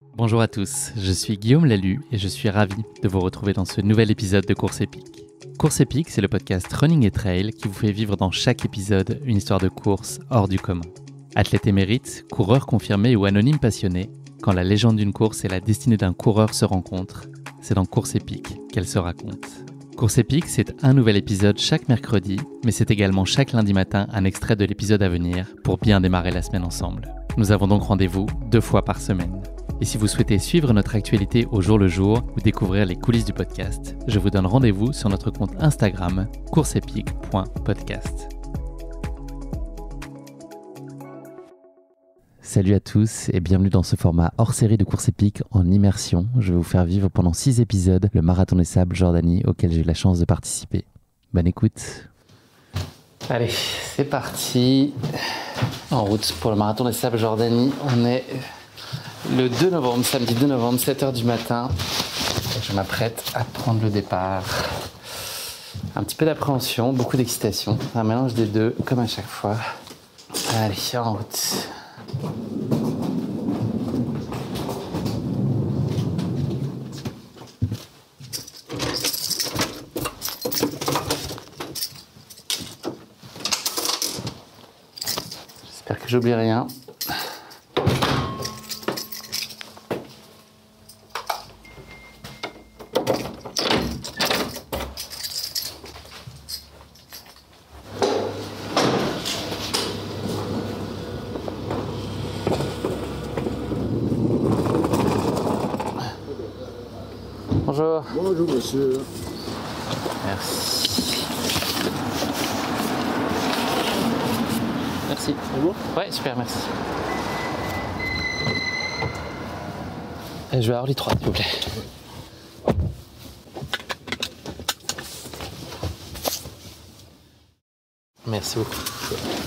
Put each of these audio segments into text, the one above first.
Bonjour à tous, je suis Guillaume Lalu et je suis ravi de vous retrouver dans ce nouvel épisode de Course Épique. Course Épique, c'est le podcast Running et Trail qui vous fait vivre dans chaque épisode une histoire de course hors du commun. Athlète émérite, coureur confirmé ou anonyme passionné, quand la légende d'une course et la destinée d'un coureur se rencontrent, c'est dans Course Épique qu'elle se raconte. Course Épique, c'est un nouvel épisode chaque mercredi, mais c'est également chaque lundi matin un extrait de l'épisode à venir pour bien démarrer la semaine ensemble. Nous avons donc rendez-vous 2 fois par semaine. Et si vous souhaitez suivre notre actualité au jour le jour ou découvrir les coulisses du podcast, je vous donne rendez-vous sur notre compte Instagram courseepique.podcast. Salut à tous et bienvenue dans ce format hors série de Course Épique en immersion. Je vais vous faire vivre pendant 6 épisodes le Marathon des Sables Jordanie auquel j'ai eu la chance de participer. Bonne écoute. Allez, c'est parti. En route pour le Marathon des Sables Jordanie. On est le 2 novembre, samedi 2 novembre, 7h du matin. Je m'apprête à prendre le départ. Un petit peu d'appréhension, beaucoup d'excitation. Un mélange des deux, comme à chaque fois. Allez, en route. J'espère que j'oublie rien. Bonjour. Bonjour monsieur. Merci. Merci. C'est bon? Ouais, super, merci. Et je vais avoir les 3, s'il vous plaît. Merci beaucoup.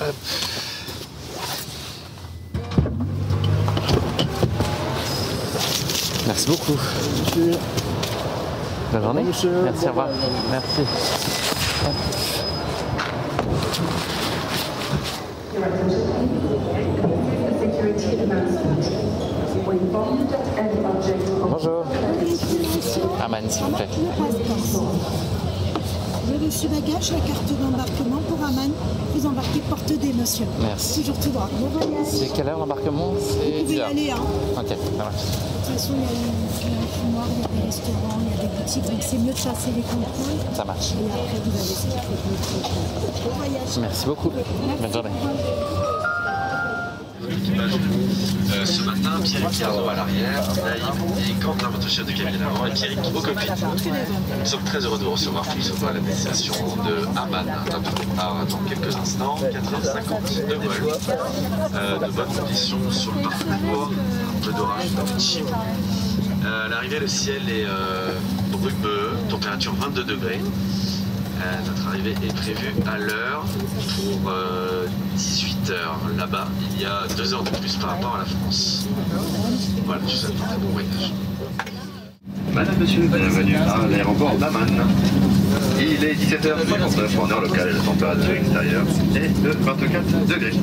Hop. Merci beaucoup. Monsieur. Bonne journée. Monsieur. Merci, au revoir. Merci. Bonjour. Aman, s'il vous plaît. Le reçu bagage, la carte d'embarquement pour Aman. Vous embarquez porte des monsieur. Merci. Toujours tout droit. Bon voyage. C'est quelle heure l'embarquement? Vous C'est pouvez y 10h. aller, hein. Ok, ça marche. De toute façon, il y a un fumoir, il y a des restaurants, il y a des boutiques, donc c'est mieux de passer les contrôles. Ça marche. Et après, vous avez ce qu'il faut. Bon voyage. Merci beaucoup. Bonne journée. Ce matin, Pierrick Arnaud à l'arrière, Naïm et Quentin, votre chef de cabine à l'avant, et Pierrick au cockpit. Nous sommes très heureux de vous recevoir tous à la destination de Amman. Notre départ dans quelques instants, 4h50 de vol. De bonnes conditions sur le parcours, un peu d'orage, un peu de chim. À l'arrivée, le ciel est brumeux, température 22 degrés. Notre arrivée est prévue à l'heure pour 18h. Là-bas, il y a 2 heures de plus par rapport à la France. Voilà, je vous souhaite un bon voyage. Madame, monsieur, bienvenue à l'aéroport d'Amman. Il est 17h59 en heure locale et la température extérieure est de 24 degrés.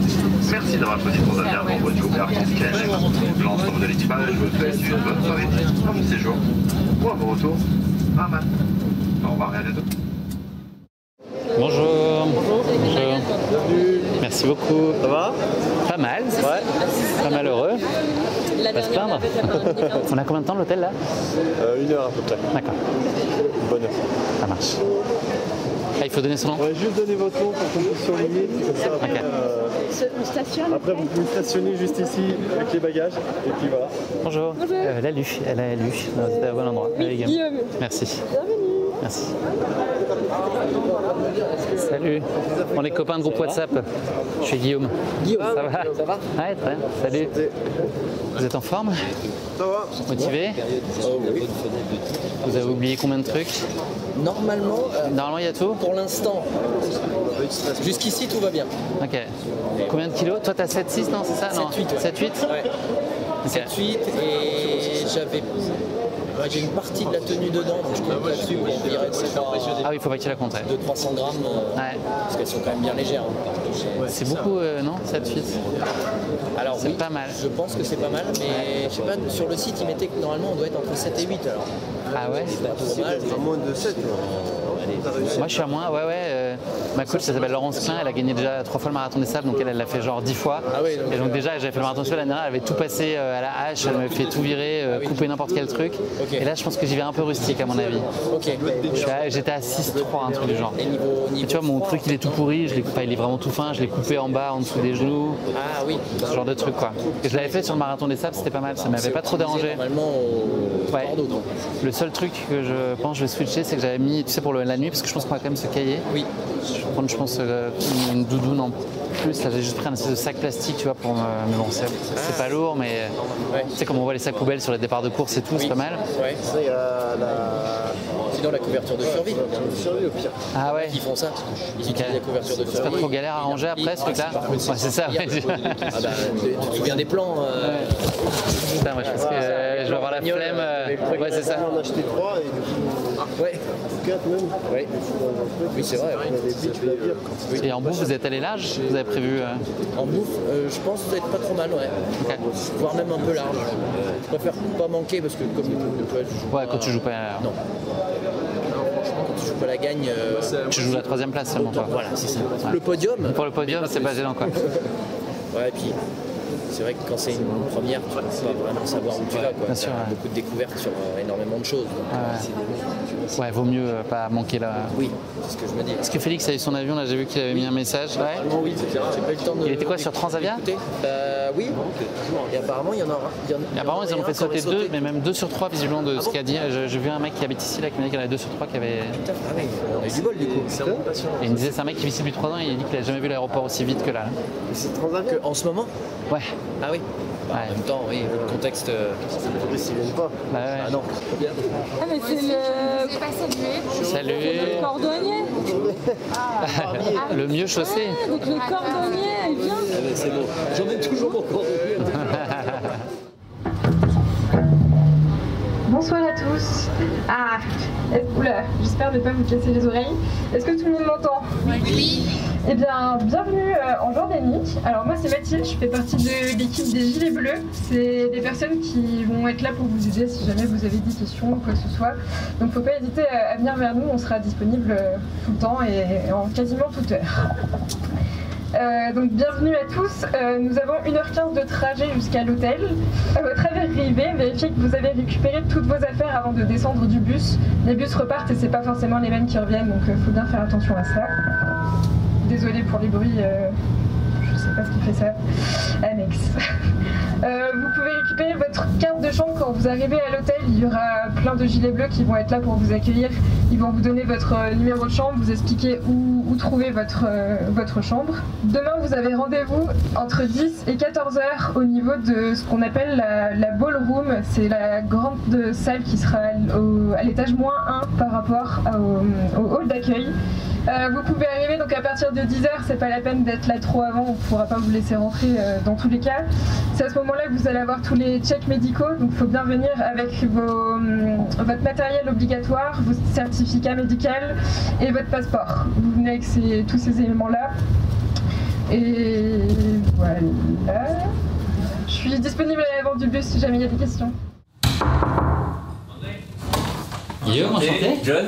Merci d'avoir choisi pour avions en voiture Air France-KLM. L'ensemble de l'équipage vous souhaite une bonne soirée dans mon séjour. Ou à vos retours à Amman. Au revoir et à bientôt. Bonjour. Bonjour. Merci beaucoup. Ça va? Pas mal. Ouais. Pas malheureux. Pas se plaindre. On a combien de temps l'hôtel là? 1 heure à peu près. D'accord. Bonne heure. Ça marche. Ah, il faut donner son nom? On va juste donner votre nom pour qu'on puisse surligner. Comme ça, après, On après, vous pouvez stationner juste ici avec les bagages. Et puis voilà. Bonjour. Lalu. Elle a lu. Vous êtes au bon endroit. Allez, Guillaume. Merci. Merci. Salut. On est copains de groupe WhatsApp. Je suis Guillaume. Guillaume. Ça va? Ça va? Ouais, très bien. Salut. Vous êtes en forme? Ça va? Motivé? Vous avez oublié combien de trucs? Normalement, Normalement, il y a tout? pour l'instant, jusqu'ici tout va bien. Ok. Combien de kilos? Toi, t'as 7-6, non? C'est ça? Non. 7-8, ouais. 7-8? Ouais. Ok. 7-8 et j'avais j'ai une partie de la tenue dedans, donc je compte là-dessus pour virer Ah oui, il faut pas que tu la comptes. Ouais. 200-300 grammes, Ouais. parce qu'elles sont quand même bien légères. C'est beaucoup, non? 7-8? Alors c'est oui, pas mal. je pense que c'est pas mal, mais je sais pas, sur le site, il mettait que normalement on doit être entre 7 et 8 alors. Ah ouais. C'est pas trop mal. À moins de 7. Moi je suis à moins, ma coach ça s'appelle Laurence Klein, elle a gagné déjà 3 fois le marathon des sables, donc elle l'a fait genre 10 fois. Ah oui, donc, et donc déjà j'avais fait le marathon des sables l'année dernière, elle avait tout passé à la hache, elle m'avait fait tout virer, couper n'importe quel truc. Okay. Et là je pense que j'y vais un peu rustique à mon avis. Ok. J'étais à 6-3, un truc du genre. Et niveau Et tu vois mon truc il est tout pourri, il est vraiment tout fin, je l'ai coupé en bas, en dessous des genoux, Ah oui. ce genre de truc quoi. Et je l'avais fait sur le marathon des sables, c'était pas mal, ça m'avait pas trop dérangé. Normalement au Ouais. Bordeaux, donc. Le seul truc que je pense que je vais switcher, c'est que j'avais mis, tu sais, pour la nuit, parce que je pense qu'on va quand même se cailler. Oui. Je vais prendre, je pense, une doudoune en plus. Là, j'ai juste pris un espèce de sac plastique, tu vois, pour me. Mais bon, c'est pas lourd, mais Ouais. tu sais, comme on voit les sacs poubelles sur les départs de course et tout, c'est pas mal. Ouais. Ça, il y a la Sinon la couverture de survie. survie au pire. Ah ouais. Ils font ça. Ils utilisent la couverture de survie. C'est pas trop galère à ranger après ce truc-là. Ouais, c'est ça. Ouais. Ah bah, tu te souviens des plans Putain, moi, je pense que je vais avoir la flemme. Ouais, c'est ça. On en a acheté 3 et du coup, Ouais. 4 même. Ouais. Oui, c'est vrai. On avait dit, tu vas dire. Oui. Et en bouffe, vous êtes allé large? Vous avez prévu. En bouffe, je pense que ça va être pas trop mal, ouais. Ok. Voire même un peu large. Je préfère pas manquer parce que comme je joue Ouais, pas- quand tu joues pas. Non. Franchement, quand tu joues pas la gagne. Tu joues la 3e place seulement, toi. Voilà, c'est ça. Le podium. Pour le podium, c'est pas gênant, quoi. Ouais, et puis c'est vrai que quand c'est une première, tu peux pas vraiment savoir où tu vas. Quoi. Bien sûr, T'as ouais. beaucoup de découvertes sur énormément de choses. Donc, Ouais, vaut mieux pas manquer là. oui, c'est ce que je me dis. Est-ce que Félix a eu son avion là? J'ai vu qu'il avait mis un message. Ouais. Apparemment, oui, j'ai pas eu le temps de. Il était quoi, sur Transavia? d'écouter. Oui. Et apparemment, il y en aura. Et apparemment, ils en ont fait sauter 2, mais même 2 sur 3 visiblement de ce qu'a dit. J'ai vu un mec qui habite ici là qui m'a dit qu'il y en avait 2 sur 3 qui avait. Ah oui, on a eu du bol du coup. Et il me disait, c'est un mec qui vit ici depuis 3 ans et il dit qu'il a jamais vu l'aéroport aussi vite que là. C'est Transavia. En ce moment. Ouais. Ah oui. En Ouais. même temps, oui, le contexte. Les touristes, ils viennent pas. Bah ouais. Ah non, trop bien. Ah mais c'est le pas salué. Salut. cordonnier. Le mieux chaussé. Ah, donc le cordonnier, elle vient. C'est beau. J'en ai toujours mon corps de Bonsoir à tous. Ah, oula, j'espère ne pas vous casser les oreilles. Est-ce que tout le monde m'entend? Oui. Eh bien, bienvenue en Jordanie. Alors moi c'est Mathilde, je fais partie de l'équipe des Gilets Bleus. C'est des personnes qui vont être là pour vous aider si jamais vous avez des questions ou quoi que ce soit. Donc faut pas hésiter à venir vers nous, on sera disponible tout le temps et en quasiment toute heure. Donc bienvenue à tous, nous avons 1h15 de trajet jusqu'à l'hôtel. À votre arrivée, vérifiez que vous avez récupéré toutes vos affaires avant de descendre du bus. Les bus repartent et c'est pas forcément les mêmes qui reviennent, donc faut bien faire attention à ça. Désolée pour les bruits, je sais pas ce qui fait ça. Annexe. Vous pouvez récupérer votre carte de chambre quand vous arrivez à l'hôtel. Il y aura plein de gilets bleus qui vont être là pour vous accueillir. Ils vont vous donner votre numéro de chambre, vous expliquer où trouver votre chambre. Demain, vous avez rendez-vous entre 10 et 14 heures au niveau de ce qu'on appelle la ballroom. C'est la grande salle qui sera à l'étage -1 par rapport au hall d'accueil. Vous pouvez arriver donc à partir de 10h, c'est pas la peine d'être là trop avant, on ne pourra pas vous laisser rentrer dans tous les cas. C'est à ce moment-là que vous allez avoir tous les checks médicaux, donc il faut bien venir avec votre matériel obligatoire, vos certificats médicaux et votre passeport. Vous venez avec tous ces éléments-là. Et voilà. Je suis disponible à l'avant du bus si jamais il y a des questions. Guillaume, enchanté. John.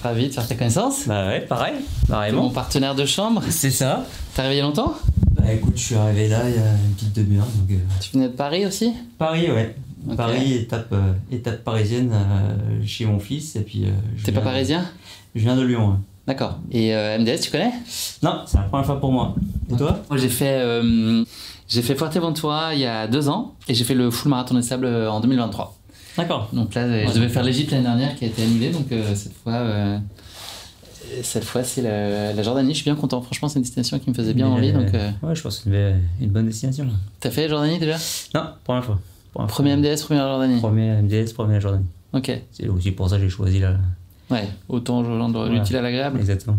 Ravi de faire ta connaissance. Bah ouais, pareil, T'es pareillement. mon partenaire de chambre. C'est ça. T'es arrivé il y a longtemps? Bah écoute, je suis arrivé là il y a une petite demi-heure. Donc, Tu venais de Paris aussi? Paris, ouais. Ok. Paris, étape parisienne chez mon fils. Et puis. T'es pas parisien? Je viens de Lyon. Ouais. D'accord. Et MDS, tu connais? Non, c'est la première fois pour moi. Et toi? Moi, j'ai fait Fuerteventura il y a 2 ans et j'ai fait le full marathon des sables en 2023. D'accord. Donc là, je devais faire l'Égypte l'année dernière qui a été annulée, donc cette fois c'est la Jordanie. Je suis bien content. Franchement, c'est une destination qui me faisait bien envie. Donc, Ouais, je pense que c'est une bonne destination. t'as fait Jordanie déjà? Non, première fois. Premier MDS, première Jordanie. Premier MDS, première Jordanie. Ok. C'est aussi pour ça que j'ai choisi là. Ouais. Autant rendre Voilà. l'utile à l'agréable. Exactement.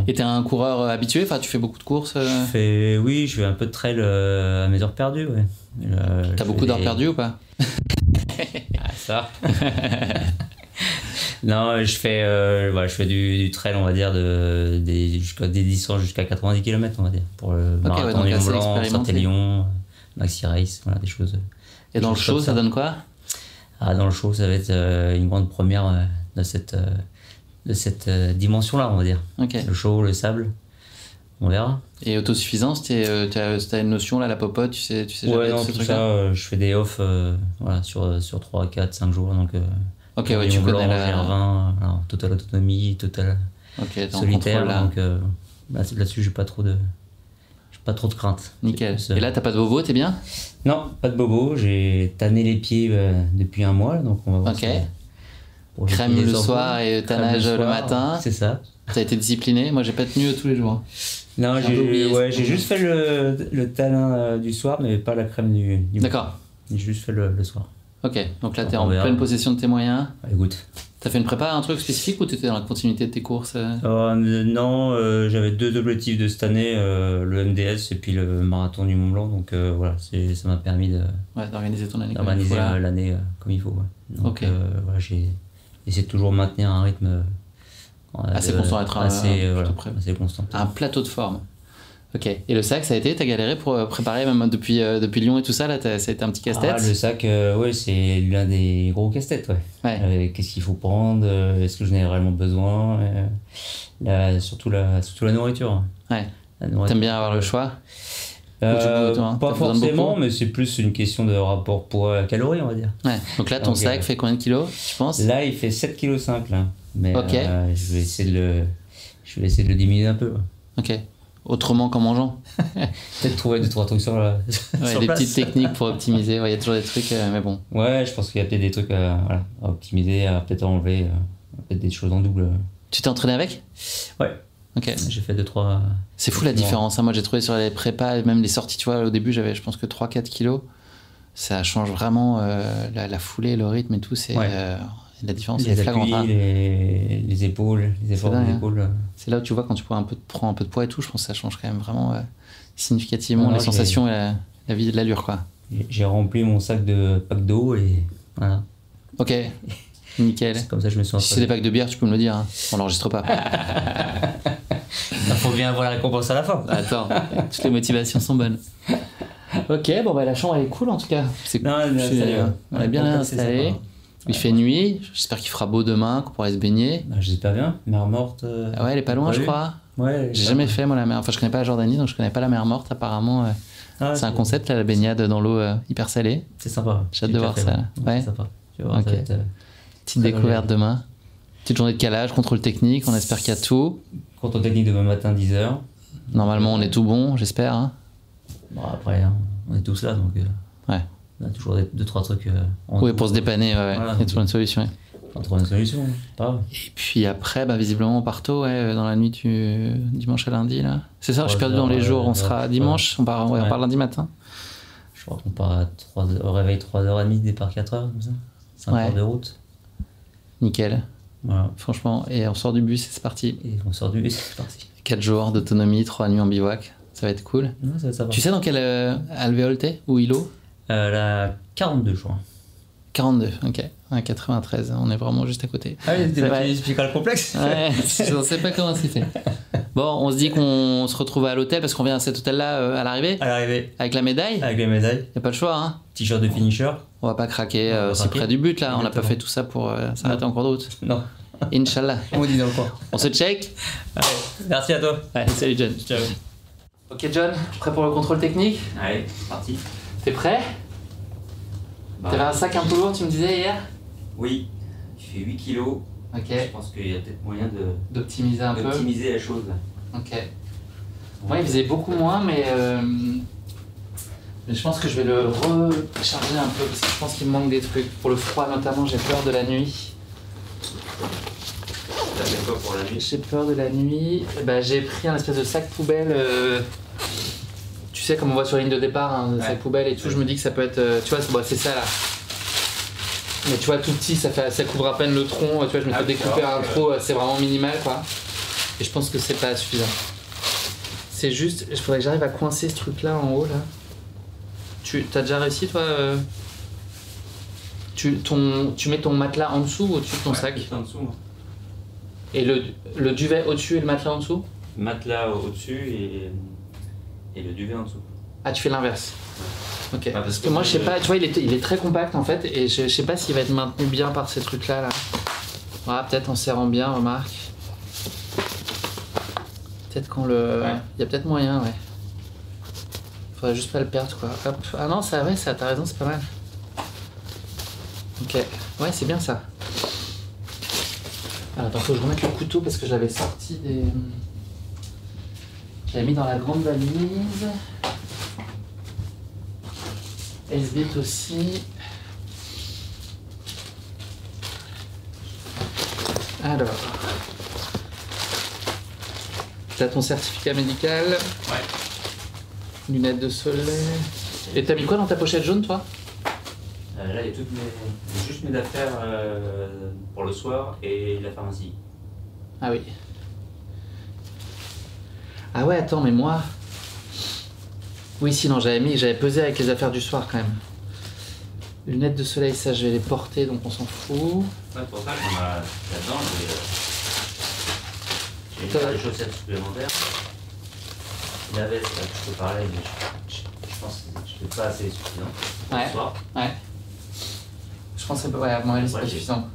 Et t'es un coureur habitué? Enfin, tu fais beaucoup de courses. Oui, je fais un peu de trail à mes heures perdues, ouais. T'as beaucoup d'heures perdues ou pas? Ah, ça. Non, je fais du trail, on va dire, des distances jusqu'à 90 km, on va dire. Pour le marathon du Mont Blanc, Saint-Élion, Maxi Race, voilà, des choses. Et dans le show, ça donne quoi? Dans le show, ça va être une grande première de cette dimension-là, on va dire. Okay. Le show, le sable, on verra. Et autosuffisance, t'as une notion là, la popote, tu sais ouais, non, tout ça, je fais des off voilà, sur 3, 4, 5 jours. Donc, ok, ouais, tu connais la... GR20, totale autonomie, totale solitaire. Là. Donc là-dessus, j'ai pas trop de crainte. Nickel. Et là, t'as pas de bobo, t'es bien? Non, pas de bobo. J'ai tanné les pieds depuis un mois, donc on va voir. Ok. Crème le soir et tannage le matin. C'est ça. T'as été discipliné? Moi, j'ai pas tenu tous les jours. Non, j'ai juste fait le talin du soir, mais pas la crème du D'accord. J'ai juste fait le soir. Ok, donc là, t'es en pleine possession de tes moyens. Écoute. T'as fait une prépa, un truc spécifique ou t'étais dans la continuité de tes courses? Non, j'avais 2 objectifs de cette année, le MDS et puis le marathon du Mont Blanc, donc voilà, ça m'a permis d'organiser ton année. D'organiser l'année comme il faut. Ouais. Donc voilà, j'ai essayé de toujours maintenir un rythme assez constant, assez constant. Un plateau de forme. Ok. Et le sac, ça a été? T'as galéré pour préparer même depuis Lyon et tout ça là? Ça a été un petit casse-tête? Le sac, ouais, c'est l'un des gros casse-têtes, ouais. Qu'est-ce qu'il faut prendre? Est-ce que je n'ai réellement besoin? Surtout la nourriture. Ouais. T'aimes bien avoir le choix? Pas forcément, mais c'est plus une question de rapport poids-calories, on va dire. Ouais. Donc là, ton sac fait combien de kilos, tu penses? Là, il fait 7,5 kg là. Mais je vais essayer de le diminuer un peu. Ouais. Ok. Autrement qu'en mangeant. Peut-être trouver 2-3 trucs sur la. Ouais, des petites techniques pour optimiser. Il y a toujours des trucs, mais bon. Ouais, je pense qu'il y a peut-être des trucs à optimiser, à peut-être enlever, peut-être des choses en double. Tu t'es entraîné avec? Ouais. Ok. J'ai fait 2-3. C'est fou la différence. Hein. Moi, j'ai trouvé sur les prépas, même les sorties, tu vois, au début, j'avais, je pense que 3-4 kilos. Ça change vraiment la foulée, le rythme et tout. C'est. La différence, les appuis, les épaules, les efforts des épaules. C'est là où tu vois quand tu prends un peu de poids et tout, je pense que ça change quand même vraiment significativement les sensations et la vie, l'allure, quoi. J'ai rempli mon sac de packs d'eau et voilà. Ok, nickel. C'est comme ça que je me suis entraîné. Si c'est des packs de bière, tu peux me le dire, hein. On l'enregistre pas. Il faut bien avoir la récompense à la fin. Attends, toutes les motivations sont bonnes. Ok, bon bah la chambre elle est cool en tout cas. On est bien installé. Il fait nuit, j'espère qu'il fera beau demain, qu'on pourra se baigner. J'espère bien, mer morte. Ah ouais, elle est pas loin, je crois. Ouais. J'ai jamais fait moi la mer. Enfin, je connais pas la Jordanie, donc je connais pas la mer morte. Apparemment, c'est un concept là, la baignade dans l'eau hyper salée. C'est sympa. J'ai hâte de voir ça. Ouais. C'est sympa. Tu vas voir, petite découverte demain. Petite journée de calage, contrôle technique. On espère qu'il y a tout. Contrôle technique demain matin 10h. Normalement, on est tout bon, j'espère. Hein. Bon après, on est tous là, donc. Ouais. On a toujours 2-3 trucs. Oui, pour se dépanner, voilà, il y a toujours une solution. Pas trop une solution, pas grave. Et puis après, visiblement, on part tôt, dans la nuit du dimanche à lundi, là. C'est ça, je suis perdu dans les jours. On sera dimanche, on part lundi matin. Je crois qu'on part au réveil 3h30, départ 4h, comme ça. 5 heures de route. Nickel. Voilà. Franchement, et on sort du bus et c'est parti. 4 jours d'autonomie, 3 nuits en bivouac. Ça va être cool. Non, ça va être sympa. Tu sais dans quel alvéole t'es ou îlot? La 42, je crois. 42, ok. 93, on est vraiment juste à côté. Ah oui, c'était pas expliqué le complexe. Ouais, je ne sais pas comment c'est fait. Bon, on se dit qu'on se retrouve à l'hôtel parce qu'on vient à cet hôtel-là à l'arrivée. À l'arrivée. Avec la médaille. Avec la médaille. Y a pas le choix, hein. T-shirt de finisher. On va pas craquer, c'est près du but là. Exactement. On n'a pas fait tout ça pour s'arrêter en cours de route. Non. Inch'Allah. On dit dans le coin. On se check. Allez, merci à toi. Allez, salut John. Ciao. Ok John, prêt pour le contrôle technique? Allez, parti. T'es prêt? T'avais un sac un peu lourd, tu me disais hier? Oui, il fait 8 kilos. Ok. Je pense qu'il y a peut-être moyen d'optimiser un peu. D'optimiser la chose. Ok. Moi, il faisait beaucoup moins, mais je pense que je vais le recharger un peu parce que je pense qu'il me manque des trucs. Pour le froid, notamment, j'ai peur de la nuit. T'as fait quoi pour la nuit? J'ai peur de la nuit. J'ai pris un espèce de sac poubelle. Tu sais, comme on voit sur la ligne de départ, un sac poubelle et tout, je me dis que ça peut être. Tu vois, c'est ça là. Mais tu vois, tout petit, ça couvre à peine le tronc. Tu vois, je me fais découper un trou, c'est vraiment minimal quoi. Et je pense que c'est pas suffisant. C'est juste, il faudrait que j'arrive à coincer ce truc là en haut là. Tu as déjà réussi toi Tu mets ton matelas en dessous ou au-dessus de ton sac? En dessous. Moi. Et le duvet au-dessus et le matelas en dessous? Matelas au-dessus et le duvet en dessous. Ah, tu fais l'inverse. Ok. Ah, parce que moi, je sais pas, tu vois, il est très compact en fait, et je sais pas s'il va être maintenu bien par ces trucs-là. Là. Voilà, peut-être en serrant bien, remarque. Peut-être quand le. Ouais. Il y a peut-être moyen, ouais. Faudrait juste pas le perdre, quoi. Hop. Ah non, ça, ouais, ça, t'as raison, c'est pas mal. Ok. Ouais, c'est bien ça. Alors, attends, faut que je remette le couteau parce que je l'avais sorti des. Je l'avais mis dans la grande valise. S-Bit aussi. Alors. T'as ton certificat médical. Ouais. Lunettes de soleil. Et t'as mis quoi dans ta pochette jaune, toi? Là, il y a juste mes affaires pour le soir et la pharmacie. Ah oui. Ah ouais, attends, mais moi... Oui, sinon, j'avais pesé avec les affaires du soir, quand même. Lunettes de soleil, ça, je vais les porter, donc on s'en fout. Ouais, pour ça, là-dedans, j'ai une paire de chaussettes supplémentaires. La veste, là, je peux parler, mais je pense que je ne fais pas assez suffisant pour le soir. Ouais. Je pense que ouais, à mon avis, c'est pas suffisant.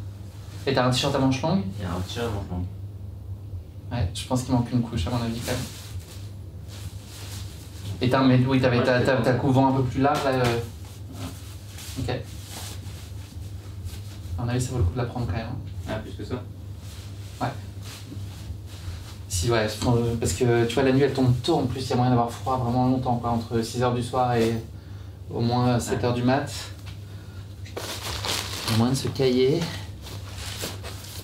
Et t'as un t-shirt à manches longues? Il y a un t-shirt à manches longues. Ouais, je pense qu'il manque une couche, à mon avis, quand même. Et t'as le couvent un peu plus large, là. Ok. À mon avis, ça vaut le coup de la prendre, quand même. Ah, plus que ça? Ouais. Si, ouais, parce que tu vois, la nuit elle tombe tôt en plus, il y a moyen d'avoir froid vraiment longtemps, quoi, entre 6h du soir et au moins 7h du mat. Il y a moyen de se cailler.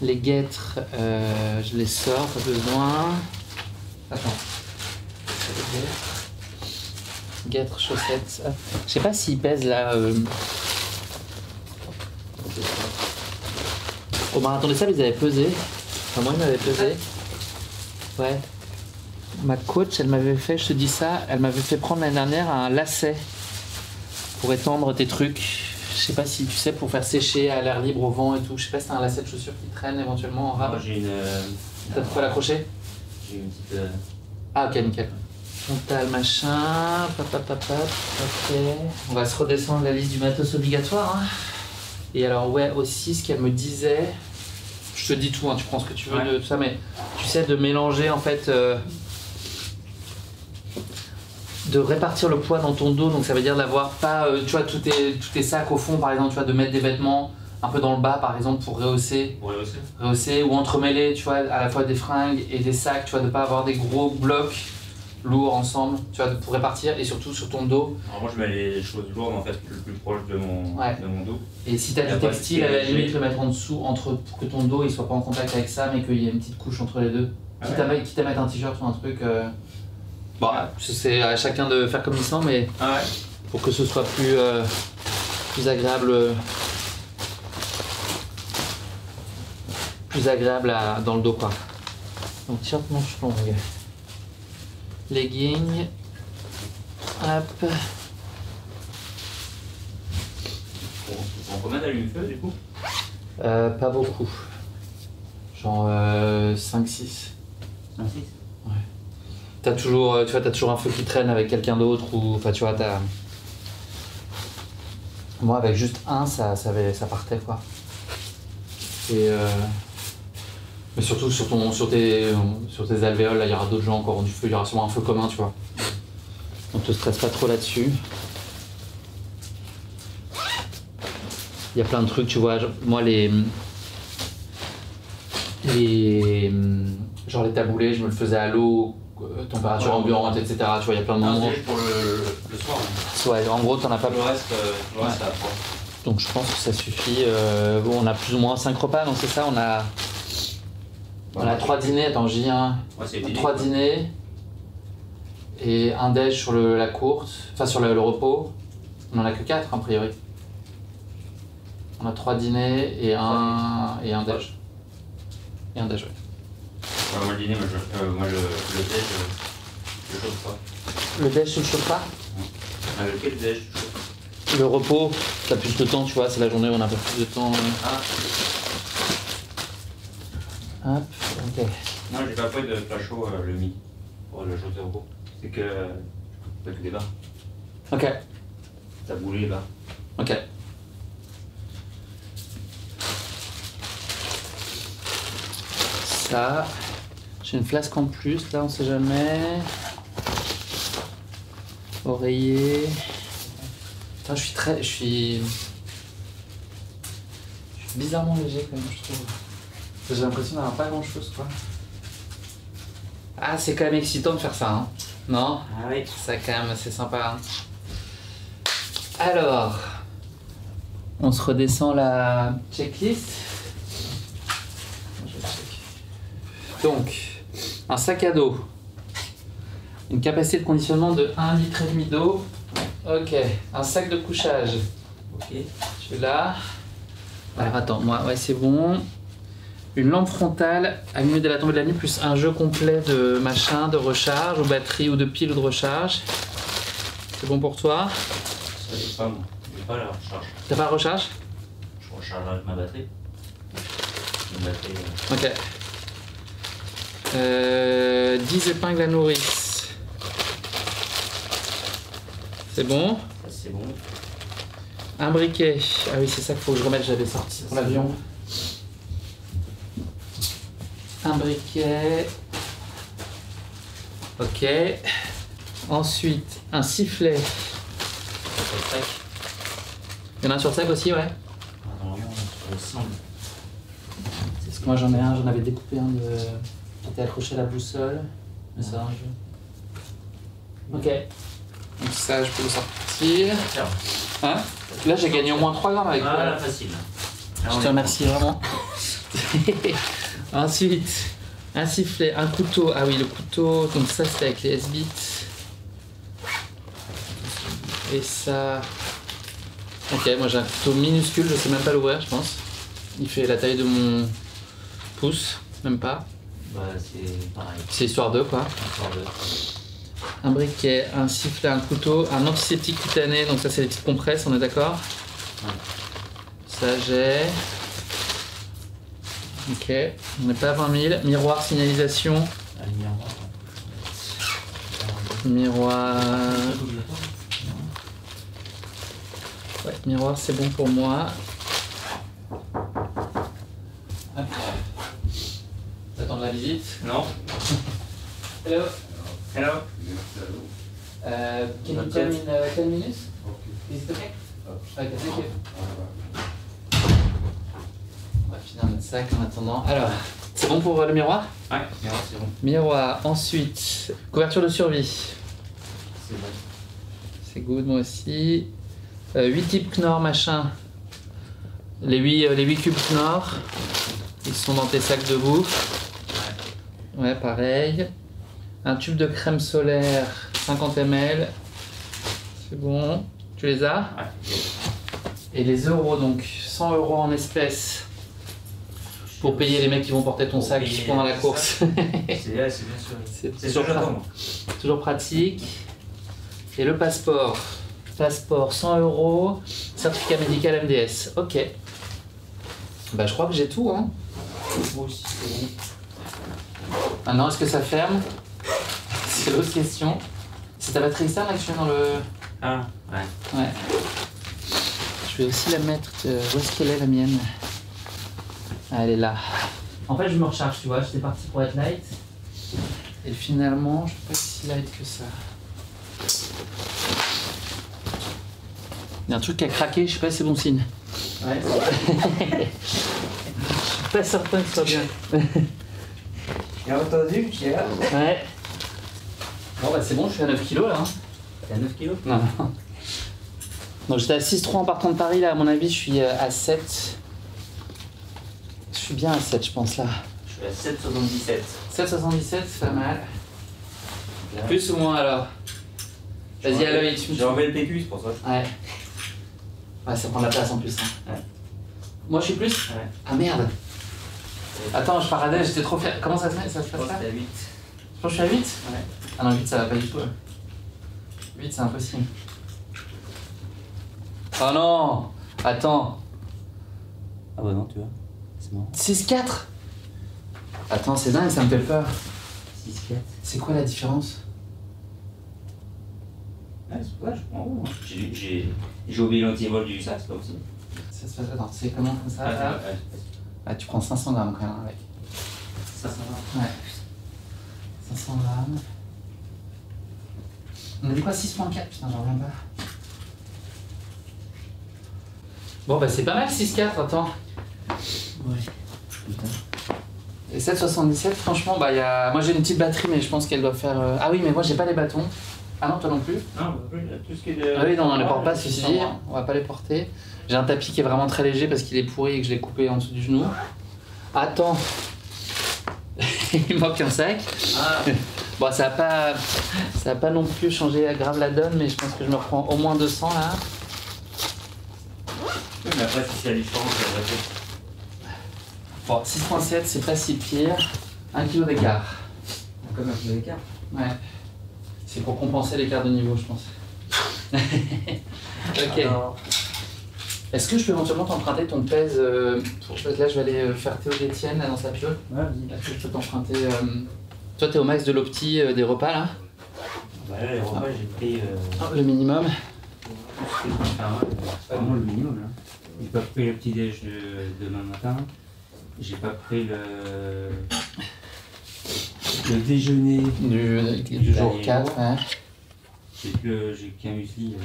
Les guêtres, je les sors, pas besoin. Attends. Guêtres, chaussettes. Je sais pas s'ils pèsent là. Oh bah attendez, ça, ils avaient pesé. Enfin, moi, ils m'avaient pesé. Ouais. Ma coach, elle m'avait fait, je te dis ça, elle m'avait fait prendre l'année dernière un lacet pour étendre tes trucs. Je sais pas si tu sais, pour faire sécher à l'air libre, au vent et tout. Je sais pas si t'as un lacet de chaussure qui traîne éventuellement en rab. Moi j'ai une. T'as de quoi l'accrocher? J'ai une petite. Ah ok, nickel. Frontal machin, ok. On va se redescendre la liste du matos obligatoire. Hein. Et alors ouais, aussi ce qu'elle me disait. Je te dis tout, hein, tu prends ce que tu veux de tout ça, mais tu sais, de mélanger en fait, de répartir le poids dans ton dos, donc ça veut dire d'avoir pas, tu vois, tous tes sacs au fond, par exemple, tu vois, de mettre des vêtements un peu dans le bas, par exemple, pour rehausser. Rehausser, ou entremêler, tu vois, à la fois des fringues et des sacs, tu vois, de pas avoir des gros blocs lourds ensemble, tu vois, pour répartir, et surtout sur ton dos. Alors moi je mets les choses lourdes en fait le plus proche de mon dos. Et si t'as du textile, à la limite le mettre en dessous, pour que ton dos il soit pas en contact avec ça, mais qu'il y ait une petite couche entre les deux. Quitte à mettre un t-shirt ou un truc. Bon, c'est à chacun de faire comme il sent, mais pour que ce soit plus agréable. Plus agréable dans le dos, quoi. Donc t-shirt manche longue. Leggings. Hop. On combien d'allume-feu du coup? Pas beaucoup. Genre 5-6. 5-6? Ouais. T'as toujours, tu vois, t'as toujours un feu qui traîne avec quelqu'un d'autre ou, enfin, tu vois, t'as. Moi, avec juste un, ça partait, quoi. Et mais surtout sur tes alvéoles, là, il y aura d'autres gens qui auront du feu, il y aura sûrement un feu commun, tu vois. Donc te stresse pas trop là-dessus. Il y a plein de trucs, tu vois, moi genre les taboulés, je me le faisais à l'eau, température ambiante, etc. Tu vois, il y a plein de moments. C'est pour le soir. Ouais, en gros, t'en as pas. Le reste, ça va. Donc je pense que ça suffit. Bon, on a plus ou moins 5 repas, donc c'est ça, on a 3 dîners, attends, j'y ai un. 3 dîners et un déj sur la courte, enfin sur le repos. On en a que 4 a priori. On a 3 dîners et un déj. Et un déj, ouais. Moi le dîner, moi le déj, je chauffe pas. Le déj, tu le chauffes pas? Avec quel déj tu chauffes? le repos, t'as plus de temps, tu vois, c'est la journée où on a un peu plus de temps. Hop, ok. Non, j'ai pas pris de plat chaud le midi pour le jour de repos. C'est que des bars. Ok. Ça boulait les bars. Ok. Ça, j'ai une flasque en plus, là on sait jamais. Oreiller. Putain, je suis bizarrement léger quand même, je trouve. J'ai l'impression d'avoir pas grand chose quoi. Ah, c'est quand même excitant de faire ça, hein. Non? Ah oui. Ça quand même, c'est sympa. Hein. Alors, on se redescend la checklist. Donc, un sac à dos. Une capacité de conditionnement de 1,5 litre d'eau. Ok. Un sac de couchage. Ok. Tu l'as. Alors attends, moi, ouais, c'est bon. Une lampe frontale à milieu de la tombée de la nuit, plus un jeu complet de machin, de recharge, ou batterie, ou de pile, ou de recharge. C'est bon pour toi? Ça dépend, moi. J'ai pas la recharge. T'as pas la recharge? Je recharge avec ma batterie. Une batterie. Ok. 10 épingles à nourrice. C'est bon? Ça, c'est bon. Un briquet. Ah oui, c'est ça qu'il faut que je remette, j'avais sorti pour l'avion. Un briquet. Ok. Ensuite, un sifflet. Il y en a un sur le sac aussi, ouais. C'est ce que moi j'en ai un, j'en avais découpé un qui était accroché à la boussole. Mais c'est un jeu. Ok. Donc ça, je peux le sortir. Hein? Là, j'ai gagné au moins 3 grammes avec toi. Ah, là, facile. Je te remercie vraiment. Ensuite, un sifflet, un couteau. Ah oui, le couteau, donc ça c'était avec les S-bits. Et ça... Ok, moi j'ai un couteau minuscule, je sais même pas l'ouvrir, je pense. Il fait la taille de mon pouce, même pas. Bah, c'est pareil. C'est histoire d'eux, quoi. Histoire d'eux. Un briquet, un sifflet, un couteau, un antiseptique cutané, donc ça c'est les petites compresses, on est d'accord? Ouais. Ça j'ai... Ok, on n'est pas à 20 000. Miroir, signalisation. Ah, le miroir. Miroir... Ouais, miroir c'est bon pour moi. Hop. T'attends de la visite? Non. Hello. Hello. Can you tell me in 10 minutes? Is it okay? Okay, thank you. On va finir notre sac en attendant. Alors, c'est bon pour le miroir? Ouais, miroir c'est bon. Miroir, ensuite, couverture de survie. C'est bon. C'est good, moi aussi. 8 types Knorr, machin. Les 8 cubes Knorr. Ils sont dans tes sacs de bouffe. Ouais, pareil. Un tube de crème solaire, 50 ml. C'est bon. Tu les as? Ouais. Et les euros, donc 100 € en espèces. Pour payer les mecs qui vont porter ton sac pendant la course. C'est bien sûr. C'est toujours pratique. Et le passeport. Passeport 100 €. Certificat médical MDS. Ok. Bah je crois que j'ai tout, hein. Moi aussi, c'est bon. Maintenant, est-ce que ça ferme? C'est l'autre question. C'est ta batterie externe là que tu mets dans le... Ah, ouais. Ouais. Je vais aussi la mettre... Où est-ce qu'elle est la mienne? Ah, elle est là. En fait, je me recharge, tu vois. J'étais parti pour être light. Et finalement, je suis pas si light que ça. Il y a un truc qui a craqué, je sais pas si c'est bon signe. Ouais, je suis pas certain que ce soit bien. Bien entendu, Pierre. Ouais. Bon bah c'est bon, je suis à 9 kg là. Hein. T'es à 9 kg? Non. Donc j'étais à 6,3 en partant de Paris, là à mon avis je suis à 7. Je suis bien à 7 je pense là. Je suis à 7,77. 7,77 c'est pas mal. Là. Plus ou moins alors? Vas-y à l'œil, tu me... J'ai enlevé le PQ, c'est pour ça. Ouais. Ouais, ça prend de la place en plus. Hein. Ouais. Moi je suis plus? Ouais. Ah merde. Attends, je paradais, j'étais trop fier. Comment ça se met? Ça se passe là? Je pense que t'es à 8. Je pense que je suis à 8? Ouais. Ah non, 8 ça va pas du tout. 8 c'est impossible. Oh non. Attends. Ah bah non, tu vois. C'est marrant. 6-4. Attends, c'est dingue, ça me fait peur. 6-4. C'est quoi la différence? Ouais, je prends haut. J'ai oublié l'antivol du sac, là aussi. Ça se passe, attends, c'est comment comme ça là ouais. Ah, tu prends 500 grammes quand même avec. 500 grammes. Ouais. 500 grammes. On a dit quoi, 6.4? Putain, j'en reviens pas. Bon, bah c'est pas mal 6.4, attends. Ouais. Putain. Et 7,77, franchement, bah moi j'ai une petite batterie, mais je pense qu'elle doit faire. Ah oui, mais moi j'ai pas les bâtons. Ah non, toi non plus? Non, tout ce qui est de. Ah oui, non, on les porte pas, ceci dit, on va pas les porter. J'ai un tapis qui est vraiment très léger parce qu'il est pourri et que je l'ai coupé en dessous du genou. Attends, il manque un sac. Ah. Bon, ça a pas non plus changé grave la donne, mais je pense que je me reprends au moins 200 là. Oui, mais après, si c'est la différence, ça va être. Bon, 6.7, c'est pas si pire. 1 kg d'écart. Comme 1 kg d'écart? Ouais. C'est pour compenser l'écart de niveau, je pense. Ok. Alors... Est-ce que je peux éventuellement t'emprunter ton pèse Là, je vais aller faire Théo d'Etienne là dans sa piole. Ouais, vas-y. Est-ce que je peux t'emprunter Toi, t'es au max de l'opti des repas là? Bah là, les repas, j'ai pris. Le minimum. Pas vraiment le minimum là. J'ai pas pris le petit-déj de demain matin. J'ai pas pris le déjeuner du jour 4. Ouais. J'ai qu'un muesli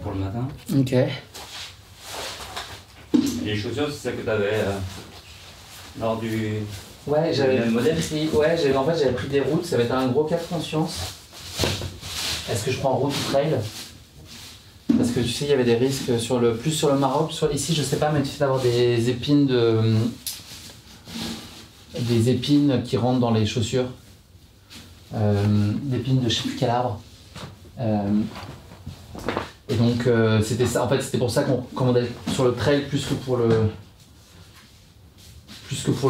pour le matin. Ok. Les chaussures, c'est ça que t'avais lors du. Ouais, j'avais pris. Ouais, j'avais pris des routes. Ça va être un gros cas de conscience. Est-ce que je prends route ou trail? Parce que tu sais, il y avait des risques plus sur le Maroc, ici, je sais pas, mais tu sais d'avoir des épines des épines qui rentrent dans les chaussures. D'épines de je sais plus quel arbre. Et donc c'était ça. En fait, c'était pour ça qu'on commandait sur le trail plus que pour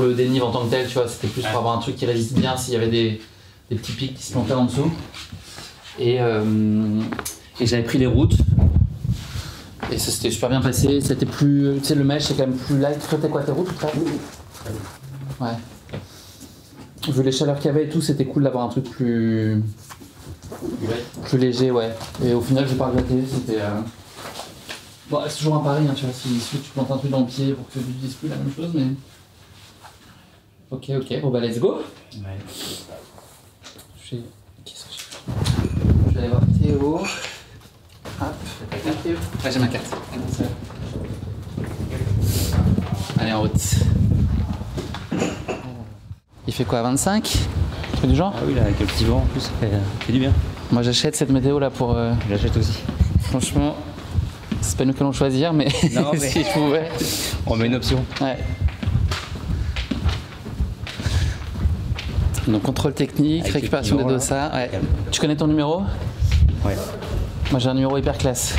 le dénive en tant que tel, tu vois. C'était plus pour avoir un truc qui résiste bien s'il y avait des petits pics qui se plantaient en dessous. Et j'avais pris les routes. Et ça s'était super bien passé. C'était plus. Tu sais, le mesh c'est quand même plus light. Toi, t'as quoi, tes routes ou pas? Ouais. Vu les chaleurs qu'il y avait et tout, c'était cool d'avoir un truc plus léger, ouais. Et au final, j'ai pas regretté. C'était. Bon, c'est toujours un pari, hein, tu vois. Si tu plantes un truc dans le pied pour que tu dises plus la même chose, mais. Ok. Bon, bah, let's go. Ouais. Je vais aller voir Théo. Hop, t'as ta carte, Théo? Ouais, j'ai ma carte. Allez, en route. Il fait quoi, 25? Tu fais du genre? Ah oui, là, avec le petit vent en plus, ça fait du bien. Moi, j'achète cette météo là pour. J'achète aussi. Franchement, c'est pas nous qui allons choisir, mais, non, mais... si je pouvais. On met une option. Ouais. Donc, contrôle technique, avec récupération des dossards. Ouais. Tu connais ton numéro? Ouais. Moi, j'ai un numéro hyper classe.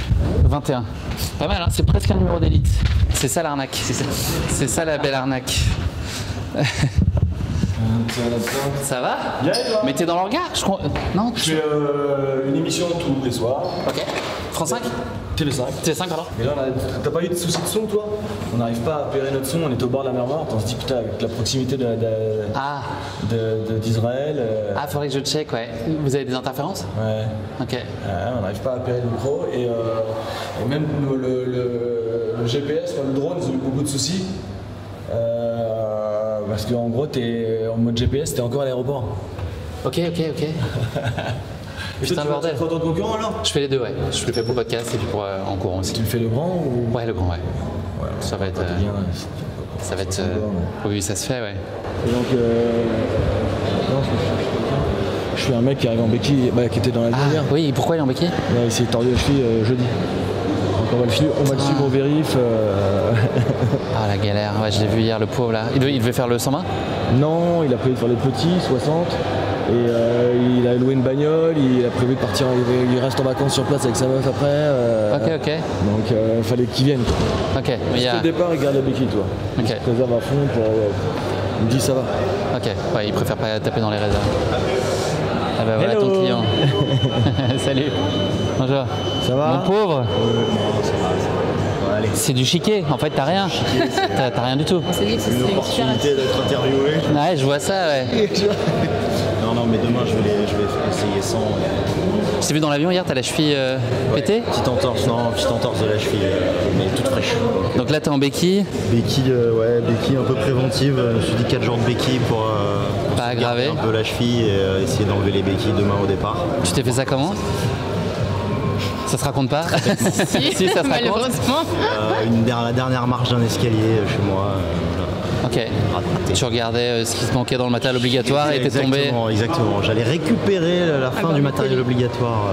21. Pas mal, hein, c'est presque un numéro d'élite. C'est ça l'arnaque. C'est ça la belle arnaque. Ça va? Bien et toi? Mais t'es dans le regard, je crois. Non, je fais une émission tous les soirs. Ok. France 5? TV5. TV5, pardon. Et là, t'as pas eu de soucis de son, toi? On n'arrive pas à pérer notre son, on est au bord de la mer Morte. On se dit, putain, avec la proximité d'Israël. Ah, faudrait que je check, ouais. Vous avez des interférences? Ouais. Ok. On n'arrive pas à pérer le micro. Et même le GPS, le drone, ils ont eu beaucoup de soucis. Parce qu'en gros, t'es en mode GPS, t'es encore à l'aéroport. Ok. Putain, le bordel. Tu fais ton concurrent alors? Je fais les deux, ouais. Je le fais pour le podcast et puis pour en courant aussi. Tu le fais le grand ou? Ouais, le grand, ouais. Ça va être. Ça va être. Oui, ça se fait, ouais. Et donc, je suis un mec qui arrive en béquille, qui était dans la dernière. Oui, et pourquoi il est en béquille? Il s'est tordu la cheville jeudi. Donc on va le suivre au vérif. Ah la galère, ouais, je l'ai vu hier, le pauvre là. Il devait faire le 120? Non, il a prévu de faire les petits, 60. Et il a loué une bagnole, il a prévu de partir, il reste en vacances sur place avec sa meuf après. Ok. Donc il fallait qu'il vienne. Ok. Mais au départ, il garde la béquille, toi. Ok. Il se préserve à fond pour. Il me dit ça va. Ok, ouais, il préfère pas taper dans les réserves. Ah bah voilà ton client. Salut. Bonjour. Ça va? Mon pauvre. Non, ça va. Allez. C'est du chiquet, en fait t'as rien. T'as rien du tout. On s'est dit que Une opportunité d'être interviewé. Ouais, je vois ça, ouais. Non, mais demain je vais essayer sans. Je t'ai vu dans l'avion hier, t'as la cheville pétée? Petite entorse de la cheville, mais toute fraîche. Donc là t'es en béquille? Béquille, béquille un peu préventive. Je me suis dit 4 jours de béquille pour pas aggraver un peu la cheville et essayer d'enlever les béquilles demain au départ. Tu t'es fait ça comment? Ça se raconte pas? Si, ça se raconte. malheureusement. La dernière marche d'un escalier chez moi. Ok. Raté. Tu regardais ce qui se manquait dans le matériel obligatoire et t'es tombé. Exactement. J'allais récupérer la fin du matériel obligatoire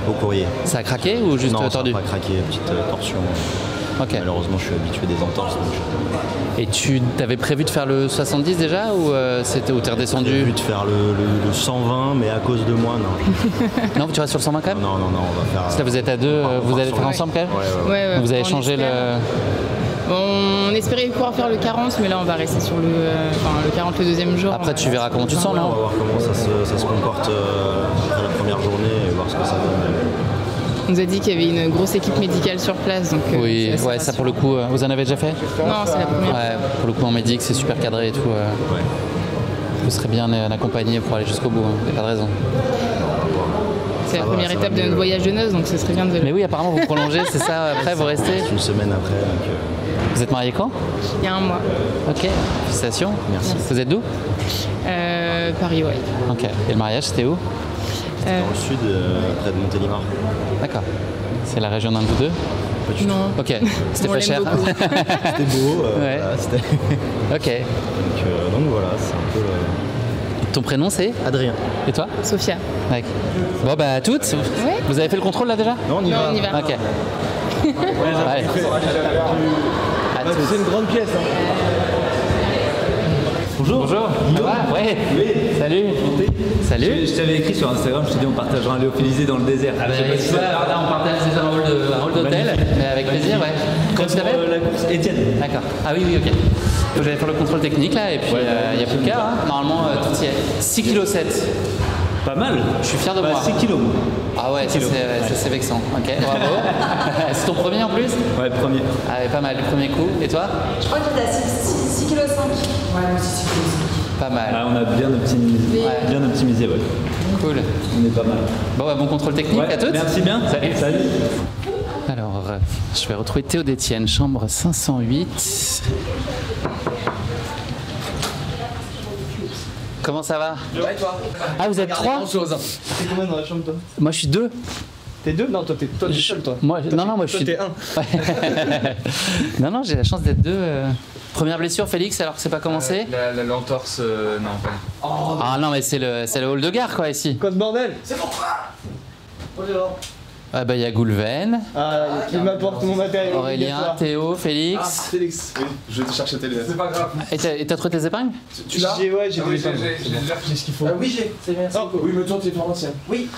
au courrier. Ça a craqué ou juste non, tordu? Ça n'a pas craqué, petite torsion. Ok. Malheureusement, je suis habitué des entorses. Et tu t'avais prévu de faire le 70 déjà ou t'es redescendu? J'ai prévu de faire le 120, mais à cause de moi, non. Non, tu restes sur le 120 quand même? Non, on va faire. Parce que là, vous êtes à deux, vous allez faire ensemble quand même? Ouais, Donc vous avez changé le. On espérait pouvoir faire le 40, mais là on va rester sur le 40 le deuxième jour. Après tu verras comment tu te sens, On va non? voir comment ça se comporte après la première journée et voir ce que ça donne. On nous a dit qu'il y avait une grosse équipe médicale sur place. Donc, oui, ouais, ça pour le coup, vous en avez déjà fait? Non, c'est la première. Ouais, pour le coup en médic c'est super cadré et tout. Vous serez bien accompagné pour aller jusqu'au bout, il n'y a pas de raison. C'est la première étape de notre voyage de noces, donc ce serait bien de... Mais oui, apparemment vous prolongez, c'est ça, après vous restez? Une semaine après. Donc, Vous êtes mariés quand? Il y a un mois. Ok, félicitations. Merci. Vous êtes d'où? Paris, ouais. Ok, et le mariage c'était où? dans le sud, près de Montélimar. D'accord. C'est la région d'un de vous deux? Pas du tout. Non. Ok, c'était On pas l'aime cher. beaucoup. C'était beau. Ouais. Voilà, c'était... Ok. donc voilà, c'est un peu... Ton prénom c'est? Adrien. Et toi? Sophia. Ouais. Bon bah à toutes. Ouais. Vous avez fait le contrôle là déjà? Non, on y va. On y va. Ok. Ouais. À toutes. C'est une grande pièce. Bonjour. Bonjour. Ça va? Ouais. Oui. Salut. Salut. Je t'avais écrit sur Instagram, je t'ai dit on partagera un Léophilisé dans le désert. Ah bah, là on partage déjà un rôle d'hôtel, mais avec plaisir, ouais. Comment tu t'appelles? La course, Étienne. D'accord. Ah oui, ok. Donc j'allais faire le contrôle technique là, et puis il n'y a plus le cas. Hein. Normalement, tout y est. 6,7 kg. Pas mal. Je suis fier de moi. 6 kilos. Ah ouais, ça c'est vexant. Ok, bravo. C'est ton premier en plus? Ouais, premier. Ah ouais, pas mal, le premier coup. Et toi? Je crois qu'il est à 6,5 kg. Ouais, moi aussi 6,5 kg. Pas mal. Ah, on a bien optimisé. Ouais. Bien optimisé, ouais. Cool. On est pas mal. Bon, bah, bon contrôle technique Ouais, à toutes. merci bien. Salut. Salut. Alors, je vais retrouver Théo d'Étienne, chambre 508. Comment ça va? Ouais, toi? Ah, vous êtes 3? T'es combien dans la chambre, toi? Moi, je suis 2. T'es 2? Non, toi, t'es seul, toi. Moi, moi, je suis. Toi, t'es 1. Non, j'ai la chance d'être 2. Première blessure, Félix, alors que c'est pas commencé? L'entorse, non, pas. Oh, Ah non, mais c'est le hall de gare, quoi, ici. quoi de bordel? C'est bon. Bonjour. Ah bah, il y a Goulven, Ah, qui m'apporte mon matériel. Aurélien, obligatoire. Théo, Félix. Félix, oui, je vais te chercher tes lunettes. C'est pas grave. Et t'as trouvé tes épingles? Tu l'as? Ouais, j'ai Oui, déjà j'ai ce qu'il faut. oui, j'ai. C'est bien. Oui, mais toi, t'es pharmacien. Oui.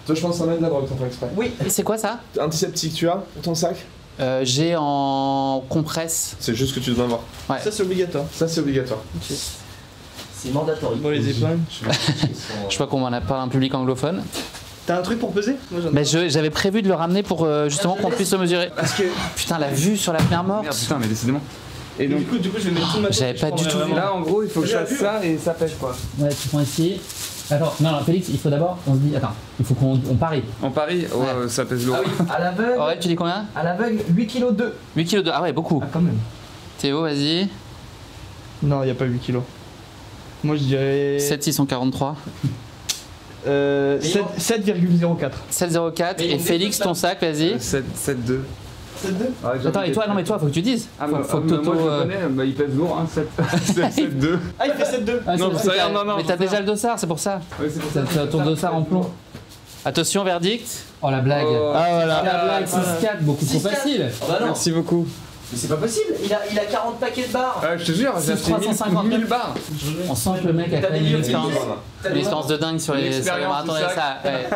Toi, je pense que ça m'aide là-bas avec ton fait exprès. Oui. Et c'est quoi ça? Antiseptique, tu as dans ton sac? J'ai en compresse. C'est juste que tu dois avoir. Ouais. Ça, c'est obligatoire. Ça, c'est obligatoire. C'est mandatory. Bon, les épingles. Je crois qu'on m'en a pas un public anglophone. T'as un truc pour peser? Moi, j'en ai Mais pas. j'avais prévu de le ramener pour justement qu'on puisse le mesurer. Parce que. Putain, la vue sur la mer morte. Merde, putain, mais décidément. Et donc, du coup, je vais mettre tout le matériel. J'avais pas du tout vu. Là, en gros, il faut que je fasse ça et ça pêche quoi. Ouais, tu prends ici. Attends, non, Félix, il faut d'abord, on se dit, attends, il faut qu'on parie. En Paris, Ouais. ça pèse lourd. Ah oui, à l'aveugle. Aurèle, tu dis combien? À l'aveugle, 8 kg 2. 8 kg. Ah ouais, beaucoup. Ah, quand même. Théo, vas-y. Non, il n'y a pas 8 kg. Moi, je dirais. 7,643. 7,04. 7,04. Et Félix, ton sac, vas-y. 7,2. 7,2. Attends, et toi, non, mais toi, faut que tu dises. Faut que Toto. Moi, je le connais, bah, il pèse lourd, hein, 7,2. Ah, il fait 7,2. Ah, Non, c'est- ça, non, mais t'as déjà le dossard, c'est pour ça. Ouais, c'est pour ça. T'as ton dossard en plomb. Attention, verdict. Oh la blague. Oh. Ah, voilà. La blague, 6,4, beaucoup trop 6,4. facile. Oh, bah non. Merci beaucoup. Mais c'est pas possible. Il a 40 paquets de barres. Ah, je te jure, j'ai acheté 1000 barres. On sent que le mec a T'as quand des même une lyophiles. expérience de dingue sur les L'expérience marathons du et sac. ça. Ouais.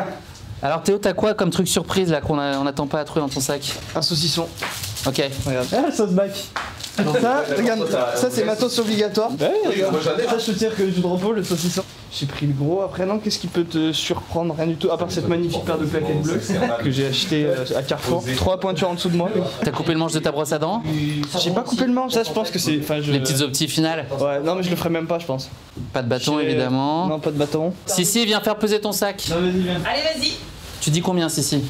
Alors Théo, t'as quoi comme truc surprise là qu'on n'attend pas à trouver dans ton sac? Un saucisson. Ok. Regarde. Ah, le sauce bac. Ça, regarde, ça c'est matos obligatoire. Ouais, regarde. Ça, je te tire que le jus de repos, le saucisson. J'ai pris le gros. Après, non, qu'est-ce qui peut te surprendre? Rien du tout, à part cette magnifique paire de claquettes bleues que j'ai acheté à Carrefour. 3 pointures en dessous de moi. T'as coupé le manche de ta brosse à dents? J'ai pas coupé le manche, ça je pense que c'est. Les petites opties finales? Ouais, non, mais je le ferai même pas, je pense. Pas de bâton évidemment. Non, pas de bâton. Sissi, viens faire peser ton sac. Non, vas-y, viens. Allez, vas-y. Tu dis combien, Sissi?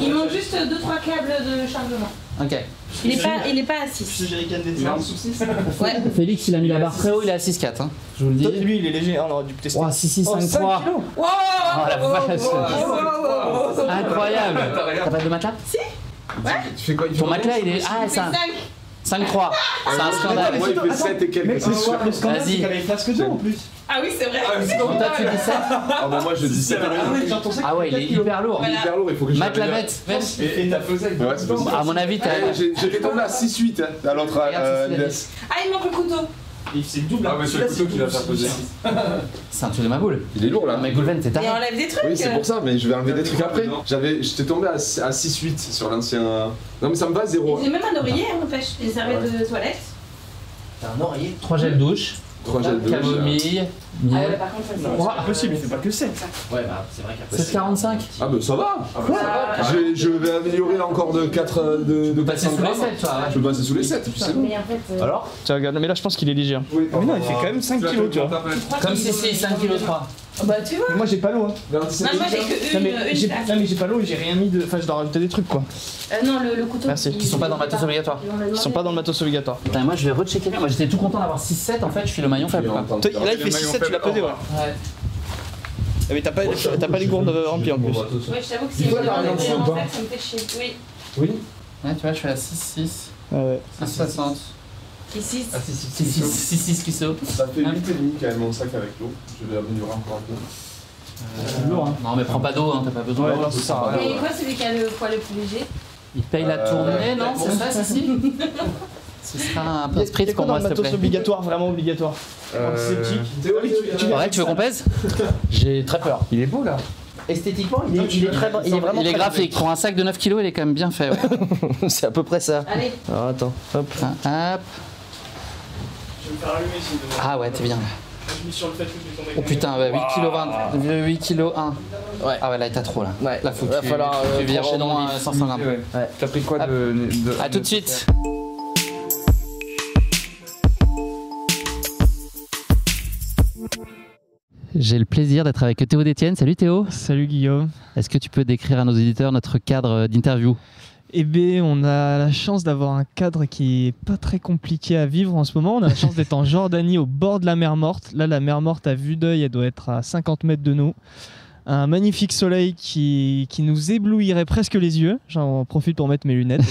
Il manque juste 2-3 câbles de chargement. Ok. Il est pas à 6. Il est en dessous 6. Ouais. Félix, il a mis la barre très haut, il est à 6,4. Hein. Je vous le dis. Lui, il est léger, on aurait dû tester. Oh, 6,6, 5,3. Wow, Oh la vache. Incroyable. T'as pas de matelas? Si. Ouais. Tu fais quoi? Ton matelas, il est. Ah, c'est un. 5,3. C'est un scandale. Moi, il fait 7 et quelques, c'est sûr. Le scandale, c'est qu'elle avait flasque d'eau en plus. Ah oui, c'est vrai. Toi, tu dis 7? Ah bah moi je dis 7. Ah ouais, il est hyper lourd. Il est hyper lourd, il faut que je Mate la bête. Et t'as faisé. Ouais, c'est possible. À mon avis, t'as. J'ai fait tomber à 6-8 à l'autre NES. Ah, il manque le couteau. C'est double. Ah, mais c'est le couteau qui va faire peser. C'est un truc de ma boule. Il est lourd là. Mais Goulven, c'est Et taré. on enlève des trucs. Oui, c'est pour ça, mais je vais enlever des trucs après. J'étais tombé à 6-8 sur l'ancien. Non, mais ça me va 0. J'ai même un oreiller, n'empêche. Des serviettes de toilette. T'as un oreiller. 3 gels douche. 3 gels douche. Camomille. Ah ouais, par contre, ça c'est. Impossible, il fait pas que 7. Ouais, bah c'est vrai qu'après. 7,45. Ah, bah ça va. Je vais améliorer encore de 4 de passer sous les 7, toi. Je peux passer sous les 7, et puis c'est bon. Mais en fait. Alors? Tu regardes, mais là je pense qu'il est léger. Oui. Mais non, il fait quand même 5 kilos, tu vois. Comme si c'est 5,3 kg. Bah tu vois. Moi j'ai pas l'eau. Hein. Non, moi j'ai que Non, mais une place. non, mais j'ai pas l'eau et j'ai rien mis de. Enfin, je dois rajouter des trucs quoi. Non, le couteau. Merci. Qui sont pas dans le matos obligatoire. Ils sont pas dans le matos obligatoire. Putain, moi je vais rechecker. Moi j'étais tout content d'avoir 6,7. En fait, je suis le maillon faible. Quoi. Là il fait 6,7, tu l'as pesé, ouais. Ouais. Mais t'as pas les gourdes remplies en plus. Ouais, je t'avoue que si je demande un sac, ça me fait chier. Oui. Oui. Ouais, tu vois, je suis à 6,6. Ouais. 6,60. Et 6. Ah, 6,6 kilos. Ça fait 8,5 quand même mon sac avec l'eau. Je vais améliorer encore un peu. C'est lourd, hein. Non, mais prends pas d'eau, hein, t'as pas besoin. Ouais, non, c'est ça. Et quoi, celui qui a le poids le plus léger? Il paye la tournée, non? C'est ça, si. Ce sera un peu spritz pour moi, s'il te plaît. Matos obligatoire, vraiment obligatoire. Antiseptique. Ouais, tu veux qu'on pèse? J'ai très peur. Il est beau là. Esthétiquement, il est très bon. Il est vraiment. Il est graphique. Pour un sac de 9 kg, il est quand même bien fait. Ouais. C'est à peu près ça. Allez. Alors attends, hop. Hop. Je vais me faire allumer si vous Ah ouais, t'es bien. Je mis sur le fait que je vais tomber. Oh putain, ouais, 8 kg 1. Ouais. Ah ouais, là, t'as trop là. Ouais. Là, faut que va falloir tu vires chez nous 500 grammes. Ouais. T'as pris quoi de. A tout de suite. J'ai le plaisir d'être avec Théo Détienne. Salut Théo. Salut Guillaume. Est-ce que tu peux décrire à nos auditeurs notre cadre d'interview? Eh bien, on a la chance d'avoir un cadre qui est pas très compliqué à vivre en ce moment. On a la chance d'être en Jordanie, au bord de la mer Morte. Là, la mer Morte, à vue d'œil, elle doit être à 50 mètres de nous. Un magnifique soleil qui nous éblouirait presque les yeux. J'en profite pour mettre mes lunettes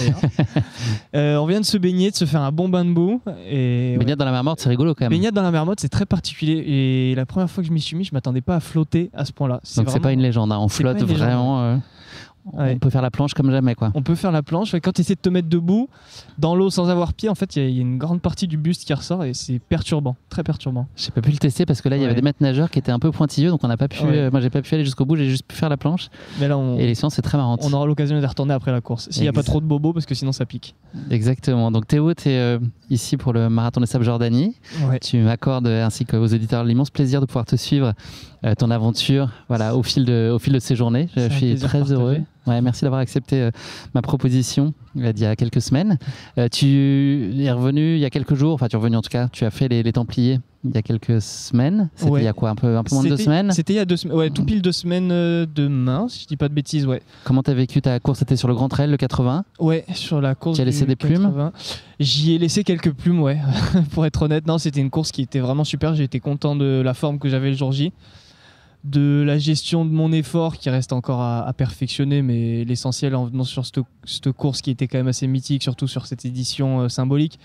d'ailleurs. On vient de se baigner, de se faire un bon bain de boue. Baignade dans la mer Morte, c'est rigolo quand même. Baignade dans la mer Morte, c'est très particulier. Et la première fois que je m'y suis mis, je m'attendais pas à flotter à ce point-là. Donc c'est pas une légende, hein. On flotte vraiment. On peut faire la planche comme jamais, quoi. On peut faire la planche. Quand tu essaies de te mettre debout dans l'eau sans avoir pied, en fait, il y a une grande partie du buste qui ressort et c'est perturbant, très perturbant. J'ai pas pu le tester parce que là, il y avait des maîtres nageurs qui étaient un peu pointilleux, donc on n'a pas pu. Moi, j'ai pas pu aller jusqu'au bout. J'ai juste pu faire la planche. Mais là, et les séances, c'est très marrant. On aura l'occasion d'y retourner après la course. S'il n'y a pas trop de bobos, parce que sinon ça pique. Exactement. Donc Théo, tu es ici pour le marathon de Sable Jordanie. Ouais. Tu m'accordes, ainsi qu'aux auditeurs, l'immense plaisir de pouvoir te suivre ton aventure, voilà, au fil de ces journées. Je suis très heureux. Ouais, merci d'avoir accepté ma proposition d'il y a quelques semaines. Tu es revenu il y a quelques jours, enfin tu es revenu en tout cas, tu as fait les Templiers il y a quelques semaines. C'était il y a quoi, un peu moins de 2 semaines? C'était il y a 2 semaines, ouais, tout pile 2 semaines demain, si je dis pas de bêtises, ouais. Comment t'as vécu ta course? C'était sur le Grand Trail, le 80? Ouais, sur la course. Tu as laissé des plumes? J'y ai laissé quelques plumes, ouais. Pour être honnête, non, c'était une course qui était vraiment super. J'ai été content de la forme que j'avais le jour J, de la gestion de mon effort qui reste encore à perfectionner, mais l'essentiel en venant sur cette course qui était quand même assez mythique, surtout sur cette édition symbolique,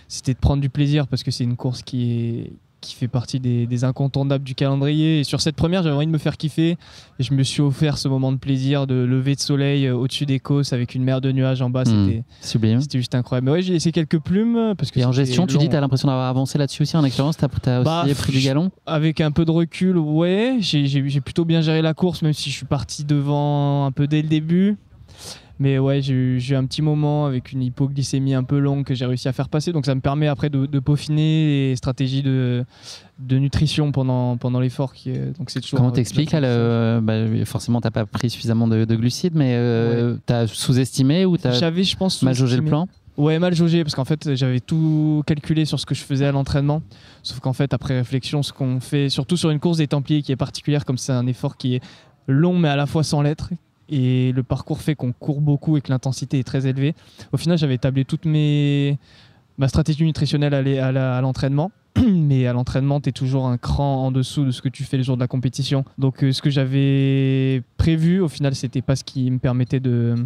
c'était de prendre du plaisir parce que c'est une course qui fait partie des incontournables du calendrier. Et sur cette première, j'avais envie de me faire kiffer et je me suis offert ce moment de plaisir de lever de soleil au-dessus des Causses avec une mer de nuages en bas. C'était sublime. C'était juste incroyable. Mais ouais, j'ai laissé quelques plumes. Parce que et en gestion, tu dis, tu as l'impression d'avoir avancé là-dessus aussi en expérience? Tu as aussi pris du galon? Avec un peu de recul, ouais. J'ai plutôt bien géré la course, même si je suis parti devant un peu dès le début. Mais ouais, j'ai eu un petit moment avec une hypoglycémie un peu longue que j'ai réussi à faire passer. Donc ça me permet après de peaufiner les stratégies de nutrition pendant l'effort. Donc c'est toujours. Comment t'expliques là forcément, t'as pas pris suffisamment de glucides, mais t'as sous-estimé ou j'avais, je pense, mal jaugé le plan? Ouais, mal jaugé, parce qu'en fait, j'avais tout calculé sur ce que je faisais à l'entraînement. Sauf qu'en fait, après réflexion, ce qu'on fait, surtout sur une course des Templiers qui est particulière, comme c'est un effort qui est long mais à la fois sans l'être, et le parcours fait qu'on court beaucoup et que l'intensité est très élevée. Au final, j'avais tablé toute ma stratégie nutritionnelle à l'entraînement. Mais à l'entraînement, tu es toujours un cran en dessous de ce que tu fais le jour de la compétition. Donc ce que j'avais prévu, au final, c'était pas ce qui me permettait de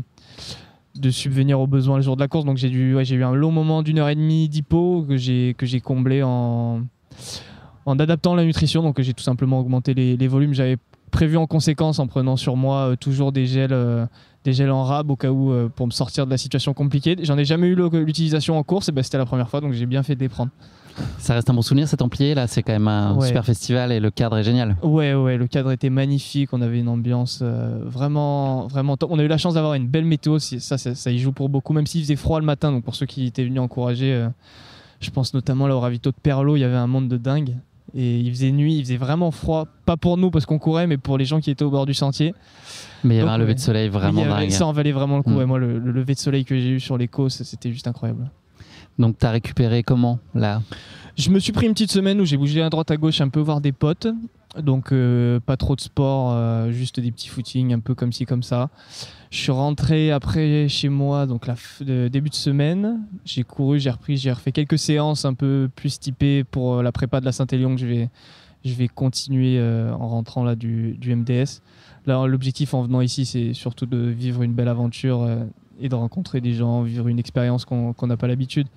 subvenir aux besoins le jour de la course. Donc j'ai eu un long moment d'1h30 d'hypo que j'ai comblé en adaptant la nutrition. Donc j'ai tout simplement augmenté les volumes. J'avais prévu en conséquence, en prenant sur moi toujours des gels en rab au cas où, pour me sortir de la situation compliquée. J'en ai jamais eu l'utilisation en course, et c'était la première fois, donc j'ai bien fait de les prendre. Ça reste un bon souvenir, cet Templier là, c'est quand même un super festival et le cadre est génial. Ouais, le cadre était magnifique, on avait une ambiance vraiment top. On a eu la chance d'avoir une belle météo, ça y joue pour beaucoup, même s'il faisait froid le matin. Donc pour ceux qui étaient venus encourager, je pense notamment là au ravito de Perlo, il y avait un monde de dingue. Et il faisait nuit, il faisait vraiment froid, pas pour nous parce qu'on courait, mais pour les gens qui étaient au bord du sentier. Mais il y avait un lever de soleil vraiment dingue. Ça en valait vraiment le coup. Ouais, moi, le lever de soleil que j'ai eu sur les côtes, c'était juste incroyable. Donc tu as récupéré comment là? Je me suis pris une petite semaine où j'ai bougé à droite à gauche un peu voir des potes. Donc pas trop de sport, juste des petits footings un peu comme ci comme ça. Je suis rentré après chez moi, donc début de semaine. J'ai couru, j'ai refait quelques séances un peu plus typées pour la prépa de la Saint-Élion que je vais continuer en rentrant là du MDS. Là, l'objectif en venant ici, c'est surtout de vivre une belle aventure et de rencontrer des gens, vivre une expérience qu'on n'a pas l'habitude.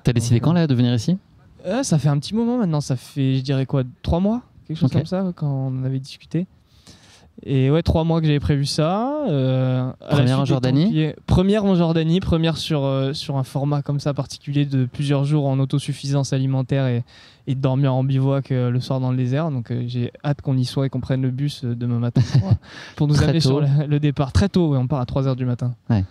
T'as décidé quand là de venir ici? Ça fait un petit moment maintenant, ça fait je dirais 3 mois, quelque chose comme ça, quand on en avait discuté. Et ouais, 3 mois que j'avais prévu ça. Première en Jordanie? Première en Jordanie, première sur un format comme ça particulier de plusieurs jours en autosuffisance alimentaire et de dormir en bivouac le soir dans le désert. Donc j'ai hâte qu'on y soit et qu'on prenne le bus demain matin pour nous amener sur le départ. Très tôt, on part à 3h du matin. Ouais.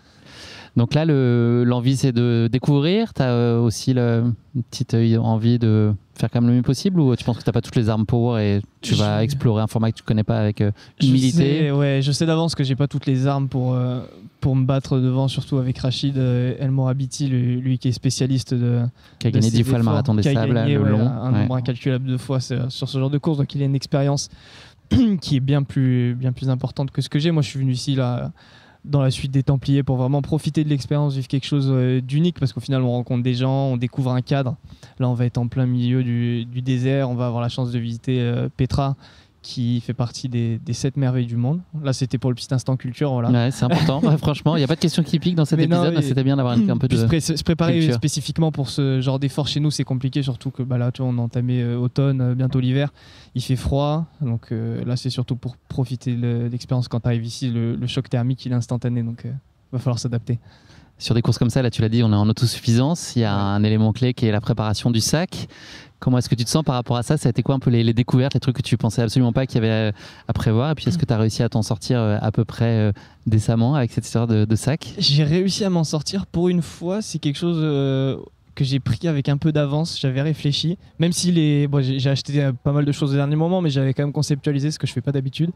Donc là, l'envie, c'est de découvrir. Tu as aussi une petite envie de faire quand même le mieux possible, ou tu penses que tu n'as pas toutes les armes pour et tu vas explorer un format que tu ne connais pas avec humilité? Je sais d'avance que je n'ai pas toutes les armes pour me battre devant, surtout avec Rachid El Morabiti, lui qui est spécialiste qui a gagné 10 fois le marathon des sables, le long. Un nombre incalculable de fois sur ce genre de course. Donc il a une expérience qui est bien plus importante que ce que j'ai. Moi, je suis venu ici là, dans la suite des Templiers pour vraiment profiter de l'expérience, vivre quelque chose d'unique, parce qu'au final on rencontre des gens, on découvre un cadre. Là on va être en plein milieu du désert, on va avoir la chance de visiter Petra qui fait partie des 7 merveilles du monde. Là c'était pour le petit instant culture, voilà. Ouais, c'est important. Franchement, il n'y a pas de question qui pique dans cet épisode, mais c'était bien d'avoir un peu de se préparer culture. Spécifiquement pour ce genre d'effort chez nous, c'est compliqué, surtout que là tu vois, on a entamé automne, bientôt l'hiver, il fait froid, donc là c'est surtout pour profiter de l'expérience. Quand tu arrives ici, le choc thermique il est instantané, donc va falloir s'adapter. Sur des courses comme ça, là tu l'as dit, on est en autosuffisance, il y a un élément clé qui est la préparation du sac. Comment est-ce que tu te sens par rapport à ça? Ça a été quoi un peu les découvertes, les trucs que tu pensais absolument pas qu'il y avait à prévoir? Et puis est-ce que tu as réussi à t'en sortir à peu près décemment avec cette histoire de sac? J'ai réussi à m'en sortir pour une fois. C'est quelque chose que j'ai pris avec un peu d'avance. J'avais réfléchi, même si j'ai acheté pas mal de choses au dernier moment, mais j'avais quand même conceptualisé ce que je fais pas d'habitude.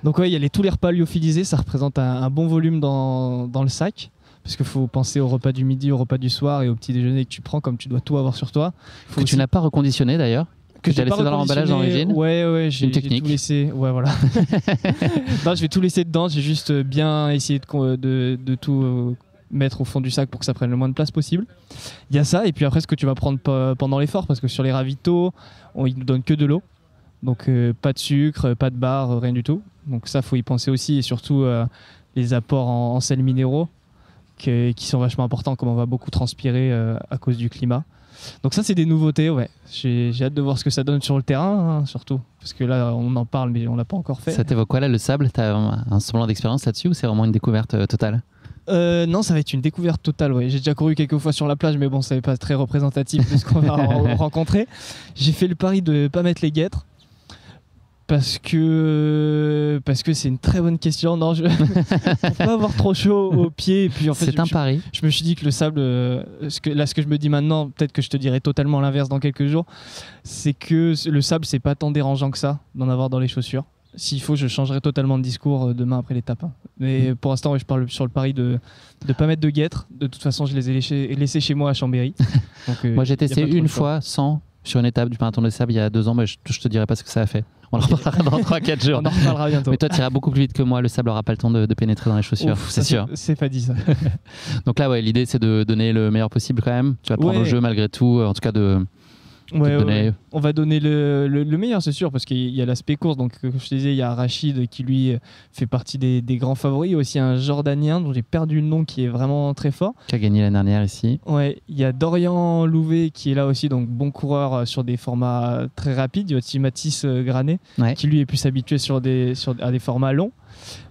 Donc ouais, il y a tous les repas lyophilisés, ça représente un bon volume dans le sac. Parce qu'il faut penser au repas du midi, au repas du soir et au petit déjeuner que tu prends, comme tu dois tout avoir sur toi. Que tu n'as pas reconditionné d'ailleurs? Que tu as laissé dans l'emballage d'origine? Ouais, j'ai tout laissé. Ouais, voilà. Non, je vais tout laisser dedans. J'ai juste bien essayé de tout mettre au fond du sac pour que ça prenne le moins de place possible. Il y a ça, et puis après ce que tu vas prendre pendant l'effort, parce que sur les ravitaux, ils nous donnent que de l'eau. Donc pas de sucre, pas de barre, rien du tout. Donc ça, faut y penser aussi, et surtout les apports en sels minéraux. Qui sont vachement importants, comme on va beaucoup transpirer à cause du climat. Donc ça c'est des nouveautés, ouais. J'ai hâte de voir ce que ça donne sur le terrain, hein, surtout. Parce que là on en parle mais on l'a pas encore fait. Ça t'évoque quoi là, le sable? T'as un semblant d'expérience là-dessus ou c'est vraiment une découverte totale? Non, ça va être une découverte totale, ouais. J'ai déjà couru quelques fois sur la plage, mais bon, ça n'est pas très représentatif de ce qu'on va rencontrer. J'ai fait le pari de ne pas mettre les guêtres. Parce que c'est une très bonne question. Non, pour pas avoir trop chaud aux pieds. Et puis en fait, c'est un pari. Je me suis dit que le sable, ce que je me dis maintenant, peut-être que je te dirai totalement l'inverse dans quelques jours, c'est que le sable, c'est pas tant dérangeant que ça d'en avoir dans les chaussures. S'il faut, je changerai totalement de discours demain après l'étape. Mais pour l'instant, je parle sur le pari de ne pas mettre de guêtres. De toute façon, je les ai laissés chez moi à Chambéry. Donc, moi, j'ai testé une fois sans sur une étape du marathon de sable il y a 2 ans, mais je te dirai pas ce que ça a fait. On en reparlera dans 3-4 jours. On en reparlera bientôt. Mais toi, tu iras beaucoup plus vite que moi. Le sable n'aura pas le temps de pénétrer dans les chaussures. Ouf, c'est sûr. C'est pas dit ça. Donc là, l'idée, c'est de donner le meilleur possible quand même. Tu vas prendre le jeu malgré tout. En tout cas, Ouais. On va donner le meilleur, c'est sûr, parce qu'il y a l'aspect course. Donc, comme je te disais, il y a Rachid qui lui fait partie des grands favoris. Il y a aussi un Jordanien dont j'ai perdu le nom qui est vraiment très fort. Qui a gagné l'année dernière ici. Ouais, il y a Dorian Louvet qui est là aussi, donc bon coureur sur des formats très rapides. Il y a aussi Mathis Granet qui lui est plus habitué à des formats longs.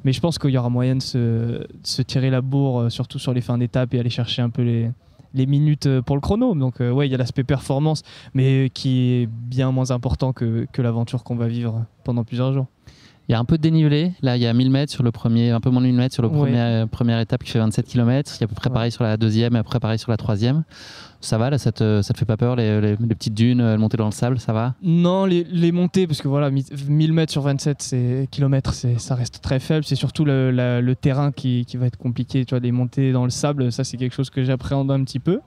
Mais je pense qu'il y aura moyen de se tirer la bourre, surtout sur les fins d'étape et aller chercher un peu les minutes pour le chrono. Donc il y a l'aspect performance, mais qui est bien moins important que l'aventure qu'on va vivre pendant plusieurs jours. Il y a un peu de dénivelé. Là, il y a 1000 mètres sur le premier, un peu moins de 1000 mètres sur la première étape qui fait 27 km. Il y a à peu près pareil sur la deuxième et après pareil sur la troisième. Ça va, là, ça te fait pas peur, les petites dunes, montées dans le sable, ça va? Non, les montées, parce que 1000 mètres sur 27 km, ça reste très faible. C'est surtout le terrain qui va être compliqué. Tu vois, des montées dans le sable, ça, c'est quelque chose que j'appréhende un petit peu.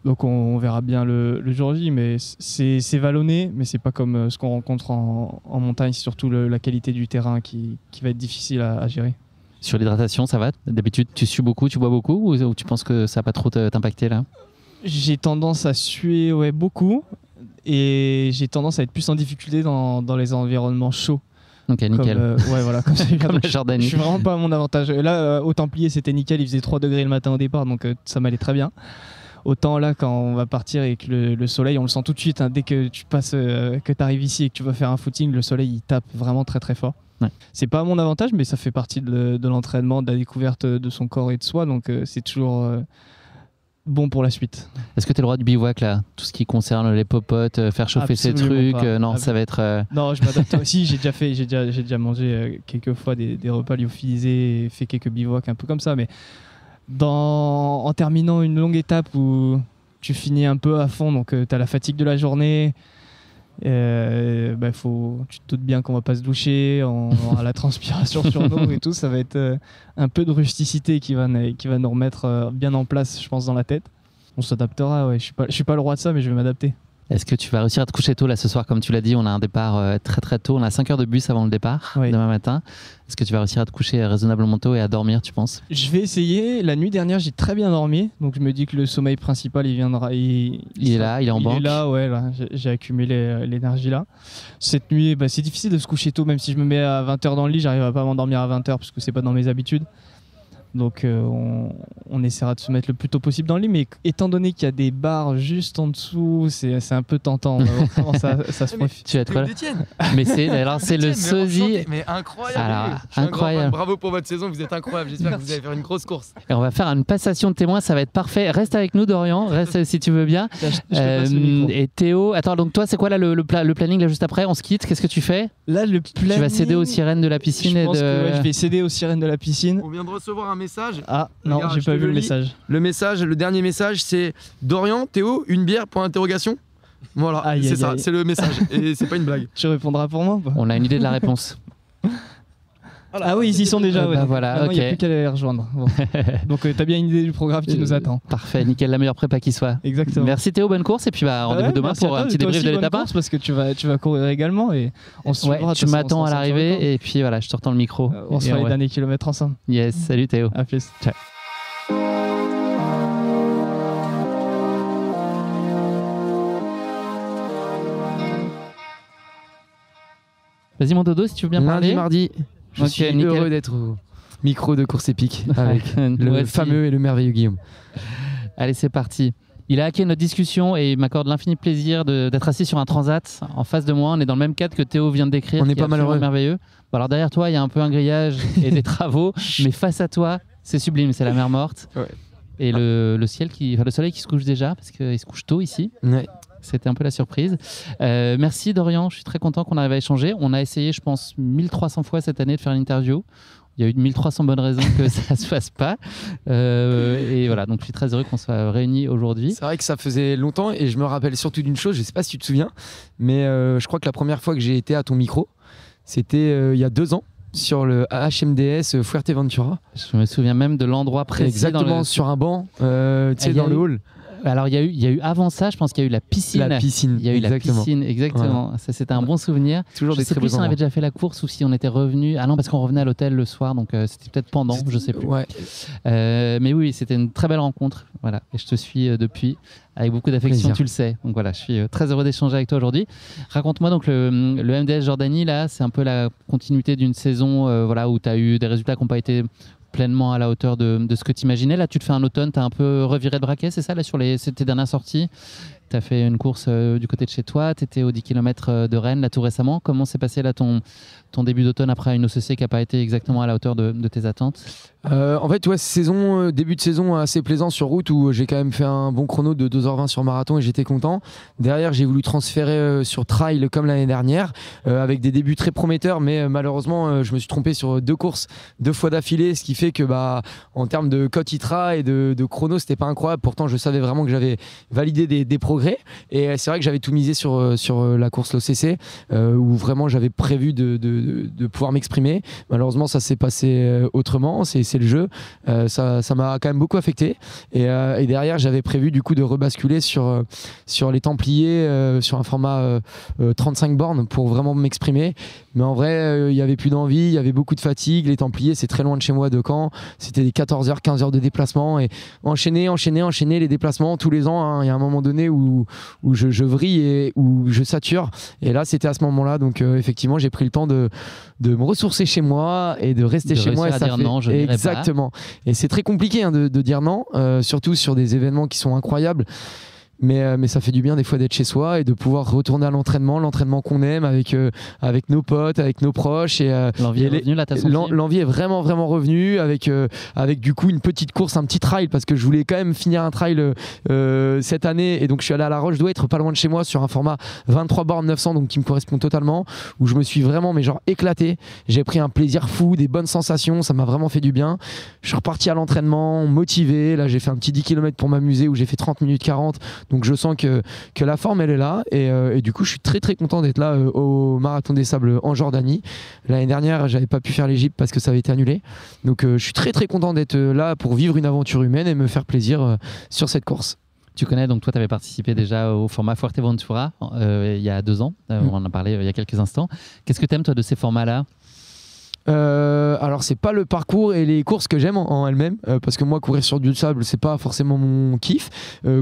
Donc on verra bien le jour J, mais c'est vallonné, mais c'est pas comme ce qu'on rencontre en montagne. C'est surtout la qualité du terrain qui va être difficile à gérer. Sur l'hydratation, ça va? D'habitude, tu sues beaucoup, tu bois beaucoup, ou tu penses que ça va pas trop t'impacter là? J'ai tendance à suer beaucoup, et j'ai tendance à être plus en difficulté dans les environnements chauds. Ok, nickel. Comme celui-là. Comme la Jordanie. Je suis vraiment pas à mon avantage. Là, au Templier, c'était nickel, il faisait 3 degrés le matin au départ, donc ça m'allait très bien. Autant là, quand on va partir et que le soleil, on le sent tout de suite, hein, dès que tu passes, que tu arrives ici et que tu vas faire un footing, le soleil il tape vraiment très très fort. Ouais. C'est pas à mon avantage, mais ça fait partie de l'entraînement, de la découverte de son corps et de soi, donc c'est toujours bon pour la suite. Est-ce que tu as le droit du bivouac là? Tout ce qui concerne les popotes, faire chauffer ces trucs, non, ça va être... Non, je m'adapte aussi, j'ai déjà mangé quelques fois des repas lyophilisés et fait quelques bivouacs un peu comme ça, mais en terminant une longue étape où tu finis un peu à fond, donc tu as la fatigue de la journée, tu te doutes bien qu'on va pas se doucher, on aura la transpiration sur nous et tout, ça va être un peu de rusticité qui va nous remettre bien en place, je pense, dans la tête. On s'adaptera, je suis pas le roi de ça, mais je vais m'adapter. Est-ce que tu vas réussir à te coucher tôt là ce soir? Comme tu l'as dit, on a un départ très très tôt. On a 5 heures de bus avant le départ demain matin. Est-ce que tu vas réussir à te coucher raisonnablement tôt et à dormir, tu penses? Je vais essayer. La nuit dernière, j'ai très bien dormi. Donc je me dis que le sommeil principal, il viendra. Il est là, il est en banque. Il est là, là. J'ai accumulé l'énergie là. Cette nuit, c'est difficile de se coucher tôt. Même si je me mets à 20h dans le lit, j'arrive pas à m'endormir à 20h parce que c'est pas dans mes habitudes. Donc on essaiera de se mettre le plus tôt possible dans le lit, mais étant donné qu'il y a des bars juste en dessous, c'est un peu tentant. On va voir comment ça se profite. Tu vas être là. Mais c'est le sosie. Mais incroyable. Alors, incroyable. Bravo pour votre saison, vous êtes incroyable. J'espère que vous allez faire une grosse course. Et on va faire une passation de témoins, ça va être parfait. Reste avec nous, Dorian, reste si tu veux bien. Et Théo, attends, donc toi, c'est quoi là le planning là juste après? On se quitte, qu'est-ce que tu fais? Là, le planning. Tu vas céder aux sirènes de la piscine. Je pense que je vais céder aux sirènes de la piscine. On vient de recevoir un message. Ah non, j'ai pas vu le message. Le dernier message, c'est Dorian, Théo, une bière pour interrogation. Voilà, c'est ça, c'est le message et c'est pas une blague. Tu répondras pour moi? On a une idée de la réponse. Ah oui, ils y sont déjà. Voilà, il n'y a plus qu'à les rejoindre. Bon. Donc t'as bien une idée du programme qui nous attend. Parfait, nickel, la meilleure prépa qui soit. Exactement. Merci Théo, bonne course et puis rendez-vous demain pour un petit débrief de l'étape 1. Parce que tu vas courir également et on se suivra. Tu m'attends à l'arrivée et puis voilà, je te retends le micro. On se fera les derniers kilomètres ensemble. Yes, salut Théo. À plus. Ciao. Vas-y mon dodo, si tu veux bien parler. Mardi. Je suis heureux d'être au micro de Course Épique avec le fameux et le merveilleux Guillaume. Allez, c'est parti. Il a hacké notre discussion et il m'accorde l'infini plaisir d'être assis sur un transat en face de moi. On est dans le même cadre que Théo vient de décrire. On n'est pas malheureux. Merveilleux. Bon, alors derrière toi, il y a un peu un grillage et des travaux, mais face à toi, c'est sublime. C'est la mer morte. Ouais. Et le soleil qui se couche déjà parce qu'il se couche tôt ici. Ouais. C'était un peu la surprise. Merci Dorian, je suis très content qu'on arrive à échanger. On a essayé, je pense, 1300 fois cette année de faire l'interview. Il y a eu 1300 bonnes raisons que ça ne se fasse pas. Et voilà, donc je suis très heureux qu'on soit réunis aujourd'hui. C'est vrai que ça faisait longtemps et je me rappelle surtout d'une chose, je ne sais pas si tu te souviens, mais je crois que la première fois que j'ai été à ton micro, c'était il y a 2 ans. Sur le HMDS Fuerteventura. Je me souviens même de l'endroit précis. Exactement, sur un banc, tu sais, dans le hall. Alors il y a eu avant ça, je pense qu'il y a eu la piscine. La piscine, il y a eu exactement. La piscine, exactement. Ouais. Ça c'était un bon souvenir. Toujours des très bons. Je sais plus si on avait moments. déjà fait la course ou si on était revenu. Ah non, parce qu'on revenait à l'hôtel le soir, donc c'était peut-être pendant, je sais plus. Ouais. Mais oui, c'était une très belle rencontre. Voilà, et je te suis depuis avec beaucoup d'affection, Plaisir. tu le sais. Donc voilà, je suis très heureux d'échanger avec toi aujourd'hui. Raconte-moi donc le MDS Jordanie là, c'est un peu la continuité d'une saison voilà où tu as eu des résultats qui n'ont pas été pleinement à la hauteur de ce que tu imaginais. Là, tu te fais un automne, tu as un peu reviré de braquet, c'est ça, là, sur tes dernières sorties. Tu as fait une course du côté de chez toi, tu étais aux 10 km de Rennes, là, tout récemment. Comment s'est passé là, ton début d'automne après une OCC qui n'a pas été exactement à la hauteur de tes attentes? En fait, ouais, début de saison assez plaisant sur route où j'ai quand même fait un bon chrono de 2h20 sur marathon et j'étais content. Derrière, j'ai voulu transférer sur trail comme l'année dernière avec des débuts très prometteurs, mais malheureusement, je me suis trompé sur 2 courses 2 fois d'affilée, ce qui fait que en termes de cote ITRA et de chrono, c'était pas incroyable. Pourtant, je savais vraiment que j'avais validé des progrès et c'est vrai que j'avais tout misé sur la course l'OCC où vraiment j'avais prévu de pouvoir m'exprimer. Malheureusement, ça s'est passé autrement. C'est le jeu. Ça m'a quand même beaucoup affecté. Et derrière, j'avais prévu du coup de rebasculer sur les Templiers, sur un format 35 bornes pour vraiment m'exprimer. Mais en vrai, il n'y avait plus d'envie, il y avait beaucoup de fatigue. Les Templiers, c'est très loin de chez moi de Caen. C'était des 14h, 15 heures de déplacement. Et enchaîner les déplacements tous les ans. Hein. Il y a un moment donné où je vrille et où je sature. Et là, c'était à ce moment-là. Donc effectivement, j'ai pris le temps de me ressourcer chez moi et de rester chez moi. Et ça fait... non, je n'irai pas. Exactement. Et c'est très compliqué de dire non, surtout sur des événements qui sont incroyables. Mais ça fait du bien des fois d'être chez soi et de pouvoir retourner à l'entraînement qu'on aime avec nos potes, avec nos proches. L'envie est revenue là, t'as senti ? L'envie est vraiment revenue avec du coup une petite course, un petit trail parce que je voulais quand même finir un trail cette année et donc je suis allé à La Roche d'Ouêtre, pas loin de chez moi, sur un format 23 bornes 900 donc qui me correspond totalement, où je me suis vraiment éclaté. J'ai pris un plaisir fou, des bonnes sensations, ça m'a vraiment fait du bien. Je suis reparti à l'entraînement, motivé. Là j'ai fait un petit 10 km pour m'amuser où j'ai fait 30 minutes 40. Donc je sens que la forme elle est là et du coup je suis très content d'être là au Marathon des Sables en Jordanie. L'année dernière j'avais pas pu faire l'Égypte parce que ça avait été annulé. Donc je suis très content d'être là pour vivre une aventure humaine et me faire plaisir sur cette course. Tu connais, donc toi tu avais participé déjà au format Fuerteventura il y a 2 ans, on en a parlé il y a quelques instants. Qu'est-ce que tu aimes toi de ces formats-là ? Alors c'est pas le parcours et les courses que j'aime en elles-mêmes parce que moi courir sur du sable c'est pas forcément mon kiff,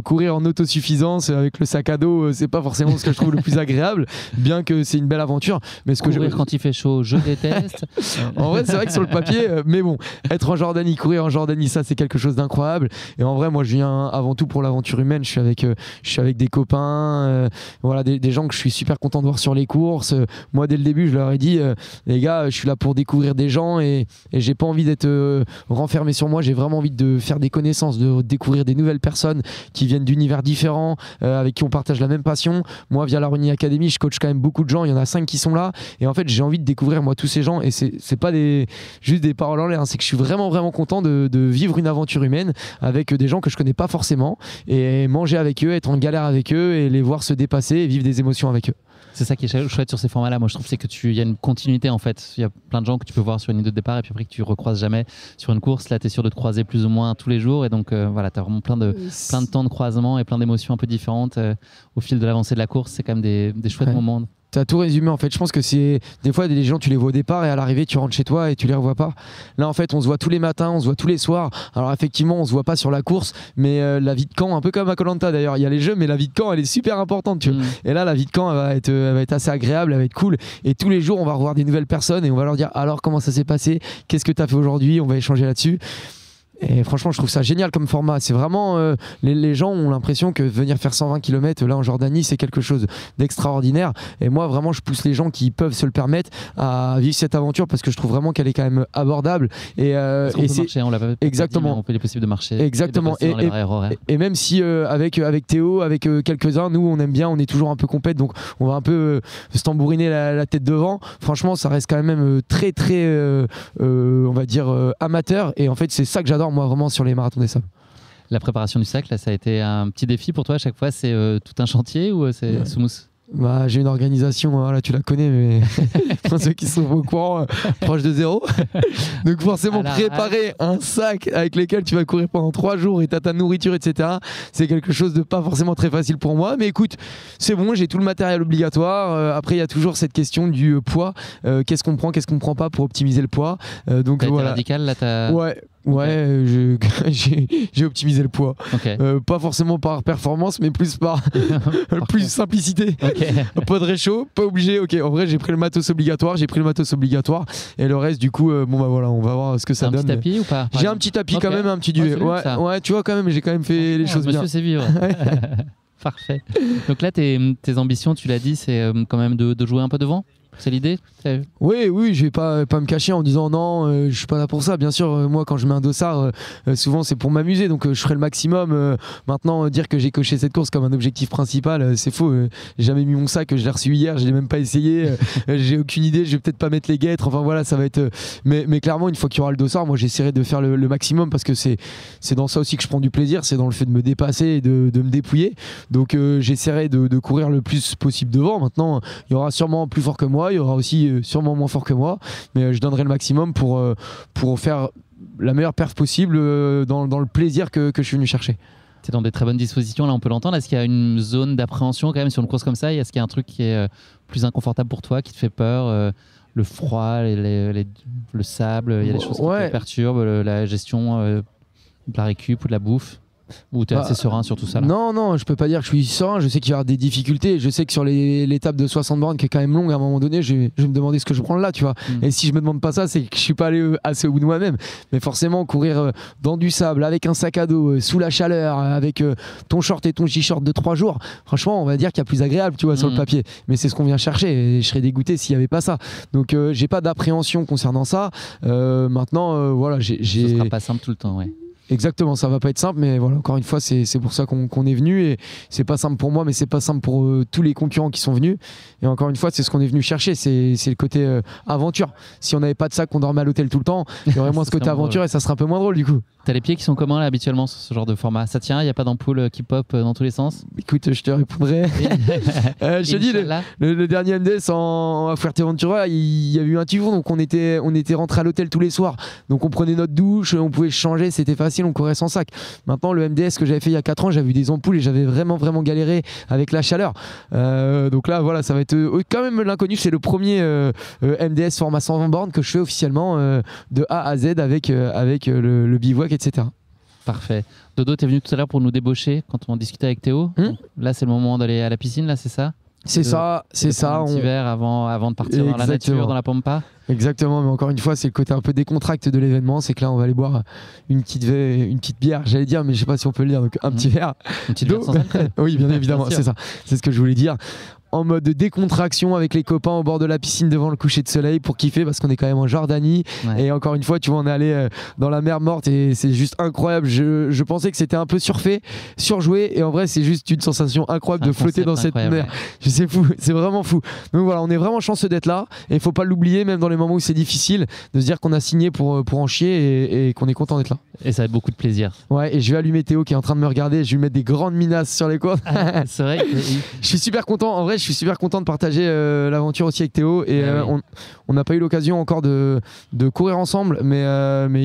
courir en autosuffisance avec le sac à dos c'est pas forcément ce que je trouve le plus agréable, bien que c'est une belle aventure, mais ce courir quand il fait chaud je déteste. En vrai c'est vrai que sur le papier mais bon, être en Jordanie, courir en Jordanie, ça c'est quelque chose d'incroyable et en vrai moi je viens avant tout pour l'aventure humaine. Je suis avec des copains, voilà, des gens que je suis super content de voir sur les courses. Moi dès le début je leur ai dit les gars, je suis là pour découvrir des gens et j'ai pas envie d'être renfermé sur moi. J'ai vraiment envie de faire des connaissances, de découvrir des nouvelles personnes qui viennent d'univers différents, avec qui on partage la même passion. Moi via la Running Academy je coach quand même beaucoup de gens, il y en a 5 qui sont là et en fait j'ai envie de découvrir moi tous ces gens et c'est pas juste des paroles en l'air, hein. C'est que je suis vraiment content de vivre une aventure humaine avec des gens que je connais pas forcément et manger avec eux, être en galère avec eux et les voir se dépasser et vivre des émotions avec eux. C'est ça qui est chouette sur ces formats-là. Moi, je trouve qu'il y a une continuité en fait. Il y a plein de gens que tu peux voir sur une ligne de départ et puis après que tu recroises jamais sur une course. Là, tu es sûr de te croiser plus ou moins tous les jours et donc voilà, tu as vraiment plein de temps de croisement et plein d'émotions un peu différentes au fil de l'avancée de la course. C'est quand même des chouettes moments. T'as tout résumé en fait. Je pense que c'est des fois des gens tu les vois au départ et à l'arrivée tu rentres chez toi et tu les revois pas. Là en fait on se voit tous les matins, on se voit tous les soirs. Alors effectivement on se voit pas sur la course, mais la vie de camp, un peu comme à Koh-Lanta d'ailleurs. Il y a les jeux, mais la vie de camp elle est super importante. Tu vois. Et là la vie de camp elle va être assez agréable, elle va être cool. Et tous les jours on va revoir des nouvelles personnes et on va leur dire alors comment ça s'est passé, qu'est-ce que t'as fait aujourd'hui, on va échanger là-dessus. Et franchement, je trouve ça génial comme format. C'est vraiment les gens ont l'impression que venir faire 120 km là en Jordanie, c'est quelque chose d'extraordinaire. Et moi, vraiment, je pousse les gens qui peuvent se le permettre à vivre cette aventure parce que je trouve vraiment qu'elle est quand même abordable. Et c'est marcher, on l'a pas exactement. Dit, mais il est possible de marcher. Exactement. Et même si avec Théo, avec quelques-uns, nous, on aime bien, on est toujours un peu compète, donc on va un peu se tambouriner la tête devant. Franchement, ça reste quand même très, on va dire amateur. Et en fait, c'est ça que j'adore moi vraiment sur les marathons des sables. La préparation du sac, là, ça a été un petit défi pour toi à chaque fois. C'est tout un chantier ou c'est smooth? Bah, j'ai une organisation, là tu la connais, mais pour ceux qui sont au courant, proche de zéro. Donc forcément préparer un sac avec lequel tu vas courir pendant 3 jours et t'as ta nourriture, etc. C'est quelque chose de pas forcément très facile pour moi. Mais écoute, c'est bon, j'ai tout le matériel obligatoire. Après, il y a toujours cette question du poids. Qu'est-ce qu'on prend, qu'est-ce qu'on prend pas pour optimiser le poids. Donc voilà. Radical, là, t'as... Ouais, j'ai optimisé le poids. Okay. Pas forcément par performance, mais plus par plus simplicité. Okay. Pas de réchaud, pas obligé. Ok, en vrai, j'ai pris le matos obligatoire. Et le reste, du coup, bon bah voilà, on va voir ce que ça donne. Un petit tapis ou pas? J'ai un petit tapis quand même, un petit duvet. Ouais, tu vois, quand même, j'ai quand même fait les choses bien. Monsieur, c'est vivre. Parfait. Donc là, tes ambitions, tu l'as dit, c'est quand même de jouer un peu devant? C'est l'idée? Oui, je vais pas me cacher en disant non, je suis pas là pour ça. Bien sûr, moi quand je mets un dossard, souvent c'est pour m'amuser, donc je ferai le maximum. Maintenant, dire que j'ai coché cette course comme un objectif principal, c'est faux. J'ai jamais mis mon sac, je l'ai reçu hier, je l'ai même pas essayé. J'ai aucune idée, je vais peut-être pas mettre les guêtres. Enfin voilà, ça va être. Mais clairement, une fois qu'il y aura le dossard, moi j'essaierai de faire le maximum parce que c'est dans ça aussi que je prends du plaisir, c'est dans le fait de me dépasser et de me dépouiller. Donc j'essaierai de courir le plus possible devant. Maintenant, il y aura sûrement plus fort que moi, il y aura aussi sûrement moins fort que moi, mais je donnerai le maximum pour faire la meilleure perf possible dans le plaisir que je suis venu chercher. Tu es dans des très bonnes dispositions, là on peut l'entendre. Est-ce qu'il y a une zone d'appréhension quand même sur une course comme ça? Est-ce qu'il y a un truc qui est plus inconfortable pour toi, qui te fait peur? Le froid, le sable, il y a des choses qui te perturbent, la gestion de la récup ou de la bouffe? Ou tu es assez serein sur tout ça là? Non, je peux pas dire que je suis serein. Je sais qu'il y aura des difficultés. Je sais que sur l'étape de 60 bornes qui est quand même longue, à un moment donné, je vais me demander ce que je prends là, tu vois. Et si je me demande pas ça, c'est que je suis pas allé assez au bout de moi-même. Mais forcément, courir dans du sable, avec un sac à dos, sous la chaleur, avec ton short et ton t-shirt de 3 jours, franchement, on va dire qu'il y a plus agréable, tu vois, sur le papier. Mais c'est ce qu'on vient chercher. Et je serais dégoûté s'il y avait pas ça. Donc, j'ai pas d'appréhension concernant ça. Maintenant, voilà, Ce sera pas simple tout le temps, ouais. Exactement, ça va pas être simple, mais voilà, encore une fois, c'est pour ça qu'on est venu, et c'est pas simple pour moi, mais c'est pas simple pour tous les concurrents qui sont venus. Et encore une fois, c'est ce qu'on est venu chercher, c'est le côté aventure. Si on n'avait pas de ça, qu'on dormait à l'hôtel tout le temps, il y aurait moins ce côté aventure et ça serait un peu moins drôle du coup. T'as les pieds qui sont comment là habituellement sur ce genre de format? Ça tient, il n'y a pas d'ampoule qui pop dans tous les sens? Écoute, je te répondrai. Je te dis, le dernier MDS à Fuerteventura, il y a eu un typhon, donc on était rentré à l'hôtel tous les soirs. Donc on prenait notre douche, on pouvait changer, c'était facile, on courait sans sac. Maintenant, le MDS que j'avais fait il y a 4 ans, j'avais eu des ampoules et j'avais vraiment galéré avec la chaleur. Donc là, voilà, ça va être quand même l'inconnu. C'est le premier MDS format 120 bornes que je fais officiellement de A à Z avec le bivouac, etc. Parfait. Dodo, t'es venu tout à l'heure pour nous débaucher quand on discutait avec Théo. Là, c'est le moment d'aller à la piscine, là, c'est ça? C'est ça. Un petit verre avant de partir dans la nature, dans la pampa. Exactement, mais encore une fois, c'est le côté un peu décontracté de l'événement. C'est que là, on va aller boire une petite bière, j'allais dire, mais je sais pas si on peut le dire. Donc, un petit verre. Une petite bière sans alcool. Oui, bien évidemment, c'est ça. C'est ce que je voulais dire. En mode décontraction avec les copains au bord de la piscine devant le coucher de soleil pour kiffer parce qu'on est quand même en Jordanie. Ouais. Et encore une fois, tu vois, on est allé dans la mer morte et c'est juste incroyable. Je pensais que c'était un peu surjoué et en vrai, c'est juste une sensation incroyable de flotter dans cette mer. Ouais. C'est fou, c'est vraiment fou. Donc voilà, on est vraiment chanceux d'être là et il faut pas l'oublier, même dans les moments où c'est difficile, de se dire qu'on a signé pour en chier et qu'on est content d'être là. Et ça va être beaucoup de plaisir. Ouais, et je vais allumer Théo qui est en train de me regarder. Je vais lui mettre des grandes minasses sur les côtes. C'est vrai. Je suis super content. En vrai, je suis super content de partager l'aventure aussi avec Théo et on n'a pas eu l'occasion encore de courir ensemble, mais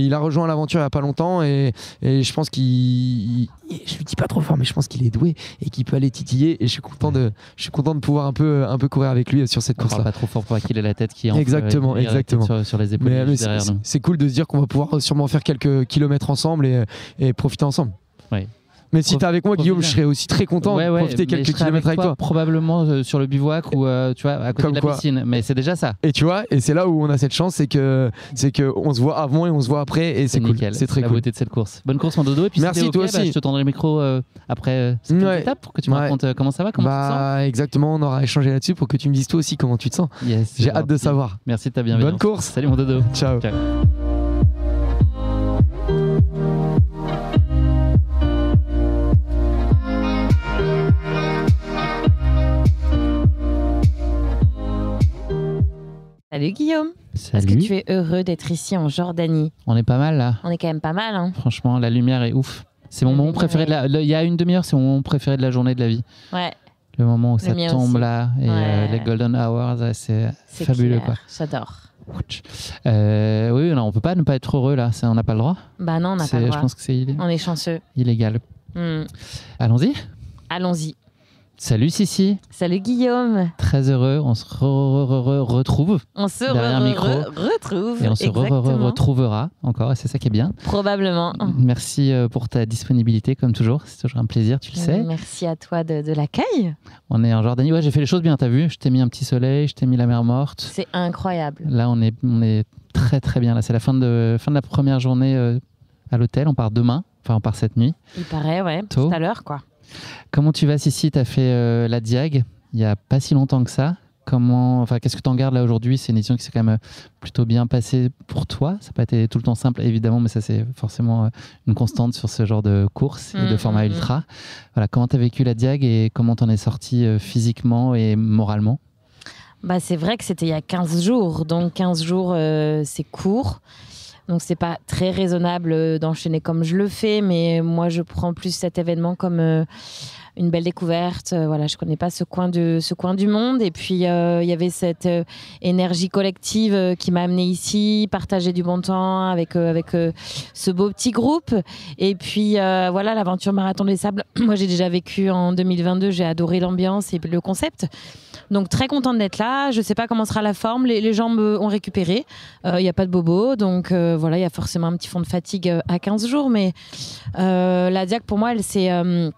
il a rejoint l'aventure il n'y a pas longtemps et je pense je lui dis pas trop fort, mais je pense qu'il est doué et qu'il peut aller titiller et je suis content de pouvoir un peu courir avec lui sur cette course là. Pas trop fort pour qu'il ait la tête qui enfle. Exactement. Sur les épaules derrière nous. C'est cool de se dire qu'on va pouvoir sûrement faire quelques kilomètres ensemble et profiter ensemble. Oui. Mais si t'es avec moi, Guillaume, je serais aussi très content de profiter quelques kilomètres avec toi. Probablement sur le bivouac ou tu vois, à côté de la piscine. Mais c'est déjà ça. Et tu vois, et c'est là où on a cette chance, c'est que on se voit avant et on se voit après, et c'est cool. C'est très cool. La beauté de cette course. Bonne course, mon dodo. Et puis merci, toi aussi. Je te tendrai le micro après cette étape pour que tu me racontes comment ça va, comment tu te sens. Exactement, on aura échangé là-dessus pour que tu me dises toi aussi comment tu te sens. J'ai hâte de savoir. Merci de ta bienveillance. Bonne course. Salut mon dodo. Ciao. Salut Guillaume. Salut. Est-ce que tu es heureux d'être ici en Jordanie? On est pas mal là. On est quand même pas mal. Hein. Franchement, la lumière est ouf. C'est mon moment préféré. Il y a une demi-heure, c'est mon moment préféré de la journée de la vie. Ouais. Le moment où ça tombe aussi. Là et les golden hours, c'est fabuleux clair. Quoi. J'adore. Oui, non, on peut pas ne pas être heureux là. On n'a pas le droit. Bah non, on n'a pas le droit. Je pense que c'est on est chanceux. Illégal. Allons-y. Allons-y. Salut Sissi. Salut Guillaume. Très heureux, on se retrouve. On se derrière un micro. Retrouve. Et on se retrouvera encore, et c'est ça qui est bien. Probablement. Merci pour ta disponibilité, comme toujours. C'est toujours un plaisir, tu le sais. Merci à toi de l'accueil. On est en Jordanie. Ouais, j'ai fait les choses bien, t'as vu. Je t'ai mis un petit soleil, je t'ai mis la mer morte. C'est incroyable. Là, on est très très bien. Là, c'est la fin de la première journée à l'hôtel. On part demain, enfin on part cette nuit. Il paraît, ouais. Tout à l'heure, quoi. Comment tu vas, Sissi? Tu as fait la Diag il n'y a pas si longtemps que ça. Qu'est-ce que tu en gardes là aujourd'hui? C'est une édition qui s'est quand même plutôt bien passée pour toi. Ça n'a pas été tout le temps simple, évidemment, mais ça, c'est forcément une constante sur ce genre de course et de format ultra. Voilà, comment tu as vécu la Diag et comment tu en es sorti physiquement et moralement? Bah, c'est vrai que c'était il y a 15 jours. Donc 15 jours, c'est court. Donc c'est pas très raisonnable d'enchaîner comme je le fais, mais moi je prends plus cet événement comme une belle découverte. Voilà, je connais pas ce coin du monde, et puis il y avait cette énergie collective qui m'a amenée ici, partager du bon temps avec ce beau petit groupe. Et puis voilà, l'aventure Marathon des Sables. Moi j'ai déjà vécu en 2022, j'ai adoré l'ambiance et le concept. Donc très contente d'être là. Je sais pas comment sera la forme. Les jambes ont récupéré. Il n'y a pas de bobo. Donc voilà, il y a forcément un petit fond de fatigue à 15 jours. Mais la Diag, pour moi, elle s'est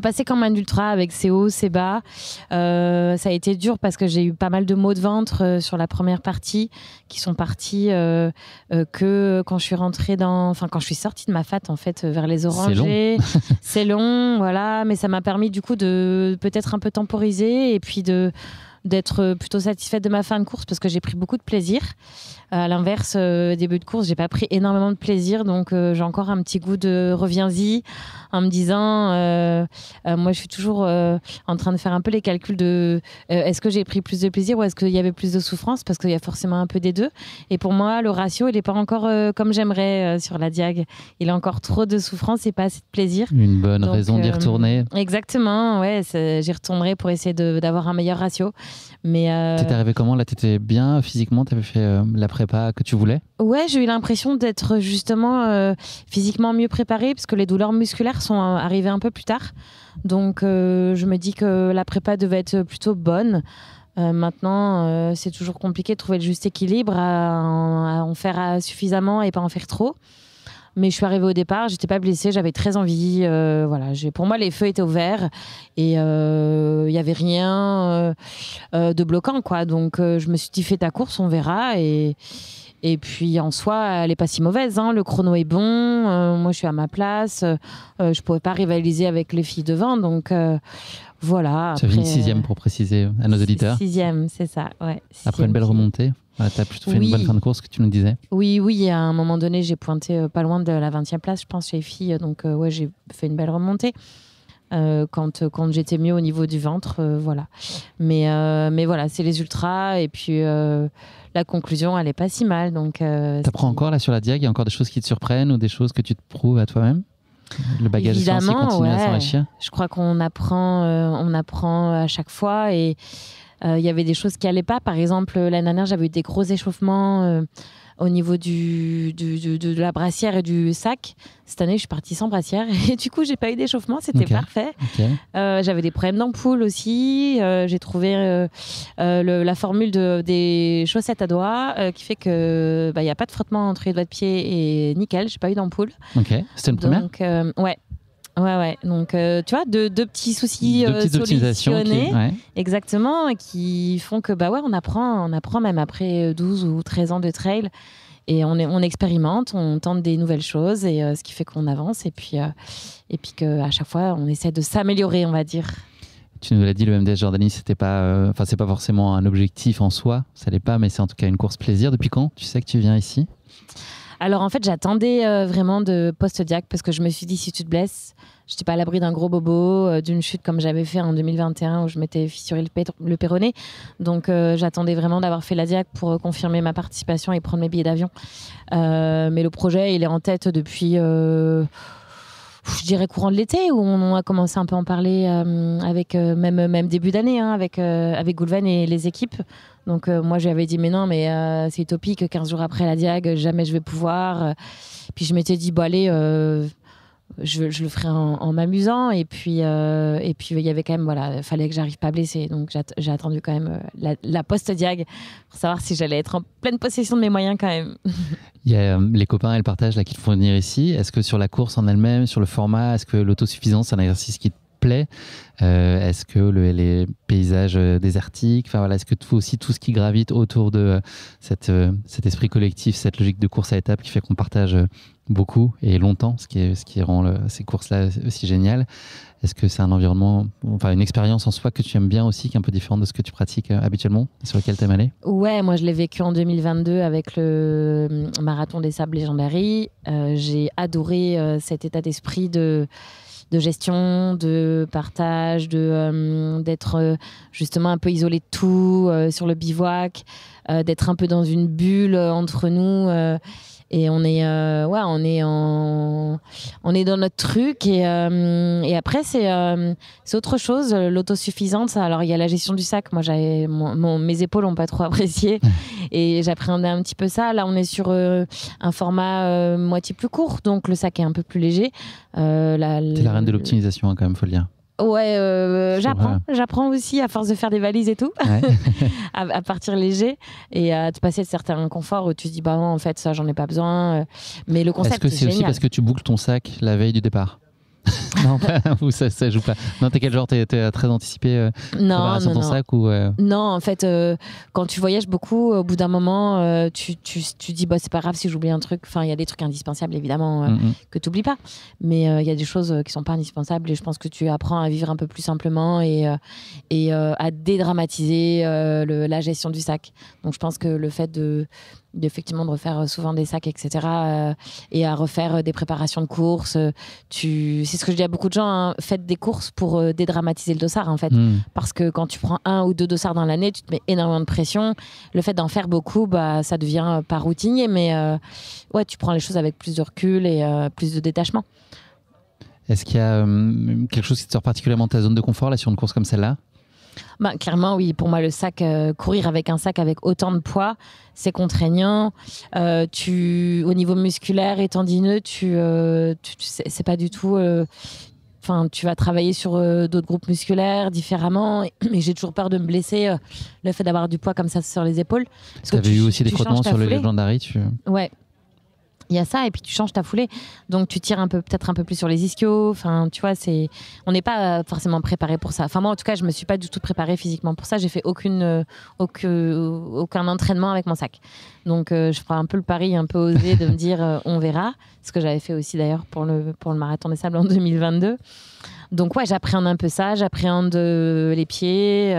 passée comme un ultra avec ses hauts, ses bas. Ça a été dur parce que j'ai eu pas mal de maux de ventre sur la première partie qui sont partis que quand je suis rentrée quand je suis sortie de ma fat en fait vers les Orangers. C'est long, voilà, mais ça m'a permis du coup de peut-être un peu temporiser et puis d'être plutôt satisfaite de ma fin de course parce que j'ai pris beaucoup de plaisir. À l'inverse, début de course, j'ai pas pris énormément de plaisir, donc j'ai encore un petit goût de reviens-y en me disant moi je suis toujours en train de faire un peu les calculs de est-ce que j'ai pris plus de plaisir ou est-ce qu'il y avait plus de souffrance, parce qu'il y a forcément un peu des deux, et pour moi le ratio il est pas encore comme j'aimerais sur la Diag. Il a encore trop de souffrance et pas assez de plaisir. Une bonne raison d'y retourner. Exactement, ouais, j'y retournerai pour essayer d'avoir un meilleur ratio. Mais t'es arrivé comment là? T'étais bien physiquement? T'avais fait la prépa que tu voulais? Ouais, j'ai eu l'impression d'être justement physiquement mieux préparée parce que les douleurs musculaires sont arrivées un peu plus tard. Donc je me dis que la prépa devait être plutôt bonne. Maintenant, c'est toujours compliqué de trouver le juste équilibre, à en faire suffisamment et pas en faire trop. Mais je suis arrivée au départ, j'étais pas blessée, j'avais très envie. Voilà, pour moi, les feux étaient ouverts et il y avait rien de bloquant, quoi. Donc, je me suis dit, fais ta course, on verra. Et puis, en soi, elle est pas si mauvaise. Hein. Le chrono est bon. Moi, je suis à ma place. Je pouvais pas rivaliser avec les filles devant. Donc, voilà. Tu as fait une 6e pour préciser à nos auditeurs. 6e, c'est ça. Ouais, après une belle remontée. Voilà, tu as plutôt fait une bonne fin de course, que tu nous disais. Oui, à un moment donné, j'ai pointé pas loin de la 20e place, je pense, chez les filles. Donc, ouais, j'ai fait une belle remontée. Quand j'étais mieux au niveau du ventre, voilà. Mais voilà, c'est les ultras. Et puis, la conclusion, elle est pas si mal. Donc, t'apprends encore là sur la Diag? Il y a encore des choses qui te surprennent ou des choses que tu te prouves à toi-même? Le bagage de science, il continue à s'enrichir. Je crois qu'on apprend à chaque fois, et il y avait des choses qui allaient pas. Par exemple, l'année dernière, j'avais eu des gros échauffements au niveau de la brassière et du sac. Cette année, je suis partie sans brassière et du coup, j'ai pas eu d'échauffement. C'était parfait. J'avais des problèmes d'ampoule aussi. J'ai trouvé la formule des chaussettes à doigts qui fait que y a pas de frottement entre les doigts de pied et nickel. J'ai pas eu d'ampoule. C'était une première. Donc, ouais. Ouais. Donc, tu vois, deux petits soucis solutionnés. Exactement, qui font que, on apprend même après 12 ou 13 ans de trail. Et on expérimente, on tente des nouvelles choses, et ce qui fait qu'on avance. Et puis qu'à chaque fois, on essaie de s'améliorer, on va dire. Tu nous l'as dit, le MDS Jordanie, c'est pas forcément un objectif en soi, ça l'est pas, mais c'est en tout cas une course plaisir. Depuis quand tu sais que tu viens ici ? Alors en fait, j'attendais vraiment de post-diag parce que je me suis dit, si tu te blesses, je n'étais pas à l'abri d'un gros bobo, d'une chute comme j'avais fait en 2021 où je m'étais fissuré le péroné. Donc j'attendais vraiment d'avoir fait la diag pour confirmer ma participation et prendre mes billets d'avion. Mais le projet, il est en tête depuis... je dirais courant de l'été, où on a commencé un peu à en parler avec même début d'année, avec Goulven et les équipes. Donc moi, je lui avais dit, mais non, mais c'est utopique, 15 jours après la diag, jamais je vais pouvoir. Puis je m'étais dit, allez, je le ferai en m'amusant. Et puis il y avait quand même, il fallait que j'arrive pas blessée. Donc j'ai attendu quand même la post-diag pour savoir si j'allais être en pleine possession de mes moyens quand même. Il y a les copains et le partage là, qui te font venir ici. Est-ce que sur la course en elle-même, sur le format, est-ce que l'autosuffisance, c'est un exercice qui te plaît ? Est-ce que les paysages désertiques, est-ce que aussi tout ce qui gravite autour de cet esprit collectif, cette logique de course à étapes qui fait qu'on partage beaucoup et longtemps, ce qui rend ces courses-là aussi géniales. Est-ce que c'est un environnement, une expérience en soi que tu aimes bien aussi, qui est un peu différente de ce que tu pratiques habituellement, sur lequel tu aimes aller ? Ouais, moi je l'ai vécu en 2022 avec le Marathon des Sables Legendary. J'ai adoré cet état d'esprit de gestion, de partage, d'être justement un peu isolé de tout sur le bivouac, d'être un peu dans une bulle entre nous. Et on est dans notre truc, et après c'est autre chose, l'autosuffisance. Alors il y a la gestion du sac. Moi mes épaules n'ont pas trop apprécié et j'appréhendais un petit peu ça. Là on est sur un format moitié plus court, donc le sac est un peu plus léger. T'es la reine de l'optimisation, quand même, faut le dire. Ouais, j'apprends aussi à force de faire des valises et tout, à partir léger et à te passer de certains conforts où tu te dis non, en fait ça j'en ai pas besoin, mais le concept est-ce que c'est aussi parce que tu boucles ton sac la veille du départ? Non, ou ça joue pas. Non, t'es quel genre? T'es très anticipé préparation de ton sac ou Non, en fait, quand tu voyages beaucoup, au bout d'un moment, tu dis c'est pas grave si j'oublie un truc. Enfin, il y a des trucs indispensables évidemment que tu oublies pas, mais il y a des choses qui sont pas indispensables et je pense que tu apprends à vivre un peu plus simplement et à dédramatiser la gestion du sac. Donc, je pense que le fait effectivement de refaire souvent des sacs, etc. Et à refaire des préparations de courses. C'est ce que je dis à beaucoup de gens, faites des courses pour dédramatiser le dossard, en fait. Parce que quand tu prends 1 ou 2 dossards dans l'année, tu te mets énormément de pression. Le fait d'en faire beaucoup, ça devient pas routinier, mais tu prends les choses avec plus de recul et plus de détachement. Est-ce qu'il y a quelque chose qui te sort particulièrement de ta zone de confort là, sur une course comme celle-là? Clairement, oui. Pour moi, le sac, courir avec un sac avec autant de poids, c'est contraignant. Au niveau musculaire et tendineux, c'est pas du tout. Tu vas travailler sur d'autres groupes musculaires différemment. Mais j'ai toujours peur de me blesser. Le fait d'avoir du poids comme ça sur les épaules. Tu avais eu aussi des frottements sur le Legendary. Ouais. Il y a ça, et puis tu changes ta foulée. Donc tu tires peut-être un peu plus sur les ischios. Enfin, tu vois, on n'est pas forcément préparé pour ça. Enfin, moi, en tout cas, je me suis pas du tout préparée physiquement pour ça. J'ai fait aucun entraînement avec mon sac. Donc, je ferai un peu le pari, un peu osé de me dire, on verra. Ce que j'avais fait aussi d'ailleurs pour le Marathon des Sables en 2022. Donc j'appréhende un peu ça, j'appréhende les pieds.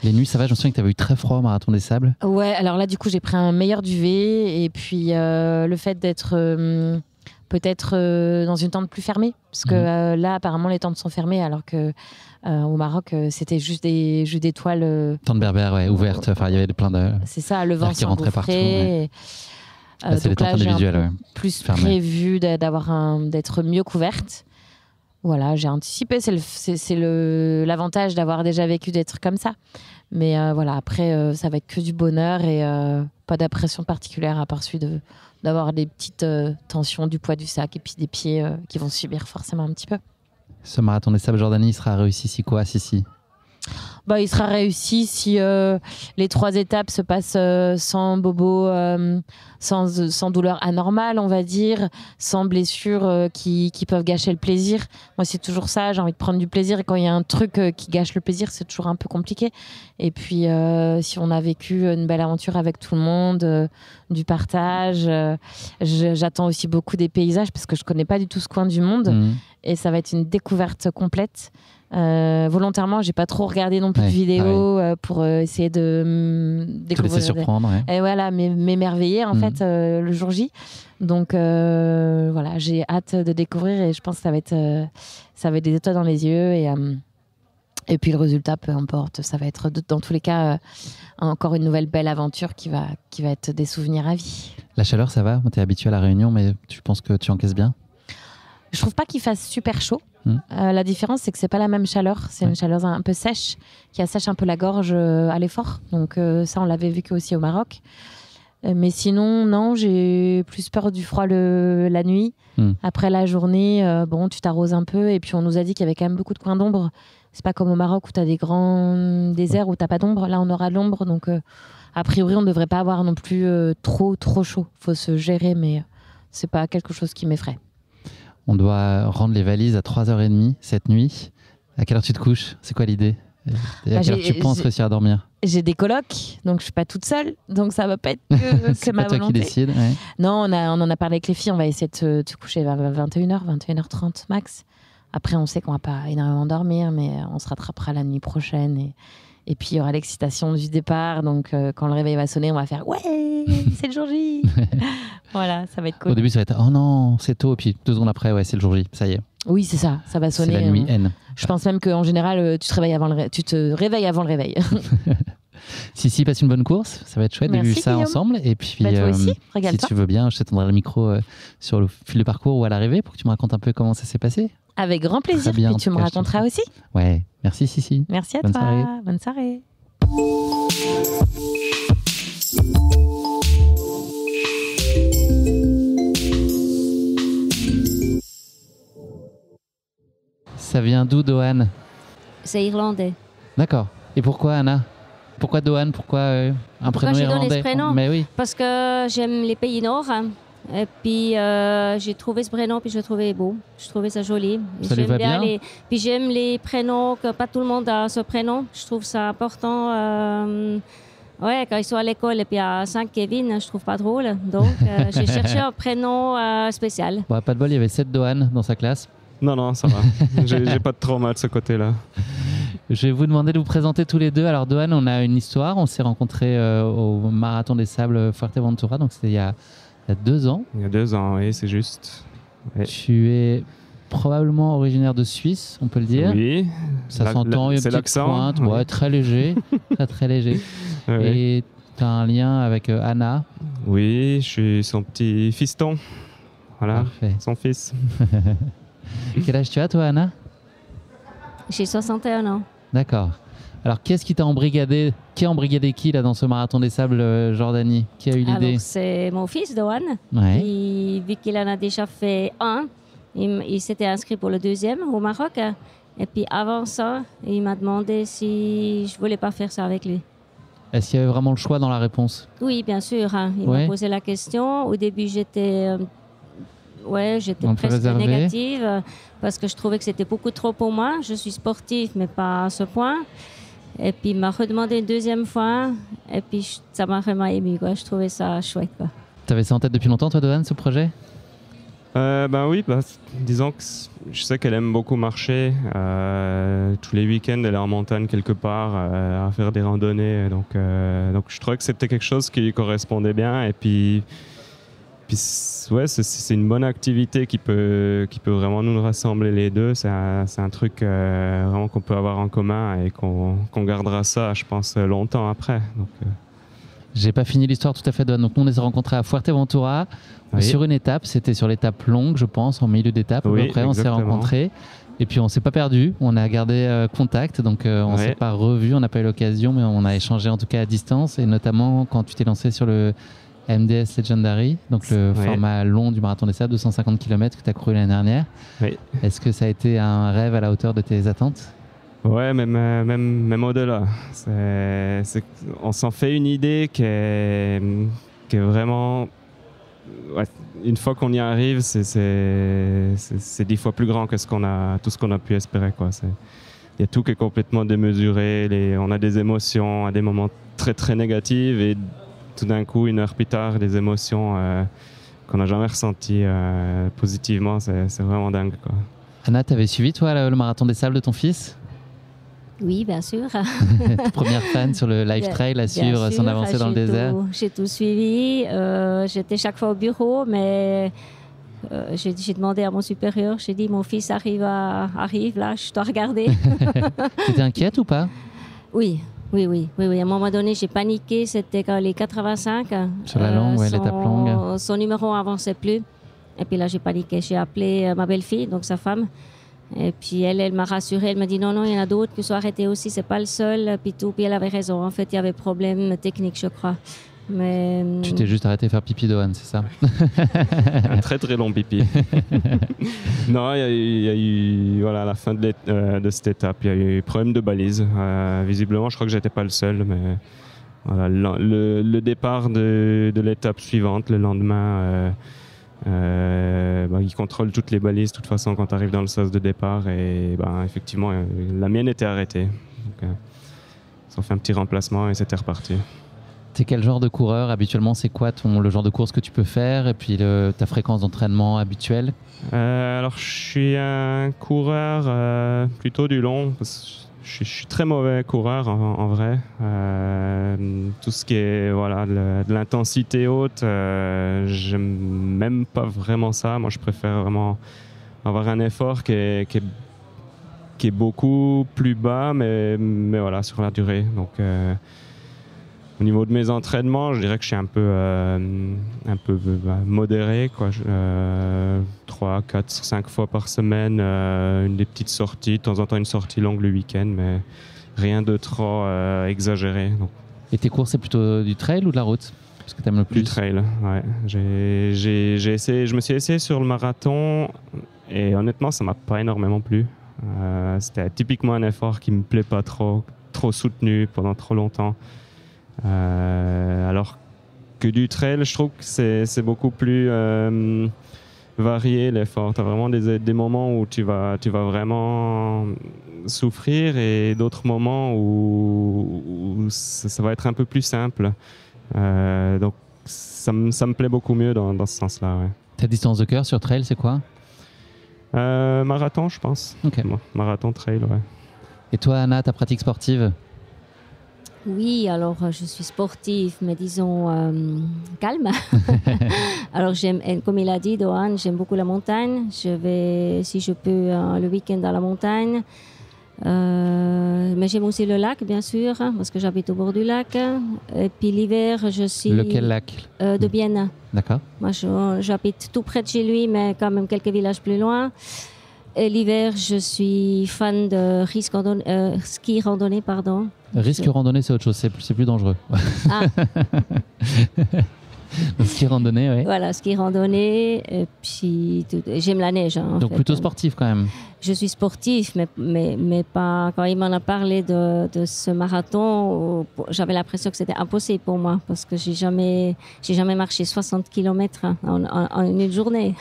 Les nuits, ça va, je me souviens que tu avais eu très froid au Marathon des Sables. Ouais, alors là du coup j'ai pris un meilleur duvet et puis le fait d'être peut-être dans une tente plus fermée, parce que là apparemment les tentes sont fermées alors que au Maroc c'était juste des toiles. Tentes berbères, ouvertes, il y avait plein de... C'est ça, le vent s'engouffrait. Ouais. C'est les tentes individuelles. Plus prévu d'être mieux couverte. Voilà, j'ai anticipé, c'est l'avantage d'avoir déjà vécu des trucs comme ça. Mais après, ça va être que du bonheur et pas d'impression particulière à part celui d'avoir des petites tensions du poids du sac et puis des pieds qui vont subir forcément un petit peu. Ce Marathon des Sables Jordanie sera réussi si quoi, si il sera réussi si les 3 étapes se passent sans bobo, sans douleur anormale, on va dire, sans blessures qui peuvent gâcher le plaisir. Moi, c'est toujours ça, j'ai envie de prendre du plaisir, et quand il y a un truc qui gâche le plaisir, c'est toujours un peu compliqué. Et puis, si on a vécu une belle aventure avec tout le monde, du partage, j'attends aussi beaucoup des paysages, parce que je connais pas du tout ce coin du monde, et ça va être une découverte complète. Volontairement, j'ai pas trop regardé non plus de vidéos pour essayer de découvrir, surprendre, et voilà, m'émerveiller en fait le jour J. Donc voilà, j'ai hâte de découvrir, et je pense que ça va être des étoiles dans les yeux, et puis le résultat, peu importe, ça va être dans tous les cas encore une nouvelle belle aventure qui va être des souvenirs à vie. La chaleur, ça va? Tu es habitué à la Réunion, mais tu penses que tu encaisses bien? Je trouve pas qu'il fasse super chaud. La différence, c'est que c'est pas la même chaleur. C'est une chaleur un peu sèche, qui assèche un peu la gorge à l'effort. Donc ça, on l'avait vécu aussi au Maroc. Mais sinon, non, j'ai plus peur du froid la nuit. Après la journée, tu t'arroses un peu. Et puis on nous a dit qu'il y avait quand même beaucoup de coins d'ombre. C'est pas comme au Maroc où tu as des grands déserts où t'as pas d'ombre. Là, on aura de l'ombre. Donc a priori, on ne devrait pas avoir non plus trop chaud. Faut se gérer, mais c'est pas quelque chose qui m'effraie. On doit rendre les valises à 3h30 cette nuit. À quelle heure tu te couches? C'est quoi l'idée? Et à quelle heure tu penses réussir à dormir? J'ai des colocs, donc je suis pas toute seule. Donc ça va pas être que ma volonté. C'est pas toi qui décide. Ouais. Non, on en a parlé avec les filles. On va essayer de se coucher vers 21h, 21h30 max. Après, on sait qu'on va pas énormément dormir, mais on se rattrapera la nuit prochaine. Et puis, il y aura l'excitation du départ. Donc, quand le réveil va sonner, on va faire « Ouais, c'est le jour J !» Voilà, ça va être cool. Au début, ça va être « Oh non, c'est tôt !» Et puis, 2 secondes après, ouais, c'est le jour J. Ça y est. Oui, c'est ça. Ça va sonner. C'est la nuit N. Je pense même qu'en général, tu te réveilles avant le réveil. Si, passe une bonne course. Ça va être chouette de vivre ça ensemble. Et puis, toi aussi, si tu veux bien, je t'attendrai le micro sur le fil de parcours ou à l'arrivée pour que tu me racontes un peu comment ça s'est passé. Avec grand plaisir. Bien, puis tu me raconteras aussi. Ouais, merci Sissi. Merci à Bonne toi. Soirée. Bonne soirée. Ça vient d'où, Dohan? C'est irlandais. D'accord. Et pourquoi, Anna? Pourquoi Dohan? Pourquoi un prénom irlandais? Prénom Mais oui. Parce que j'aime les pays nord. Et puis j'ai trouvé ce prénom, puis je le trouvais beau. Je trouvais ça joli. Ça lui va bien. Puis j'aime les prénoms, que pas tout le monde a ce prénom. Je trouve ça important. Ouais, quand ils sont à l'école et puis il y a 5 Kevin, je trouve pas drôle. Donc j'ai cherché un prénom spécial. Bon, pas de bol, il y avait 7 Dohan dans sa classe. Non, ça va. J'ai pas de trauma de ce côté-là. Je vais vous demander de vous présenter tous les deux. Alors Dohan, on a une histoire. On s'est rencontrés au Marathon des Sables Fuerteventura, donc c'était il y a 2 ans. Il y a 2 ans, oui, c'est juste. Ouais. Tu es probablement originaire de Suisse, on peut le dire. Oui. Ça s'entend, il y a une petite pointe, oui. Ouais, très léger, très léger. Oui. Et tu as un lien avec Anna. Oui, je suis son petit fiston. Voilà, parfait. Son fils. Quel âge tu as, toi, Anna? J'ai 61 ans. D'accord. Alors, qu'est-ce qui t'a embrigadé? Qui a embrigadé qui là, dans ce Marathon des Sables Jordanie? Qui a eu l'idée? C'est mon fils, Dohan. Ouais. Vu qu'il en a déjà fait un, il s'était inscrit pour le 2e au Maroc. Et puis avant ça, il m'a demandé si je voulais pas faire ça avec lui. Est-ce qu'il y avait vraiment le choix dans la réponse? Oui, bien sûr. Il m'a posé la question. Au début, j'étais presque négative parce que je trouvais que c'était beaucoup trop pour moi. Je suis sportive, mais pas à ce point. Et puis, il m'a redemandé une 2e fois. Et puis, ça m'a vraiment ému. Je trouvais ça chouette. Tu avais ça en tête depuis longtemps, toi, Dohan, ce projet? Oui, disons que je sais qu'elle aime beaucoup marcher. Tous les week-ends, elle est en montagne quelque part à faire des randonnées. Donc je trouvais que c'était quelque chose qui lui correspondait bien. Et puis ouais, c'est une bonne activité qui peut vraiment nous rassembler les deux. C'est un truc vraiment qu'on peut avoir en commun et qu'on gardera ça, je pense, longtemps après. J'ai pas fini l'histoire tout à fait, Dohan. Donc nous, on s'est rencontrés à Fuerteventura sur une étape. C'était sur l'étape longue, je pense, en milieu d'étape. Après, on s'est rencontrés. Et puis, on s'est pas perdu. On a gardé contact. Donc, on s'est pas revu. On n'a pas eu l'occasion, mais on a échangé en tout cas à distance. Et notamment quand tu t'es lancé sur le MDS Legendary, donc le format long du Marathon des Sables, 250 km que tu as couru l'année dernière. Est-ce que ça a été un rêve à la hauteur de tes attentes? Ouais, même au-delà. On s'en fait une idée qui est vraiment... Ouais, une fois qu'on y arrive, c'est 10 fois plus grand que tout ce qu'on a pu espérer, quoi. Il y a tout qui est complètement démesuré. On a des émotions à des moments très très négatives et tout d'un coup, 1 heure plus tard, des émotions qu'on n'a jamais ressenties positivement. C'est vraiment dingue, quoi. Anna, tu avais suivi toi le marathon des sables de ton fils? Oui, bien sûr. Première fan sur le live trail à suivre son avancée dans le désert. J'ai tout suivi. J'étais chaque fois au bureau, mais j'ai demandé à mon supérieur, j'ai dit mon fils arrive là, je dois regarder. T'étais inquiète ou pas? Oui. À un moment donné, j'ai paniqué. C'était quand les 85. Sur la longue, l'étape longue. Son numéro n'avançait plus. Et puis là, j'ai paniqué. J'ai appelé ma belle-fille, donc sa femme. Et puis elle m'a rassurée. Elle m'a dit non, il y en a d'autres qui sont arrêtés aussi. C'est pas le seul. Puis elle avait raison. En fait, il y avait problème technique, je crois. Mais tu t'es juste arrêté faire pipi, Dohan, c'est ça? Un très très long pipi. Non, il y a eu voilà, à la fin de cette étape, il y a eu problème de balise. Visiblement, je crois que j'étais pas le seul, mais voilà, le départ de l'étape suivante, le lendemain, il contrôle toutes les balises de toute façon quand tu arrives dans le sas de départ et effectivement, la mienne était arrêtée. Donc, ils ont fait un petit remplacement et c'était reparti. T'es quel genre de coureur? Habituellement, c'est quoi le genre de course que tu peux faire et puis ta fréquence d'entraînement habituelle? Alors, je suis un coureur plutôt du long. Je suis très mauvais coureur en vrai. Tout ce qui est de l'intensité haute, j'aime même pas vraiment ça. Moi, je préfère vraiment avoir un effort qui est beaucoup plus bas, mais voilà, sur la durée. Donc, au niveau de mes entraînements, je dirais que je suis un peu modéré, quoi. 3, 4, 5 fois par semaine, des petites sorties, de temps en temps une sortie longue le week-end, mais rien de trop exagéré. Donc. Et tes courses, c'est plutôt du trail ou de la route? Parce que t'aimes le plus? Du trail, ouais. Je me suis essayé sur le marathon et honnêtement, ça m'a pas énormément plu. C'était typiquement un effort qui me plaît pas trop soutenu pendant trop longtemps. Alors que du trail, je trouve que c'est beaucoup plus varié l'effort. Tu as vraiment des moments où tu vas vraiment souffrir et d'autres moments où ça va être un peu plus simple. Donc ça me plaît beaucoup mieux dans ce sens-là. Ouais. Ta distance de cœur sur trail, c'est quoi? Marathon, je pense. Okay. Marathon, trail, ouais. Et toi, Anna, ta pratique sportive? Oui, alors je suis sportive, mais disons calme. Alors comme il a dit, Dohan, j'aime beaucoup la montagne. Je vais, si je peux, le week-end dans la montagne. Mais j'aime aussi le lac, bien sûr, parce que j'habite au bord du lac. Et puis l'hiver, je suis... Lequel lac? De Bienne. D'accord. Moi, j'habite tout près de chez lui, mais quand même quelques villages plus loin. Et l'hiver, je suis fan de ski randonnée, pardon. Risque randonnée, c'est autre chose, c'est plus dangereux. Ah. Ski randonnée, oui. Voilà, ski randonnée, et puis j'aime la neige. Donc plutôt sportif quand même. Je suis sportif, mais pas. Quand il m'en a parlé de ce marathon, j'avais l'impression que c'était impossible pour moi parce que j'ai jamais marché 60 km en une journée.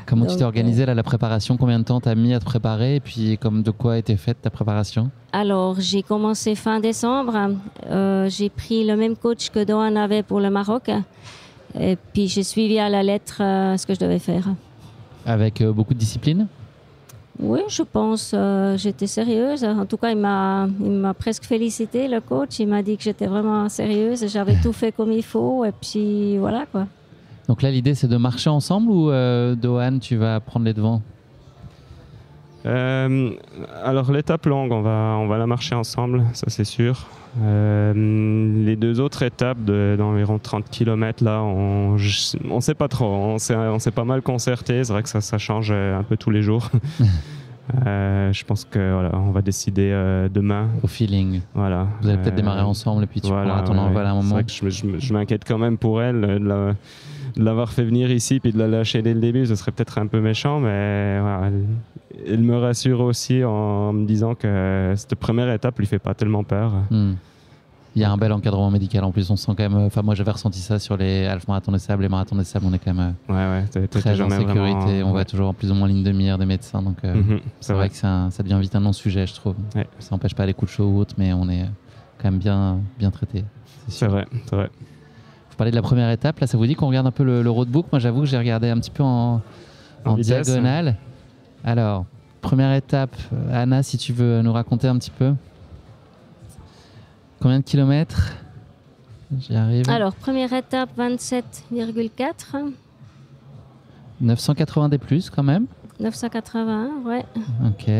Comment tu t'es organisé la préparation? Combien de temps t'as mis à te préparer? Et puis de quoi était faite ta préparation? Alors j'ai commencé fin décembre. J'ai pris le même coach que Dohan avait pour le Maroc. Et puis j'ai suivi à la lettre ce que je devais faire. Avec beaucoup de discipline? Oui, je pense. J'étais sérieuse. En tout cas, il m'a presque félicité, le coach. Il m'a dit que j'étais vraiment sérieuse. J'avais tout fait comme il faut. Et puis voilà, quoi. Donc là, l'idée, c'est de marcher ensemble ou Dohan, tu vas prendre les devants? Alors l'étape longue, on va la marcher ensemble, ça c'est sûr. Les deux autres étapes d'environ 30 km, là, on sait pas trop. On s'est pas mal concerté. C'est vrai que ça change un peu tous les jours. Je pense que voilà, on va décider demain. Au feeling. Voilà. Vous allez peut-être démarrer ensemble et puis tu pourras ton envol à un moment. C'est vrai que je m'inquiète quand même pour elle de l'avoir fait venir ici puis de la lâcher dès le début. Ce serait peut-être un peu méchant, mais voilà, il me rassure aussi en me disant que cette première étape lui fait pas tellement peur. Il y a un bel encadrement médical en plus, on sent quand même. Enfin, moi j'avais ressenti ça sur les half marathons des sables, les marathons des sables, on est quand même très en sécurité. Vraiment, on va toujours en plus ou moins ligne de mire des médecins, donc c'est vrai que ça devient vite un non-sujet, je trouve. Ouais. Ça n'empêche pas les coups de chaud ou autre, mais on est quand même bien traité. C'est vrai. Vous parlez de la première étape, là ça vous dit qu'on regarde un peu le roadbook? Moi j'avoue que j'ai regardé un petit peu en diagonale. Alors, première étape, Anna, si tu veux nous raconter un petit peu. Combien de kilomètres? J'y arrive. Alors, première étape, 27,4. 980 des plus quand même. 981, ouais. Ok.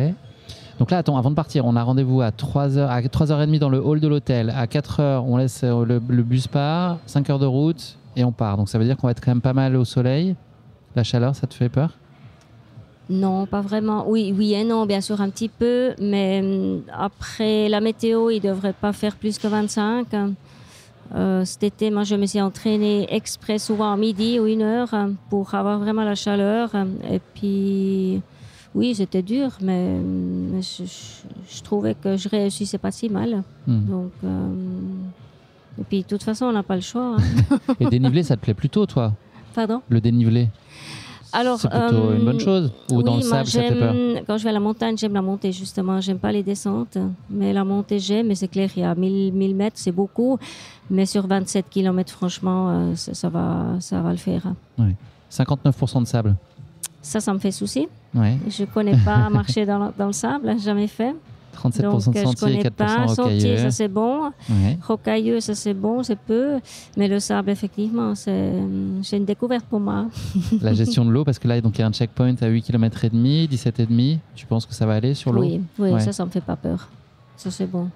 Donc là, attends, avant de partir, on a rendez-vous à 3h30 dans le hall de l'hôtel. À 4h, on laisse le bus part, 5 heures de route et on part. Donc ça veut dire qu'on va être quand même pas mal au soleil. La chaleur, ça te fait peur? Non, pas vraiment. Oui et non, bien sûr un petit peu, mais après la météo, il ne devrait pas faire plus que 25. Cet été, moi, je me suis entraînée exprès souvent à midi ou 1h pour avoir vraiment la chaleur. Et puis, oui, c'était dur, mais je trouvais que je réussissais pas si mal. Donc, et puis, de toute façon, on n'a pas le choix. Et dénivelé, ça te plaît plutôt, toi? Pardon? Le dénivelé? Alors, c'est plutôt une bonne chose? Ou dans le sable, ça te fait peur? Quand je vais à la montagne, j'aime la montée, justement. J'aime pas les descentes. Mais la montée, j'aime. Mais c'est clair, il y a 1000 mètres, c'est beaucoup. Mais sur 27 km, franchement, ça va le faire. Ouais. 59% de sable. Ça me fait souci. Ouais. Je connais pas marcher dans le sable, jamais fait. 37% donc, de sentier, 4% rocailleux. Sentier, ça c'est bon. Ouais. Rocailleux, ça c'est bon, c'est peu. Mais le sable, effectivement, c'est une découverte pour moi. La gestion de l'eau, parce que là, donc, il y a un checkpoint à 8 km et demi, 17,5. Tu penses que ça va aller sur l'eau? Oui, ouais. Ça me fait pas peur. Ça c'est bon.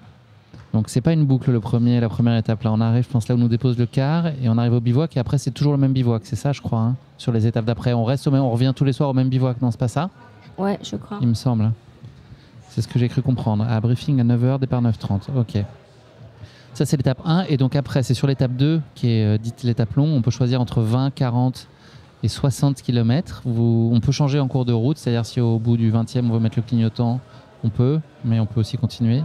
Donc c'est pas une boucle la première étape. Là, on arrive, je pense, là où nous dépose le car, et on arrive au bivouac, et après c'est toujours le même bivouac, c'est ça, je crois. Hein, sur les étapes d'après, on revient tous les soirs au même bivouac. Non, c'est pas ça? Ouais, je crois. Il me semble. C'est ce que j'ai cru comprendre. À briefing à 9h, départ 9h30. Ok. Ça, c'est l'étape 1. Et donc après, c'est sur l'étape 2, qui est dite l'étape longue. On peut choisir entre 20, 40 et 60 km. On peut changer en cours de route. C'est-à-dire si au bout du 20e, on veut mettre le clignotant, on peut. Mais on peut aussi continuer.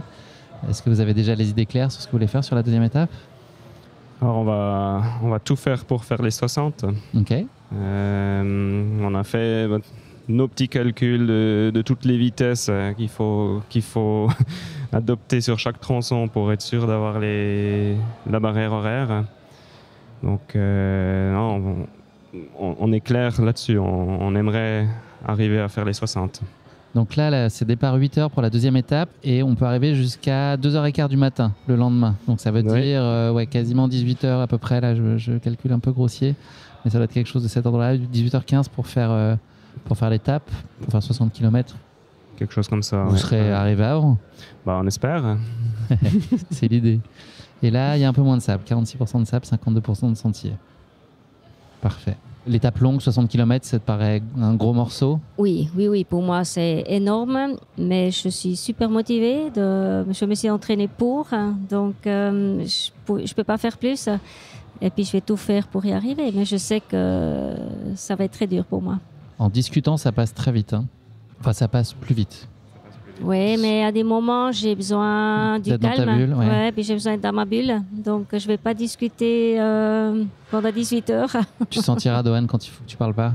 Est-ce que vous avez déjà les idées claires sur ce que vous voulez faire sur la deuxième étape? Alors, on va tout faire pour faire les 60. Ok. On a fait nos petits calculs de toutes les vitesses qu'il faut adopter sur chaque tronçon pour être sûr d'avoir la barrière horaire. Donc, non, on est clair là-dessus. On aimerait arriver à faire les 60. Donc là, c'est départ 8h pour la deuxième étape et on peut arriver jusqu'à 2h15 du matin le lendemain. Donc ça veut dire quasiment 18h à peu près. Là, je calcule un peu grossier, mais ça doit être quelque chose de cet ordre-là, 18h15 pour faire l'étape, pour faire 60 km. Quelque chose comme ça. Vous serez arrivé avant? On espère. C'est l'idée. Et là, il y a un peu moins de sable, 46% de sable, 52% de sentier. Parfait. L'étape longue, 60 km, ça te paraît un gros morceau? Oui, pour moi c'est énorme, mais je suis super motivée. Je me suis entraînée pour, donc je peux pas faire plus. Et puis je vais tout faire pour y arriver, mais je sais que ça va être très dur pour moi. En discutant, ça passe très vite. Hein. Enfin, ça passe plus vite. Oui, mais à des moments, j'ai besoin du calme. Dans ta bulle, ouais. Puis j'ai besoin d'être dans ma bulle. Donc, je ne vais pas discuter pendant 18 heures. Tu sentiras, Dohan, quand il faut que tu ne parles pas?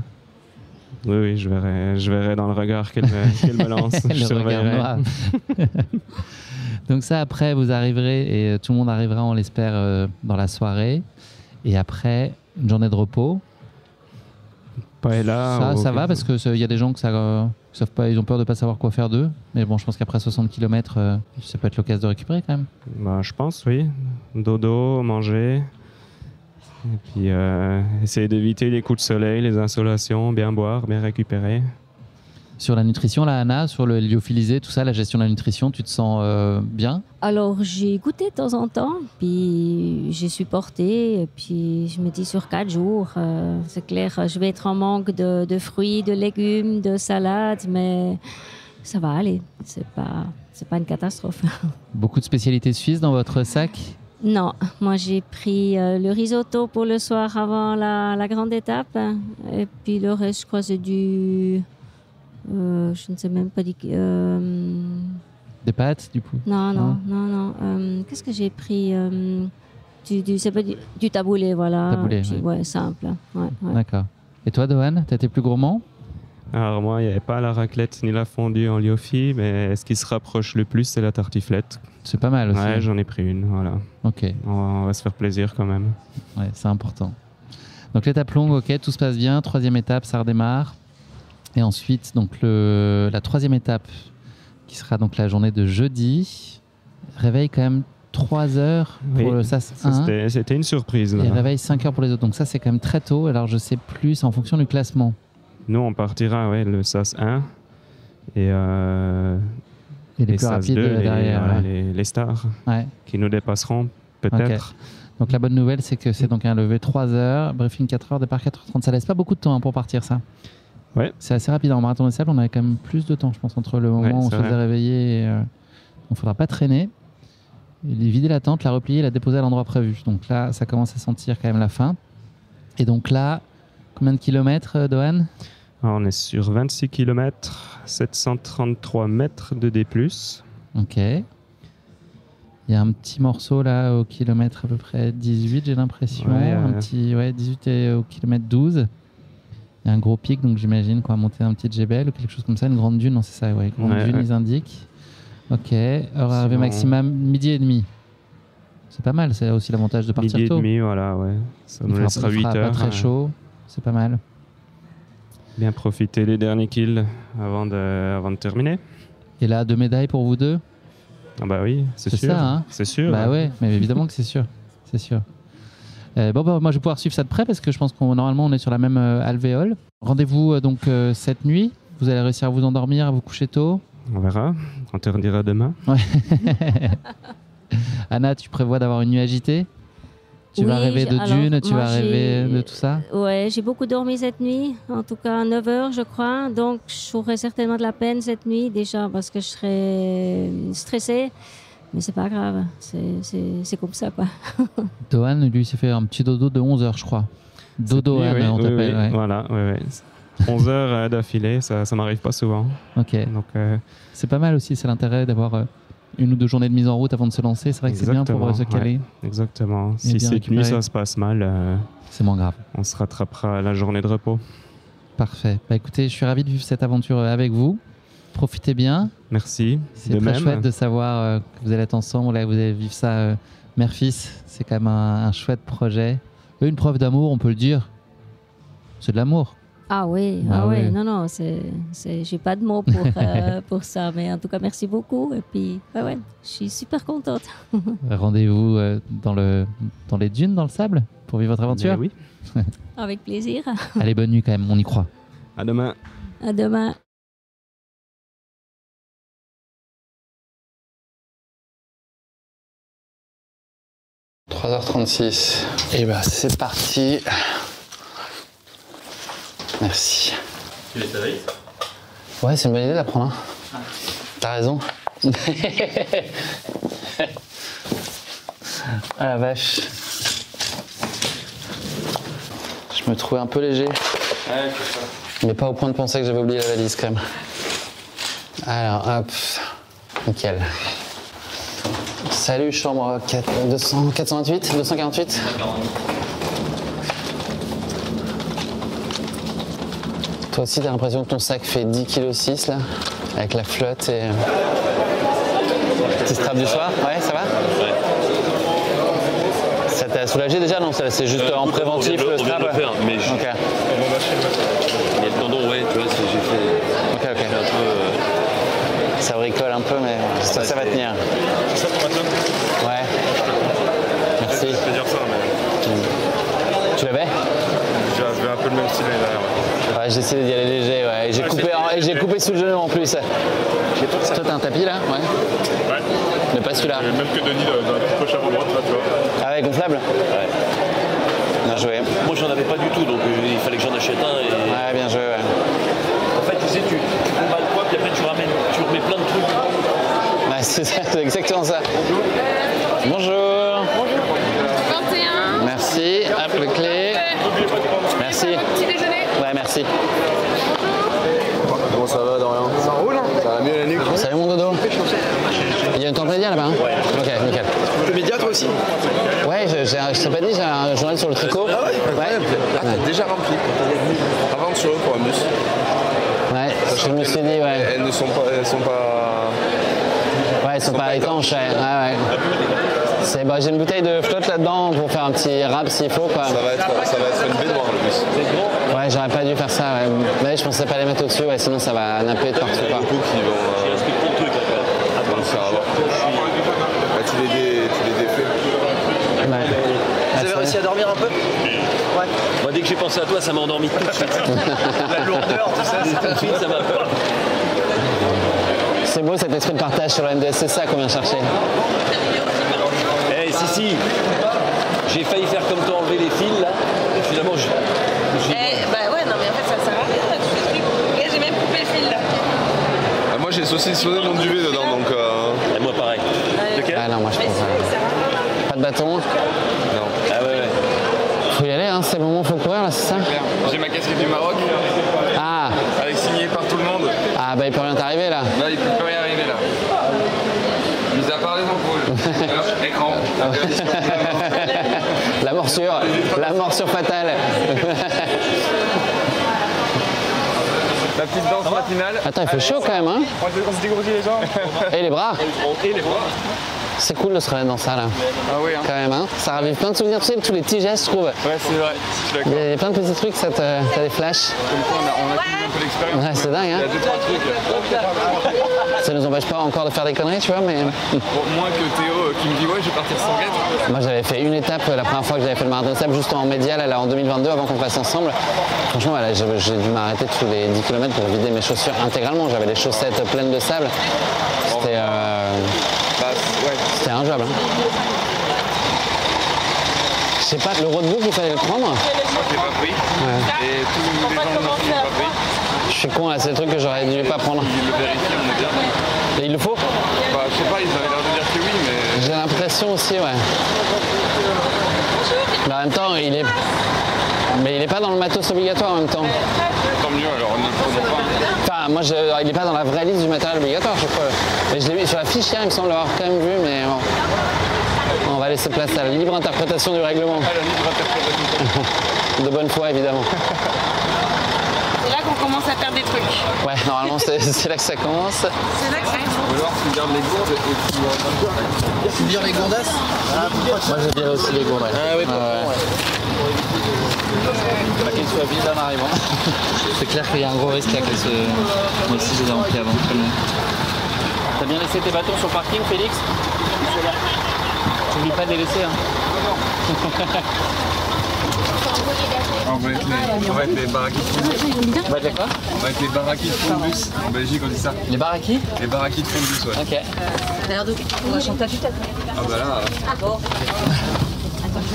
Oui, je verrai dans le regard qu'elle me lance. Le regard noir. Donc ça, après, vous arriverez, et tout le monde arrivera, on l'espère, dans la soirée. Et après, une journée de repos. Ça va, parce qu'il y a des gens que savent pas, ils ont peur de ne pas savoir quoi faire d'eux. Mais bon, je pense qu'après 60 km, ça peut être l'occasion de récupérer quand même. Je pense, oui. Dodo, manger. Et puis essayer d'éviter les coups de soleil, les insolations, bien boire, bien récupérer. Sur la nutrition, là, Anna, sur le lyophilisé, tout ça, la gestion de la nutrition, tu te sens bien? Alors, j'ai goûté de temps en temps, puis j'ai supporté, et puis je me dis sur 4 jours, c'est clair, je vais être en manque de fruits, de légumes, de salades, mais ça va aller, c'est pas une catastrophe. Beaucoup de spécialités suisses dans votre sac? Non, moi j'ai pris le risotto pour le soir avant la grande étape, et puis le reste, je crois, c'est du Je ne sais même pas dire. Des pâtes, du coup? Non. Qu'est-ce que j'ai pris c'est pas du taboulé, voilà. Taboulé, ouais, simple. Ouais. D'accord. Et toi, Dohan, t'as été plus gourmand? Alors moi, il n'y avait pas la raclette ni la fondue en Liofi, mais ce qui se rapproche le plus, c'est la tartiflette. C'est pas mal aussi. Ouais, j'en ai pris une, voilà. Ok. On va se faire plaisir quand même. Ouais, c'est important. Donc l'étape longue, ok, tout se passe bien. 3e étape, ça redémarre. Et ensuite, donc la 3e étape, qui sera donc la journée de jeudi, réveille quand même 3 heures pour le SAS 1. C'était une surprise. Là. Et réveille 5 heures pour les autres. Donc ça, c'est quand même très tôt. Alors je sais plus, c'est en fonction du classement. Nous, on partira le SAS 1 et les plus SAS rapides 2, derrière. les stars qui nous dépasseront peut-être. Okay. Donc la bonne nouvelle, c'est que c'est donc un lever 3 heures, briefing 4 heures, départ 4h30. Ça laisse pas beaucoup de temps pour partir, ça. Ouais. C'est assez rapide. En marathon des sables, on avait quand même plus de temps, je pense, entre le moment où on se faisait réveiller et on ne faudra pas traîner. Il vider la tente, la replier, la déposer à l'endroit prévu. Donc là, ça commence à sentir quand même la fin. Et donc là, combien de kilomètres, Dohan? On est sur 26 km, 733 mètres de D+. Ok. Il y a un petit morceau là au kilomètre à peu près 18, j'ai l'impression. Un petit 18 et au kilomètre 12. Il y a un gros pic, donc j'imagine qu'on va monter un petit djebel ou quelque chose comme ça, une grande dune, non c'est ça, grande dune, ils indiquent. Ok, heure arrivée maximum, midi et demi. C'est pas mal, c'est aussi l'avantage de partir tôt. Midi et demi, voilà, ouais. Ça nous laissera 8 heures. Pas très chaud, c'est pas mal. Bien profiter des derniers kills avant de terminer. Et là, 2 médailles pour vous deux? Ah bah oui, c'est sûr. Ça, hein? C'est sûr. Bah ouais, mais évidemment que c'est sûr. C'est sûr. Moi je vais pouvoir suivre ça de près parce que je pense qu'on normalement on est sur la même alvéole. Rendez-vous donc cette nuit. Vous allez réussir à vous endormir, à vous coucher tôt? On verra. On te redira demain. Ouais. Anna, tu prévois d'avoir une nuit agitée? Tu vas rêver de dunes, tu vas rêver de tout ça? Ouais, j'ai beaucoup dormi cette nuit, en tout cas 9 heures je crois, donc j'aurai certainement de la peine cette nuit déjà parce que je serai stressée, mais c'est pas grave, c'est comme ça quoi. Dohan, lui, s'est fait un petit dodo de 11 heures je crois. Dodo, on t'appelle. Oui, voilà, 11 heures d'affilée, ça m'arrive pas souvent. Ok, donc c'est pas mal aussi, c'est l'intérêt d'avoir... une ou 2 journées de mise en route avant de se lancer, c'est vrai que c'est bien pour se caler. Exactement. Si cette nuit ça se passe mal, c'est moins grave. On se rattrapera à la journée de repos. Parfait. Bah écoutez, je suis ravi de vivre cette aventure avec vous. Profitez bien. Merci. C'est très chouette de savoir que vous allez être ensemble. Là, vous allez vivre ça mère-fils. C'est quand même un chouette projet. Une preuve d'amour, on peut le dire. C'est de l'amour. Ah oui, non, j'ai pas de mots pour ça, mais en tout cas merci beaucoup et puis je suis super contente. Rendez-vous dans les dunes, dans le sable, pour vivre votre aventure. Oui. Avec plaisir. Allez, bonne nuit quand même, on y croit. À demain. À demain. « 3h36. Et c'est parti. Merci. Tu les savais? Ouais, c'est une bonne idée d'apprendre. Hein. T'as raison. Ah la vache. Je me trouvais un peu léger. Ouais, c'est ça. Mais pas au point de penser que j'avais oublié la valise quand même. Alors, hop. Nickel. Salut, chambre 428, 248. Toi aussi, t'as l'impression que ton sac fait 10,6 kg là, avec la flotte et... Petit strap du soir, ouais, ça va? Ouais. Ça t'a soulagé déjà? Non, c'est juste en préventif le strap? On vient de le faire, mais ok. Il y a le tendon, ouais, tu vois, j'ai fait... Ok. Fait un peu... Ça bricole un peu, mais ça va tenir. C'est ça pour maintenant? Ouais. Merci. Je peux dire ça, mais... Tu l'avais? J'avais un peu le même style derrière. Ouais, j'ai essayé d'y aller léger, ouais. J'ai coupé sous le genou en plus. Toi, t'as un tapis là? Ouais. Mais pas celui-là. Même que Denis dans la poche avant droite, là, tu vois. Ah ouais, gonflable? Ouais. Bien joué. Moi, j'en avais pas du tout, donc il fallait que j'en achète un. Et... Ouais, bien joué, ouais. En fait, tu sais, tu combats le poids, puis après, tu remets plein de trucs. Ouais, c'est exactement ça. Bonjour. Bonjour. 21. Merci. Hop, le clé. Merci. Petit déjeuner. Ouais, merci. Bonjour. Comment ça va? média là-bas, hein? Ouais. Ok, nickel. Le média, toi aussi? Ouais, je t'ai pas dit, j'ai un journal sur le tricot. Ah ouais, incroyable. Ah, t'as déjà rempli. Aventureux pour un bus. Ouais, je me suis dit, ouais. Elles sont pas... Ouais, elles sont pas étanches, ouais. Bah, j'ai une bouteille de flotte là-dedans pour faire un petit rap s'il faut, quoi. Ça va être une baignoire, le bus. Ouais, j'aurais pas dû faire ça, ouais. Mais je pensais pas les mettre au-dessus, ouais, sinon ça va napper de partout, quoi. Beaucoup qui vont... tu les défais. Vous avez réussi à dormir un peu? Ouais. Moi, dès que j'ai pensé à toi, ça m'a endormi tout de suite. La lourdeur, tout ça, tout de suite, ça m'a peur. C'est beau cet esprit de partage sur le MDS, c'est ça qu'on vient chercher. Eh, si, j'ai failli faire comme toi, enlever les fils là, et finalement bah ouais, non mais en fait ça sert à rien là, tous ces trucs. Regarde, j'ai même coupé le fil là. Moi j'ai saucissonné mon duvet dedans, donc... Et moi pareil. Ah non, moi je pense pas de bâton. Non. Ah ouais. Faut y aller, hein, c'est le moment, faut courir là, c'est ça? J'ai ma casquette du Maroc. Ah. Avec signé par tout le monde. Ah bah il peut rien t'arriver là. Là il peut plus rien arriver là. Mis à part les ampoules. Écran. La morsure fatale. La petite danse matinale. Attends, il fait chaud quand même, hein? On se dégrossit les jambes. Et les bras. Et les bras. C'est cool de se remettre dans ça là. Ah oui, hein. Quand même, hein. Ça ravive plein de souvenirs, tu sais, tous les petits gestes, je trouve. Ouais, c'est vrai. Il y a plein de petits trucs, t'as des flashs. Comme quoi, on a acquis un peu l'expérience. Ouais, c'est dingue, hein. Il y a 2-3 trucs. Ça nous empêche pas encore de faire des conneries, tu vois, mais... Pour moins que Théo qui me dit ouais, je vais partir sans guêtre. Moi, j'avais fait une étape la première fois que j'avais fait le marathon de sable, juste en médial, là, en 2022, avant qu'on passe ensemble. Franchement, voilà, j'ai dû m'arrêter tous les 10 km pour vider mes chaussures intégralement. J'avais les chaussettes pleines de sable. C'était... C'était injouable. Hein. Je sais pas, le roadbook, il fallait le prendre. Moi, je l'ai pas pris. Ouais. Et tous les gens ne l'ont pas pris. Je suis con là, c'est le truc que j'aurais dû pas prendre. Ils le vérifient, on est bien. Et il le faut? Bah, je sais pas, ils avaient l'air de dire que oui, mais... J'ai l'impression aussi, ouais. Mais en même temps, il est pas dans le matos obligatoire en même temps. Tant mieux, alors ne le prenons pas. Enfin, moi, il est pas dans la vraie liste du matériel obligatoire, je crois. Mais je l'ai vu sur la fiche hier, il me semble l'avoir quand même vu, mais bon. On va laisser place à la libre interprétation du règlement. À la libre interprétation. De bonne foi, évidemment. C'est là qu'on commence à perdre des trucs. Ouais, normalement, c'est là que ça commence. C'est là que ça commence. Ou alors tu gardes les gourdes et tu... Tu vires les gourdasses? Moi, j'ai viré aussi les gourdes. Ouais. Ah oui, Qu'il soit vide en arrivant. C'est clair qu'il y a un gros risque là que ce... Moi aussi, je les ai remplis avant. T'as bien laissé tes bâtons sur le parking, Félix? N'oublie pas de les laisser, hein. On va être les baraquis de fond de bus. On va être quoi? On va être les baraquis de fond de bus. En Belgique, on dit ça. Les baraquis? Les baraquis de fond de bus, ouais. Ok. D'ailleurs, on va chanter à tue-tête. Ah bah là...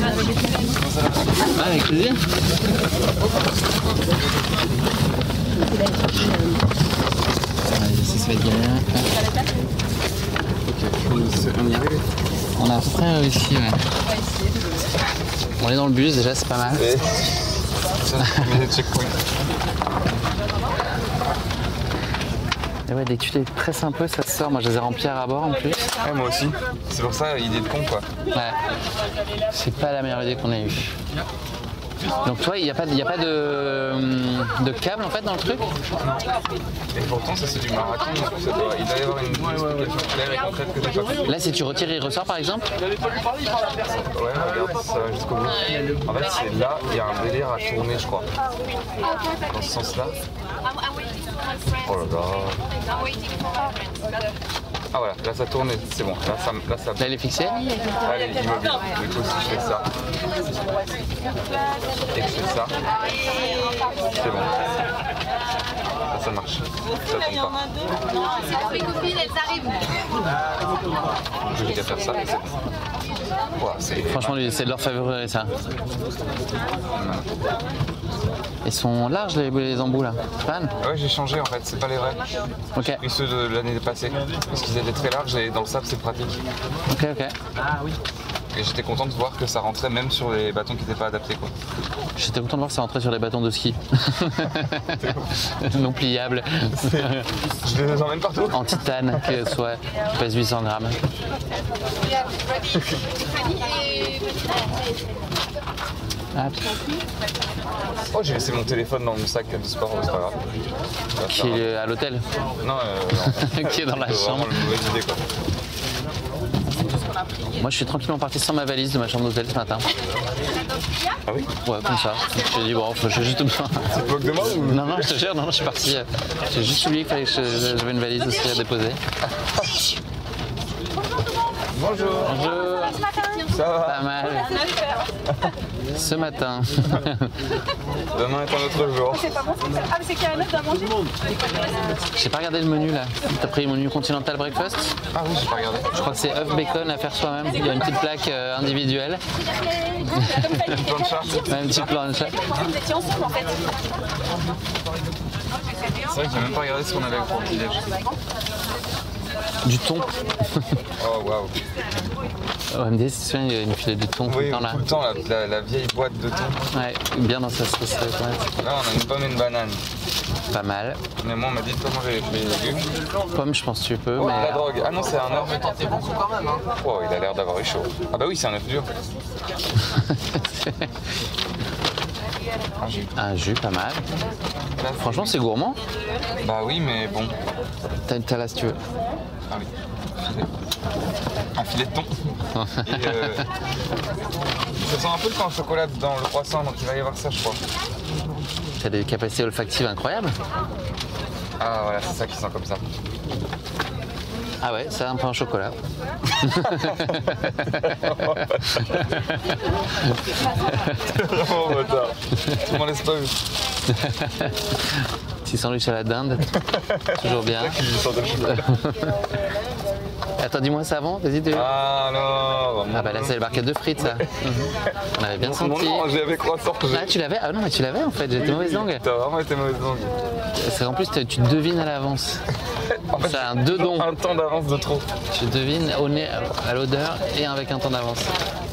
Ah, avec plaisir. Allez, ça va être galère. Ok, on y arrive. On a à peu près réussi, ouais. On est dans le bus déjà, c'est pas mal. Et... checkpoint. Et ouais, dès que tu les presses un peu, ça sort. Moi, je les ai remplis à bord en plus. Ouais, moi aussi. C'est pour ça, idée de con, quoi. Ouais. C'est pas la meilleure idée qu'on ait eue. Donc toi, il n'y a pas de câble en fait dans le truc? Non. Et pourtant, ça c'est du marathon, donc il doit y avoir une explication claire et concrète que t'as pas fait. Là, si tu retires, il ressort par exemple? Ouais, regarde, ça va jusqu'au bout. En fait, c'est là, il y a un délire à tourner, je crois. Dans ce sens-là. Oh là là. Ah voilà, là ça tourne, c'est bon. Là, là il est fixé? Là, il est immobile. Du coup, si je fais ça et que je fais ça, c'est bon. Là, ça marche. Ça tombe pas. C'est pour mes copines, elles arrivent. Je vais qu'à faire ça et c'est bon. Wow, franchement, c'est de leur favori ça. Ils sont larges les embouts là. Fan. Ouais, j'ai changé en fait, c'est pas les vrais. Ok. J'ai pris ceux de l'année passée parce qu'ils étaient très larges et dans le sable c'est pratique. Ok. Ah oui. Et j'étais content de voir que ça rentrait même sur les bâtons qui n'étaient pas adaptés, quoi. J'étais content de voir que ça rentrait sur les bâtons de ski. Non pliables. Je les emmène partout. En titane, qui pèse 800 grammes. Oh, j'ai laissé mon téléphone dans mon sac de sport, c'est pas grave. Qui est à l'hôtel? Non, qui est dans la chambre. Vraiment une mauvaise idée, quoi. Moi, je suis tranquillement parti sans ma valise de ma chambre d'hôtel ce matin. Ah oui? Ouais, comme ça. J'ai dit, bon, j'ai juste besoin. Tu te moques de moi ou? Non, je te jure, non, je suis parti. J'ai juste oublié qu'il fallait que j'avais une valise aussi à déposer. Bonjour. Bonjour. Ça va? Pas mal. Ce matin. Demain est un autre jour. C'est pas bon, ah mais c'est qu'il y a un œuf à manger. J'ai pas regardé le menu là. T'as pris le menu Continental Breakfast? Ah oui, j'ai pas regardé. Je crois que c'est œuf bacon à faire soi-même. Il y a une petite plaque individuelle. Une plancha. Une petite plancha. Vous étiez ensemble en fait. C'est vrai que j'ai même pas regardé ce qu'on avait pour le petit-déj. Du thon. Oh waouh. OMD, c'est sûr, il y a une filet du thon tout le temps là. Tout le temps, la vieille boîte de thon. Ouais, bien dans sa sauce. Là, on a une pomme et une banane. Pas mal. Mais moi, on m'a dit de pas manger les légumes. Pomme, je pense que tu peux, Oh, mais. la drogue. Ah non, c'est un œuf. Tentez beaucoup quand même. Hein. Oh, il a l'air d'avoir eu chaud. Ah bah oui, c'est un œuf dur. Un jus, pas mal. Franchement, c'est gourmand. Bah oui, mais bon. T'as là si tu veux. Ah oui. Un filet de thon. Et ça sent un peu le pain au chocolat dans le croissant, donc il va y avoir ça, je crois. T'as des capacités olfactives incroyables. Ah voilà, c'est ça qui sent comme ça. Ah ouais, c'est un pain au chocolat. T'es vraiment bâtard. Tu m'en laisses pas vu. Petit sandwich à la dinde. Toujours bien. Attends, dis-moi ça avant, vas-y. Alors. Ah bah là, c'est le barquette de frites, ça. On avait bien senti. Non, j'avais croissant. Ah, tu l'avais? Ah non, mais tu l'avais en fait, j'étais mauvaise langue. T'as vraiment été mauvaise langue. C'est en plus, tu devines à l'avance. C'est un dedon. Un temps d'avance de trop. Tu devines au nez, à l'odeur et avec un temps d'avance.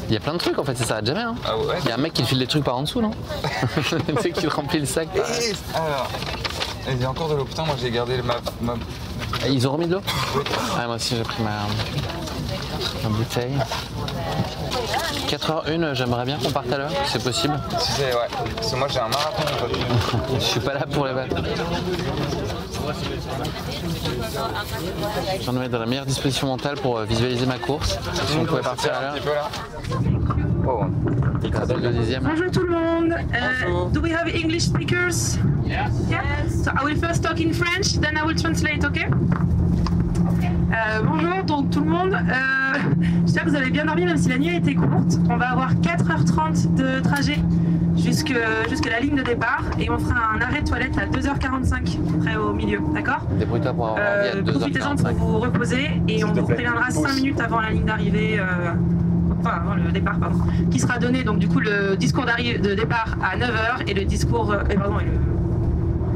Il y a plein de trucs en fait, ça s'arrête jamais. Hein. Ah ouais? Il y a un mec qui te file des trucs par en dessous, non? Tu sais, qui te remplit le sac. Alors, il y a encore de l'eau. Putain, moi j'ai gardé ma... Ils ont remis de l'eau? Oui. Ah, moi aussi j'ai pris ma bouteille. 4h01, j'aimerais bien qu'on parte à l'heure, c'est possible. Si c'est, ouais. Parce que moi j'ai un marathon. Je suis pas là pour les balles. Je vais me mettre dans la meilleure disposition mentale pour visualiser ma course. Si on pouvait partir à l'heure. Oh. Le deuxième. Bonjour tout le monde. Do we have English speakers? Yes. Yeah. So I will first talk in French, then I will translate, okay? Bonjour donc tout le monde. J'espère que vous avez bien dormi même si la nuit a été courte. On va avoir 4h30 de trajet jusque la ligne de départ et on fera un arrêt de toilette à 2h45 près au milieu, d'accord? Débrouille-toi pour avoir envie à 2h45. Profitez-en pour vous reposer et on vous préviendra 5 minutes avant la ligne d'arrivée. Enfin, avant le départ, pardon, qui sera donné donc du coup le discours de départ à 9h et le discours,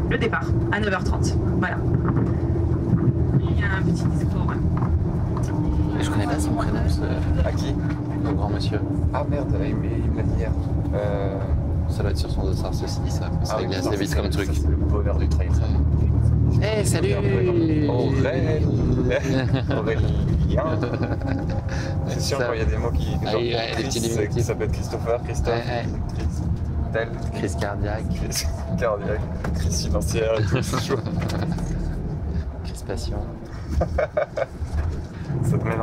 le départ à 9h30. Voilà. Il y a un petit discours. Ouais. Je connais pas son prénom, À qui? Le grand monsieur. Ah merde, il me l'a dit hier. Ça doit être sur son dossard, ceci, ça. Ça oui, glace vite comme truc. C'est le bonheur du trail, ça. Hey, salut Aurélien. C'est sûr quand il y a des mots qui... Chris, ça peut être Christopher, Christophe, Crise cardiaque. Crise cardiaque, crise financière et tout, c'est chaud. Crispation.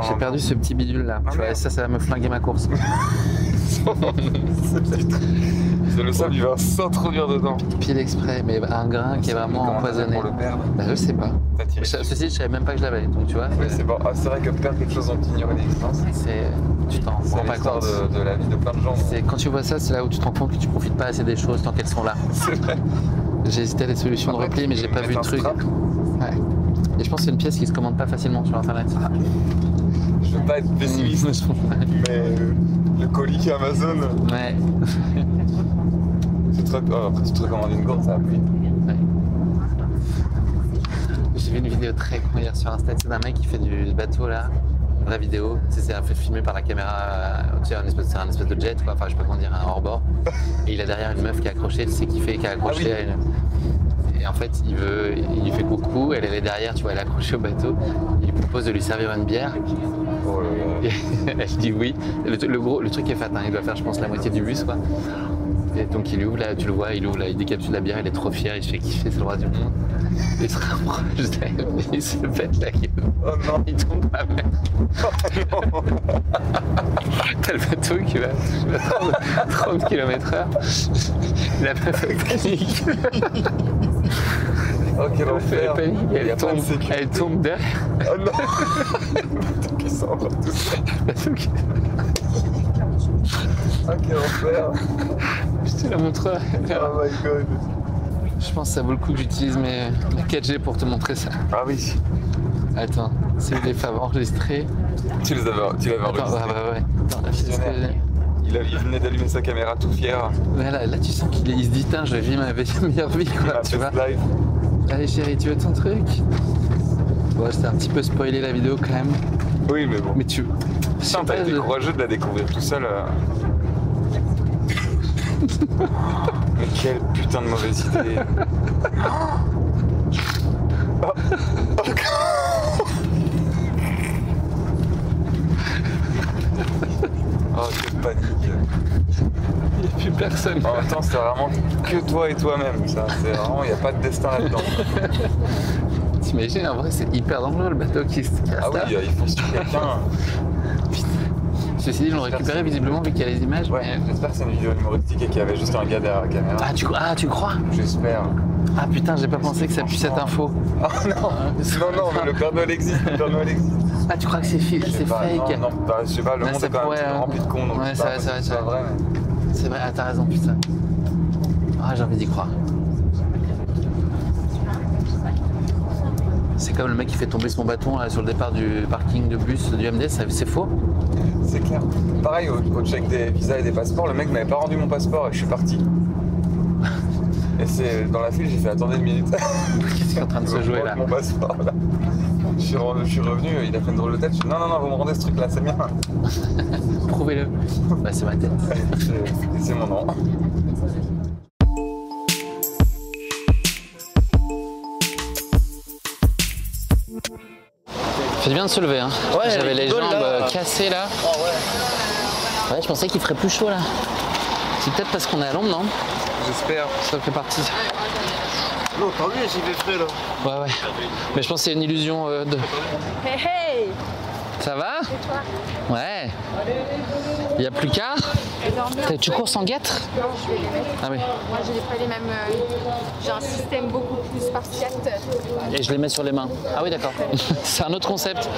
J'ai perdu ce petit bidule là, tu vois, et ça va me flinguer ma course. C'est le sable, il va s'introduire dedans. Pile exprès, mais un grain qui est vraiment empoisonné. Bah je sais pas. Ceci, je savais même pas que je l'avais, donc tu vois. Oui, c'est bon. Ah, c'est vrai que perdre quelque chose dont tu ignorais l'existence. Tu t'en rends pas compte. C'est de la vie de plein de gens. Quand tu vois ça, c'est là où tu te rends compte que tu profites pas assez des choses tant qu'elles sont là. C'est vrai. J'ai hésité à des solutions de repli, mais j'ai pas vu de truc. Ouais. Et je pense que c'est une pièce qui se commande pas facilement sur internet. Je veux pas être pessimiste, mais le colis Amazon. Ouais. Après, tu te recommandes une gourde, ça va plus vite. Ouais. J'ai vu une vidéo très con hier sur Insta, c'est d'un mec qui fait du bateau là, vraie vidéo. C'est fait filmer par la caméra, tu sais, c'est un espèce de jet, quoi. Enfin, je sais pas comment dire, un hors-bord. Et il a derrière une meuf qui est accrochée, tu sais, qui est accrochée à une... Et en fait, il lui fait coucou, elle est derrière, tu vois, elle est accrochée au bateau. Il lui propose de lui servir une bière. Oh là là. Elle dit oui. Le truc est fait, hein, il doit faire, je pense, la moitié du bus, quoi. Et donc il ouvre là, tu le vois, il ouvre là, il décapsule la bière, il est trop fier, il se fait kiffer, c'est le roi du monde. Il se rapproche d'elle, il se pète la gueule. Oh non, il tombe à mer. Oh non. T'as le bateau qui va à 30 km/h. La meuf panique. Oh quel enfer. Elle tombe derrière. Oh non. Le bateau qui s'en va tout seul. Ah quel enfer. Je te la montrerai. Oh my god. Je pense que ça vaut le coup que j'utilise mes 4G pour te montrer ça. Ah oui. Attends, c'est des faves enregistrées. Tu l'avais enregistré. Ouais. Attends, il venait d'allumer sa caméra tout fier. Ouais, là tu sens qu'il se dit, tiens, je vis ma meilleure vie, quoi, tu vois. Live. Allez chérie, tu veux ton truc? Bon, j'étais un petit peu spoilé la vidéo quand même. Oui, mais bon. Mais tu... Putain, t'as été courageux de la découvrir tout seul. Mais quelle putain de mauvaise idée. Oh, quelle panique. Il n'y a plus personne. En même temps, c'est vraiment que toi et toi-même. C'est vraiment, il n'y a pas de destin là-dedans. T'imagines, en vrai, c'est hyper dangereux le bateau qui se casse. Ah oui, il faut se tuer quelqu'un. Ceci dit, ils l'ont récupéré visiblement vu qu'il y a les images. Ouais, mais... j'espère que c'est une vidéo humoristique et qu'il y avait juste un gars derrière la caméra. Ah, tu crois? J'espère. Ah putain, j'ai pas pensé que ça puisse être info. Ah non, non, mais le Père Noël existe, Ah, tu crois que c'est fake? Non, bah, je sais pas, le monde est quand même rempli de cons, donc ouais, c'est vrai. C'est vrai, t'as raison, putain. Ah, j'ai envie d'y croire. C'est comme le mec qui fait tomber son bâton là, sur le départ du parking de bus du MD, c'est faux? C'est clair. Pareil, au check des visas et des passeports, le mec m'avait pas rendu mon passeport et je suis parti. Et c'est dans la file, j'ai fait attendez une minute. Qu'est-ce qui est en train de se jouer là? Mon passeport là. Je suis revenu, il a fait une drôle de tête. Je dis non, vous me rendez ce truc là, c'est bien. Prouvez-le. Bah, c'est ma tête. C'est mon nom. Fait bien de se lever, hein. Ouais, j'avais les jambes là. Cassées là. Oh ouais. Ouais, je pensais qu'il ferait plus chaud là. C'est peut-être parce qu'on est à l'ombre, non? J'espère. Ça fait partie. Non, tant mieux, j'y vais frais là. Ouais. Mais je pense que c'est une illusion de... Hey. Ça va? Et toi? Ouais. Il n'y a plus qu'à. Tu cours sans guêtre? Non, je vais les mettre. Ah oui. Moi, je n'ai pas les mêmes. J'ai un système beaucoup plus spartiate. Et je les mets sur les mains. Ah oui, d'accord. C'est un autre concept.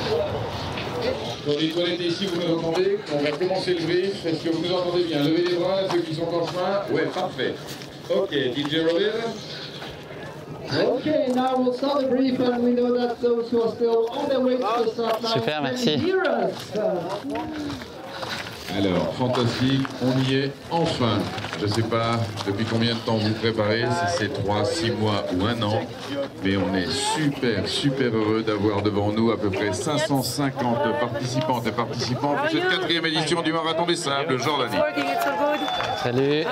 Dans les toilettes ici, vous nous entendez? On va commencer le brief. Est-ce que vous nous entendez bien? Levez les bras, ceux qui sont en chemin. Ouais, parfait. Ok, DJ Robin. Okay, now we'll start the brief and we know that those who are still on their way to the start line Super, merci. Alors, fantastique, on y est enfin. Je ne sais pas depuis combien de temps vous préparez, si c'est 3, 6 mois ou 1 an, mais on est super heureux d'avoir devant nous à peu près 550 participantes et participants pour cette 4e édition du Marathon des Sables Jordanie. Salut,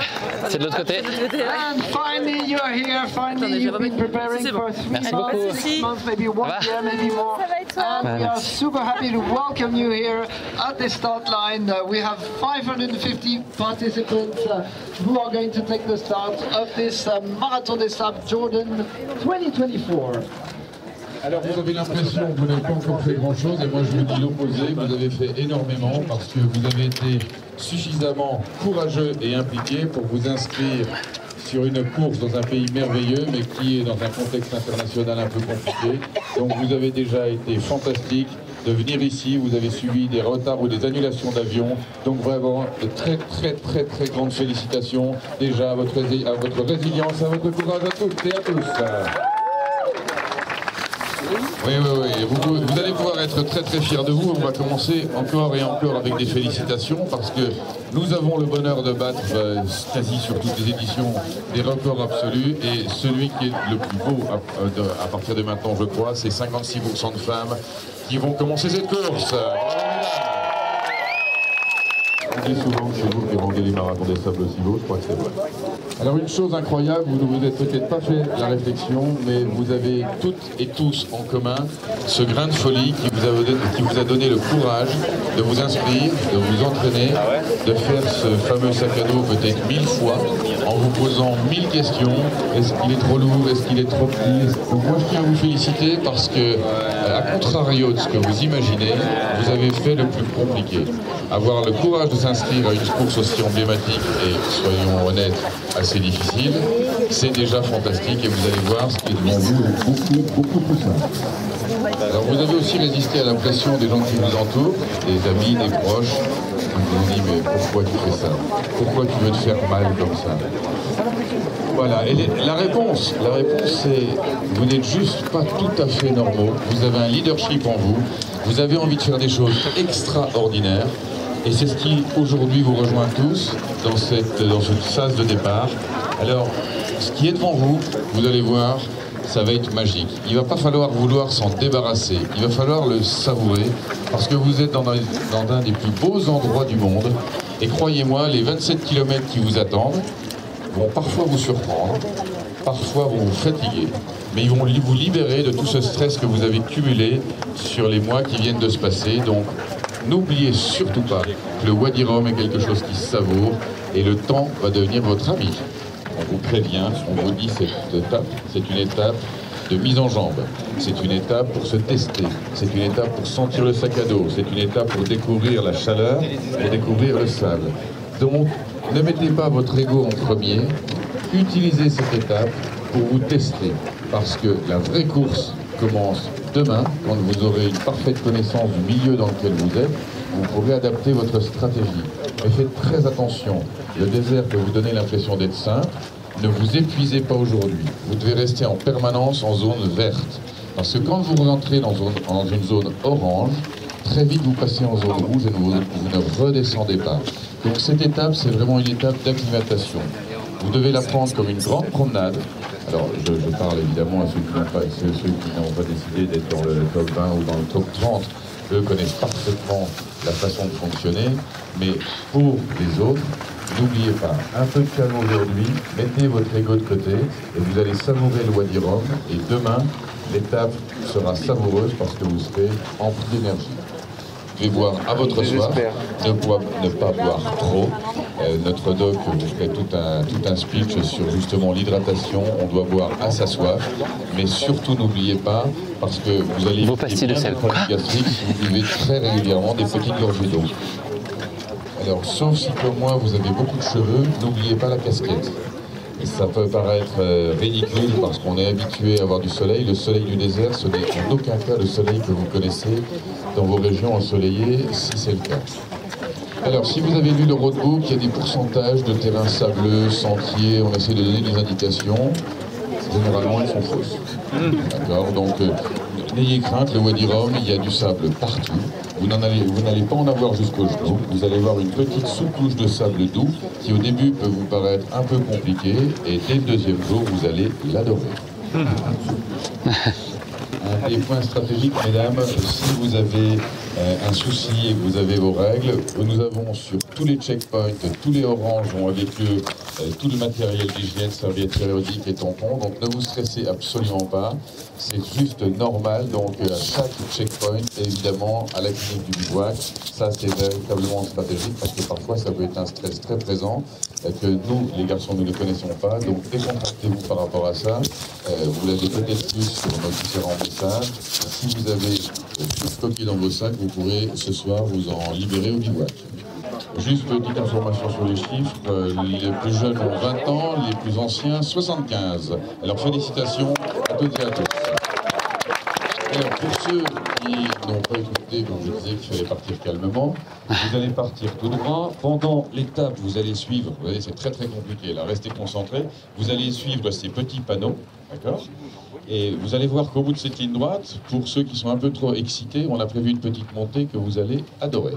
c'est de l'autre côté. And finally you're here, finally you've been preparing for 3 months, 6 months, maybe 1 year, maybe more. And we are super happy to welcome you here at the start line. We have 550 participants who are going to take the start of this Marathon des Sables Jordan 2024. Alors vous avez l'impression que vous n'avez pas encore fait grand chose et moi je vous dis l'opposé, vous avez fait énormément parce que vous avez été suffisamment courageux et impliqué pour vous inscrire sur une course dans un pays merveilleux mais qui est dans un contexte international un peu compliqué. Donc vous avez déjà été fantastique de venir ici, vous avez subi des retards ou des annulations d'avions, donc vraiment de très grandes félicitations déjà à votre résilience, à votre courage à toutes et à tous. Oui, vous allez pouvoir être très fiers de vous. On va commencer encore et encore avec des félicitations parce que nous avons le bonheur de battre quasi sur toutes les éditions des records absolus et celui qui est le plus beau à partir de maintenant, je crois, c'est 56% de femmes qui vont commencer cette course. On dit souvent que c'est vous qui rendez les marathons des sables aussi beaux, je crois que c'est vrai. Alors une chose incroyable, vous ne vous êtes peut-être pas fait la réflexion, mais vous avez toutes et tous en commun ce grain de folie qui vous a donné le courage de vous inscrire, de vous entraîner, de faire ce fameux sac à dos peut-être 1000 fois, en vous posant 1000 questions. Est-ce qu'il est trop lourd? Est-ce qu'il est trop petit? Donc moi je tiens à vous féliciter parce que, à contrario de ce que vous imaginez, vous avez fait le plus compliqué. Avoir le courage de s'inscrire à une course aussi emblématique et, soyons honnêtes, assez difficile, c'est déjà fantastique et vous allez voir ce qui est devant vous est beaucoup plus simple. Alors vous avez aussi résisté à la pression des gens qui vous entourent, des amis, des proches, qui vous disent mais pourquoi tu fais ça? Pourquoi tu veux te faire mal comme ça? Voilà, et la réponse c'est vous n'êtes juste pas tout à fait normaux, vous avez un leadership en vous, vous avez envie de faire des choses extraordinaires. Et c'est ce qui aujourd'hui vous rejoint tous dans cette phase de départ. Alors, ce qui est devant vous, vous allez voir, ça va être magique. Il ne va pas falloir vouloir s'en débarrasser, il va falloir le savourer, parce que vous êtes dans un des plus beaux endroits du monde. Et croyez-moi, les 27 km qui vous attendent vont parfois vous surprendre, parfois vont vous fatiguer, mais ils vont vous libérer de tout ce stress que vous avez cumulé sur les mois qui viennent de se passer. Donc, n'oubliez surtout pas que le Wadi Rum est quelque chose qui se savoure et le temps va devenir votre ami. On vous prévient, on vous dit cette étape, c'est une étape de mise en jambe, c'est une étape pour se tester, c'est une étape pour sentir le sac à dos, c'est une étape pour découvrir la chaleur, pour découvrir le sable. Donc, ne mettez pas votre ego en premier, utilisez cette étape pour vous tester, parce que la vraie course commence demain, quand vous aurez une parfaite connaissance du milieu dans lequel vous êtes, vous pourrez adapter votre stratégie. Mais faites très attention, le désert peut vous donner l'impression d'être simple, ne vous épuisez pas aujourd'hui. Vous devez rester en permanence en zone verte. Parce que quand vous rentrez dans une zone orange, très vite vous passez en zone rouge et vous ne redescendez pas. Donc cette étape, c'est vraiment une étape d'acclimatation. Vous devez la prendre comme une grande promenade. Alors, je parle évidemment à ceux qui n'ont pas décidé d'être dans le top 20 ou dans le top 30. Eux connaissent parfaitement la façon de fonctionner. Mais pour les autres, n'oubliez pas, un peu de calme aujourd'hui, mettez votre ego de côté et vous allez savourer le Wadi Rum. Et demain, l'étape sera savoureuse parce que vous serez empli d'énergie. Vous devez boire à votre soif, ne pas boire trop. Notre doc vous ferait tout un speech sur justement l'hydratation. On doit boire à sa soif, mais surtout n'oubliez pas, parce que vous allez éviter bien de problèmes gastriques si vous buvez très régulièrement des petites gorgées d'eau. Alors, sauf si comme moi vous avez beaucoup de cheveux, n'oubliez pas la casquette. Et ça peut paraître ridicule parce qu'on est habitué à avoir du soleil. Le soleil du désert, ce n'est en aucun cas le soleil que vous connaissez dans vos régions ensoleillées, si c'est le cas. Alors, si vous avez lu le roadbook, il y a des pourcentages de terrains sableux, sentiers, on essaie de donner des indications. Généralement, elles sont fausses. D'accord? Donc, n'ayez crainte, le Wadi Rum, il y a du sable partout. Vous n'allez pas en avoir jusqu'au genou. Vous allez avoir une petite sous-couche de sable doux qui, au début, peut vous paraître un peu compliqué. Et dès le deuxième jour, vous allez l'adorer. Un des points stratégiques, mesdames, si vous avez un souci et que vous avez vos règles, nous avons sur tous les checkpoints, tous les oranges ont avec eux tout le matériel d'hygiène, serviettes périodiques et tampons, donc ne vous stressez absolument pas, c'est juste normal, donc à chaque checkpoint, évidemment, à la clinique du bivouac, ça c'est véritablement stratégique parce que parfois ça peut être un stress très présent, que nous, les garçons, nous ne connaissons pas, donc décontractez-vous par rapport à ça, vous l'avez peut-être vu sur nos différents messages, si vous avez stocké dans vos sacs, vous pourrez ce soir vous en libérer au bivouac. Juste petite information sur les chiffres, les plus jeunes ont 20 ans, les plus anciens 75. Alors félicitations à toutes et à tous. Alors pour ceux qui n'ont pas écouté, comme je disais qu'il fallait partir calmement, vous allez partir tout droit. Pendant l'étape, vous allez suivre, vous voyez c'est très compliqué là, restez concentrés, vous allez suivre ces petits panneaux, d'accord ? Et vous allez voir qu'au bout de cette ligne droite, pour ceux qui sont un peu trop excités, on a prévu une petite montée que vous allez adorer.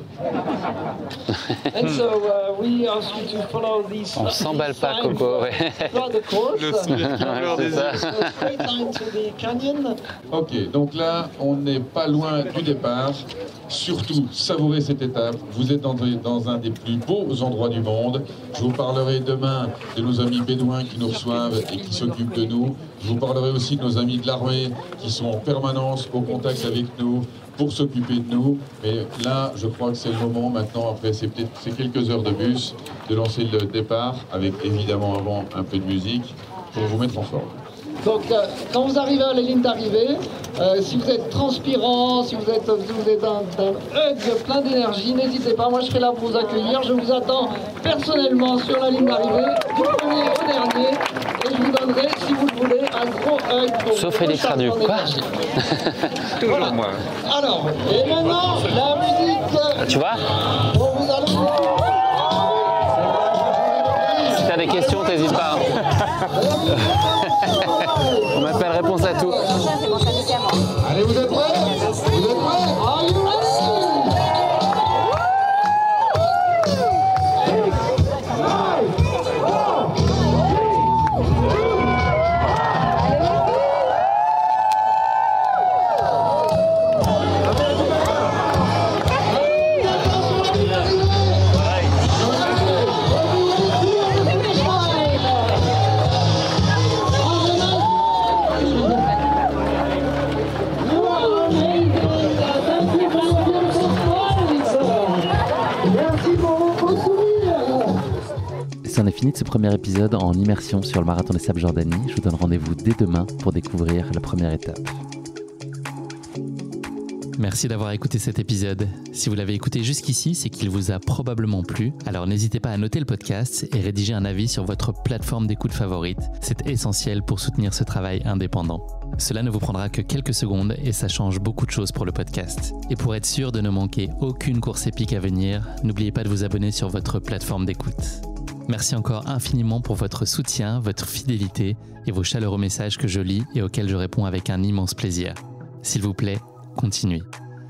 And so we ask you to follow these. On s'emballe pas, Coco. Ouais. C'est ça. Straight line to the canyon. Ok, donc là, on n'est pas loin du départ. Surtout, savourez cette étape. Vous êtes dans un des plus beaux endroits du monde. Je vous parlerai demain de nos amis bédouins qui nous reçoivent et qui s'occupent de nous. Je vous parlerai aussi de nos amis de l'armée qui sont en permanence au contact avec nous pour s'occuper de nous. Mais là, je crois que c'est le moment maintenant, après ces quelques heures de bus, de lancer le départ avec évidemment avant un peu de musique pour vous mettre en forme. Donc, quand vous arrivez à la ligne d'arrivée, si vous êtes transpirant, si vous êtes d'un hug plein d'énergie, n'hésitez pas, moi je serai là pour vous accueillir. Je vous attends personnellement sur la ligne d'arrivée, du premier au dernier, et je vous donnerai, si vous le voulez, un gros hug. Sauf Félix Radu. Quoi? Toujours voilà. Moi. Alors, et maintenant, la musique. Tu vois? Vous allez... Si t'as des questions, t'hésites pas. On m'appelle réponse à tout. Allez, vous êtes prêts? Vous êtes prêts? Are you ready? C'en est fini de ce premier épisode en immersion sur le marathon des Sables Jordanie. Je vous donne rendez-vous dès demain pour découvrir la première étape. Merci d'avoir écouté cet épisode. Si vous l'avez écouté jusqu'ici, c'est qu'il vous a probablement plu. Alors n'hésitez pas à noter le podcast et rédiger un avis sur votre plateforme d'écoute favorite. C'est essentiel pour soutenir ce travail indépendant. Cela ne vous prendra que quelques secondes et ça change beaucoup de choses pour le podcast. Et pour être sûr de ne manquer aucune course épique à venir, n'oubliez pas de vous abonner sur votre plateforme d'écoute. Merci encore infiniment pour votre soutien, votre fidélité et vos chaleureux messages que je lis et auxquels je réponds avec un immense plaisir. S'il vous plaît, continuez.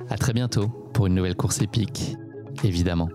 À très bientôt pour une nouvelle course épique, évidemment.